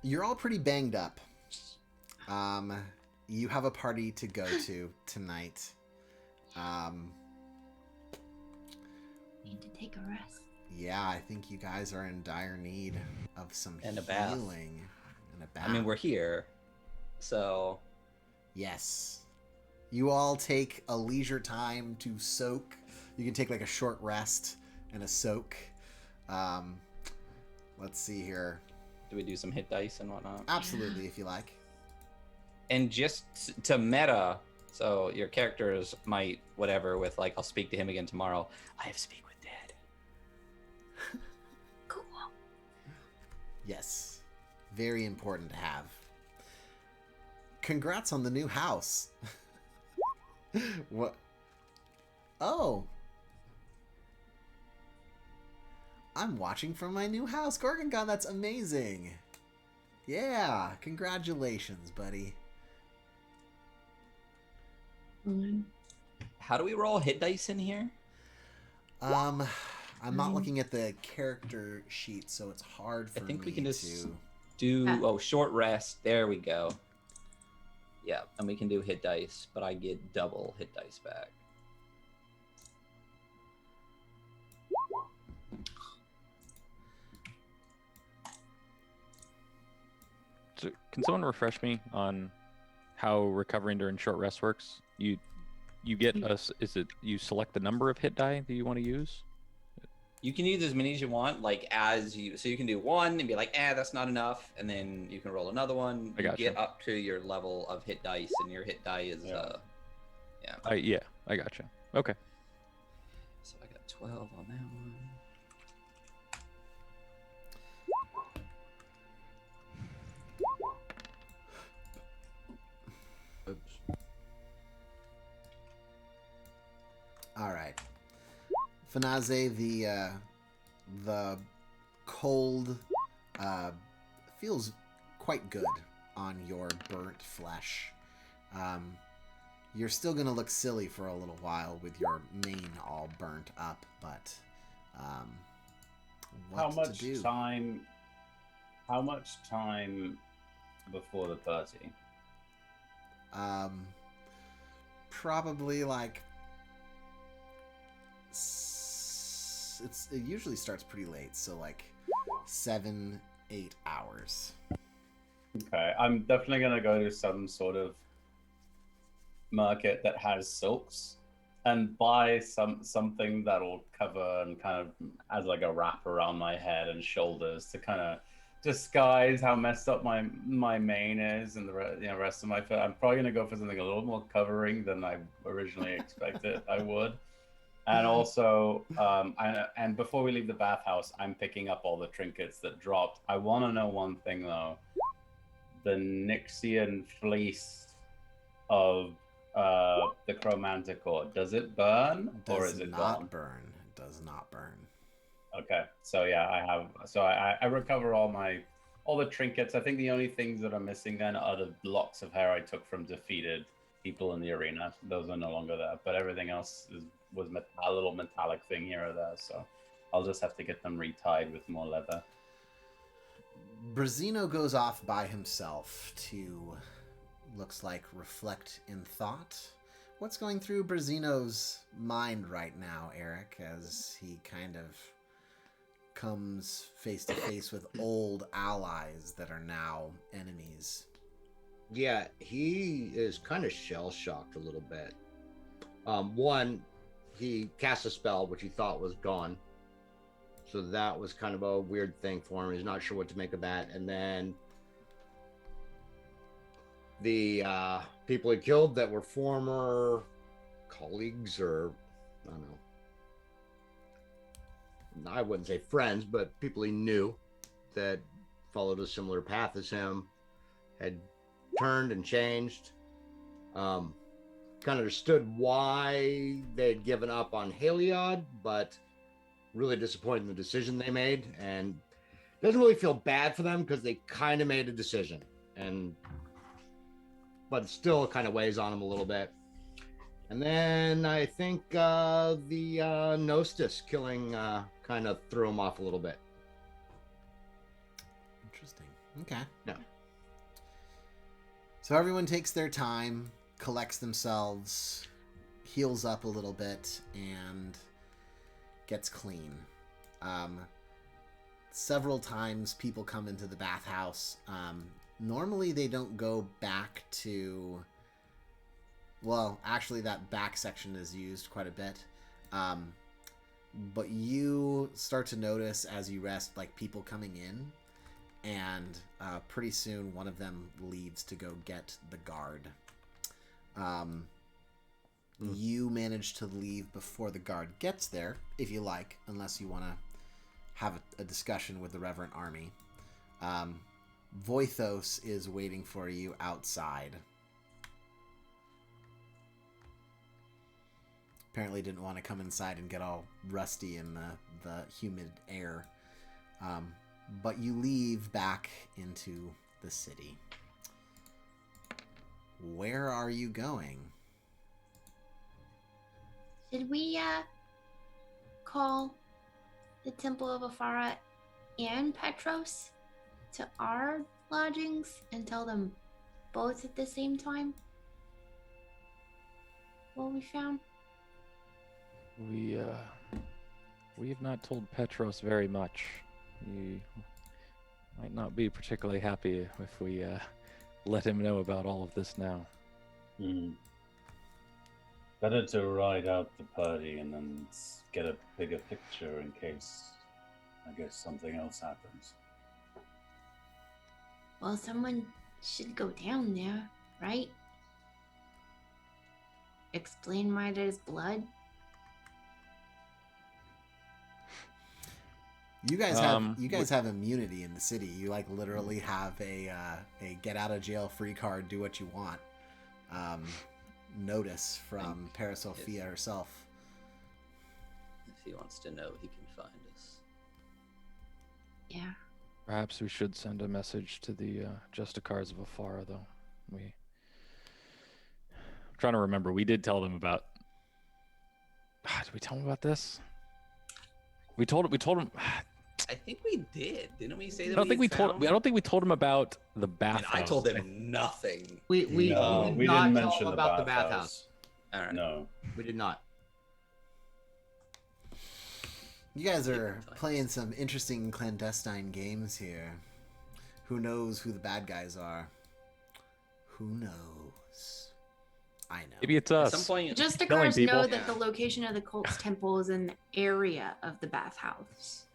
You're all pretty banged up. You have a party to go to tonight. Need to take a rest. Yeah, I think you guys are in dire need of some And a bath. healing and a bath. I mean, we're here. So Yes. You all take a leisure time to soak. You can take like a short rest and a soak. Let's see here. do we do some hit dice and whatnot? Absolutely, if you like. And just to meta, so your characters might whatever with like I'll speak to him again tomorrow. I have speak with dead. Cool. Yes. Very important to have. Congrats on the new house. What? Oh. I'm watching from my new house, Gorgongon. That's amazing. Yeah, congratulations, buddy. How do we roll hit dice in here? I'm not looking at the character sheet, so it's hard for I think me we can just to... do short rest. There we go. Yeah, and we can do hit dice, but I get double hit dice back. So can someone refresh me on how recovering during short rest works? You get us. Is it you select the number of hit die that you want to use? You can use as many as you want, like as you. So you can do one and be like, that's not enough, and then you can roll another one. I gotcha. Get up to your level of hit dice, and your hit die is Yeah. I gotcha. Okay. So I got 12 on that one. Oops. All right. Fanaze, the cold feels quite good on your burnt flesh. You're still gonna look silly for a little while with your mane all burnt up, but what to do? How much time before the party? Probably like it usually starts pretty late, so like 7-8 hours. Okay, I'm definitely gonna go to some sort of market that has silks and buy something that'll cover and kind of as like a wrap around my head and shoulders to kind of disguise how messed up my mane is and the rest of my foot. I'm probably gonna go for something a little more covering than I originally expected I would. And also, and before we leave the bathhouse, I'm picking up all the trinkets that dropped. I want to know one thing though: the Nixian fleece of the Chromanticore, does it burn or is it gone? Burn. It does not burn. Okay, so yeah, I recover all the trinkets. I think the only things that are missing then are the locks of hair I took from defeated people in the arena. Those are no longer there, but everything else was a little metallic thing here or there. So I'll just have to get them retied with more leather. Brazino goes off by himself to, looks like, reflect in thought. What's going through Brazino's mind right now, Eric, as he kind of comes face to face with old allies that are now enemies? Yeah, he is kind of shell-shocked a little bit. One, he cast a spell, which he thought was gone. So that was kind of a weird thing for him. He's not sure what to make of that. And then the people he killed that were former colleagues or, I don't know, I wouldn't say friends, but people he knew that followed a similar path as him had turned and changed. Kind of understood why they'd given up on Heliod, but really disappointed in the decision they made, and doesn't really feel bad for them because they kind of made a decision, but still kind of weighs on him a little bit. And then I think the Nostis killing kind of threw him off a little bit. Interesting. Okay. Yeah. So everyone takes their time, collects themselves, heals up a little bit, and gets clean. Several times people come into the bathhouse. Normally they don't go back to... Well, actually that back section is used quite a bit. But you start to notice as you rest, like, people coming in. And pretty soon one of them leaves to go get the guard. You manage to leave before the guard gets there, if you like, unless you want to have a discussion with the Reverend Army. Voithos is waiting for you outside. Apparently didn't want to come inside and get all rusty in the humid air. But you leave back into the city. Where are you going? Should we call the Temple of Afara and Petros to our lodgings and tell them both at the same time what we found? We have not told Petros very much. He might not be particularly happy if we let him know about all of this now. Better to ride out the party and then get a bigger picture in case, I guess, something else happens. Well, someone should go down there, right? Explain why there's blood. You guys have immunity in the city. You like literally have a get out of jail free card. Do what you want. Notice from Parasophia herself. If he wants to know, he can find us. Yeah. Perhaps we should send a message to the Justicars of Afara, though. I'm trying to remember. We did tell them about. Did we tell them about this? We told them. I think we did. Didn't we say that? I don't think we told them about the bathhouse. I told them nothing. We did not didn't tell mention them about the bathhouse. All right. No. We did not. You guys are playing some interesting clandestine games here. Who knows who the bad guys are? Who knows? I know. Maybe it's At us. some point, Just the Killing cars know people. that the location of the cult's temple is in the area of the bathhouse.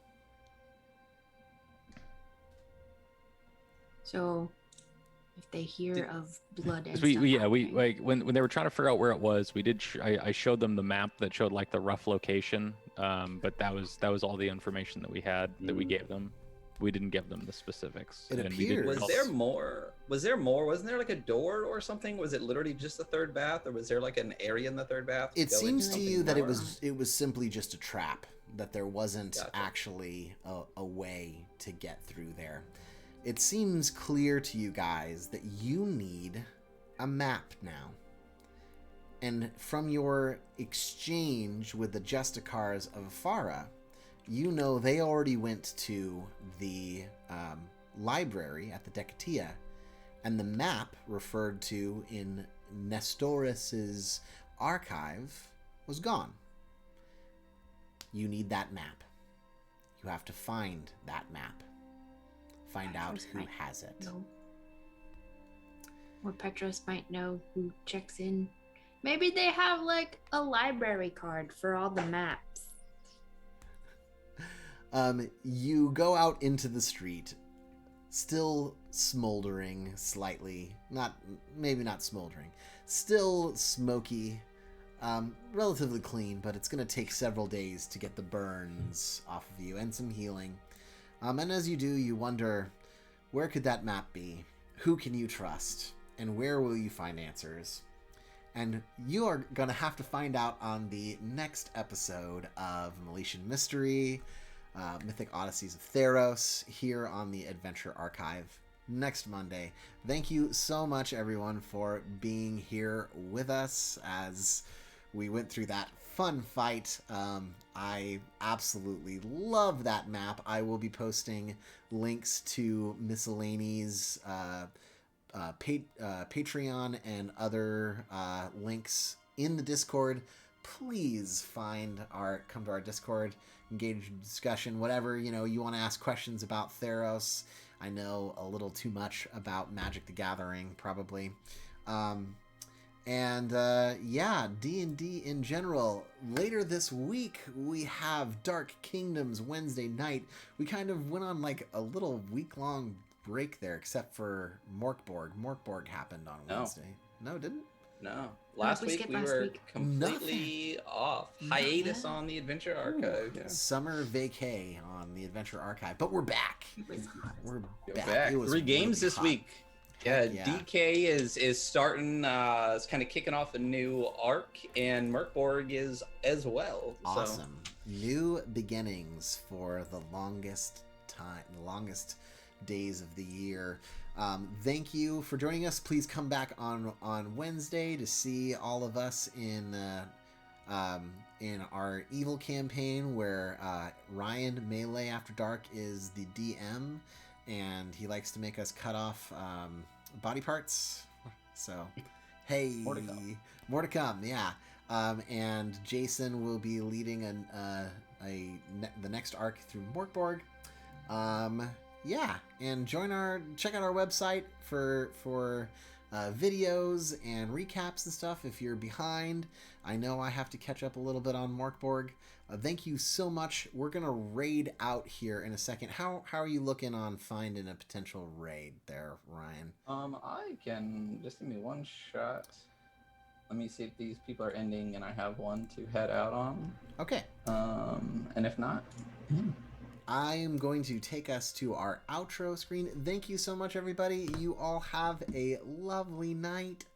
So, if they hear of blood and 'Cause we stuff like when they were trying to figure out where it was, we did. I showed them the map that showed like the rough location, but that was all the information that we had that we gave them. We didn't give them the specifics. It and we didn't appears- was there more? Was there more? Wasn't there like a door or something? Was it literally just the third bath, or was there like an area in the third bath? It go seems into to you something that more? it was simply just a trap. That there wasn't Gotcha. actually a way to get through there. It seems clear to you guys that you need a map now. And from your exchange with the Justicars of Afara, you know they already went to the library at the Decatia, and the map referred to in Nestoris's archive was gone. You need that map. You have to find that map. Find out Petros who might has it. know. Or Petros might know who checks in. Maybe they have like a library card for all the maps. You go out into the street, still smoldering slightly. Maybe not smoldering. Still smoky. Relatively clean, but it's going to take several days to get the burns off of you and some healing. And as you do, you wonder, where could that map be? Who can you trust? And where will you find answers? And you are going to have to find out on the next episode of Meletian Mystery, Mythic Odysseys of Theros, here on the Adventure Archive next Monday. Thank you so much, everyone, for being here with us as we went through that fun fight. I absolutely love that map. I will be posting links to Miscellany's Patreon and other links in the Discord. Please come to our Discord, engage in discussion, whatever you want to ask questions about Theros. I know a little too much about Magic the Gathering, probably. Yeah, D&D in general. Later this week, we have Dark Kingdoms Wednesday night. We kind of went on like a little week-long break there, except for Morkborg. Morkborg happened on Wednesday. No, it didn't? No. Last week we were completely off. Hiatus on the Adventure Archive. Yeah. Summer vacay on the Adventure Archive. But we're back. We're back. It was 3 games really this hot. week. Yeah, Yeah. DK is starting, is kind of kicking off a new arc, and Merkborg is as well. Awesome. New beginnings for the longest days of the year. Thank you for joining us. Please come back on Wednesday to see all of us in our evil campaign where Ryan Melee After Dark is the DM, and he likes to make us cut off body parts. So, hey, more to come. Yeah. And Jason will be leading the next arc through Morkborg. Yeah, and check out our website for videos and recaps and stuff if you're behind. I know I have to catch up a little bit on Morkborg. Thank you so much. We're gonna raid out here in a second. How are you looking on finding a potential raid there, Ryan? I can just give me one shot. Let me see if these people are ending and I have one to head out on. Okay. And if not, I am going to take us to our outro screen. Thank you so much, everybody. You all have a lovely night.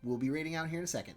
We'll be raiding out here in a second.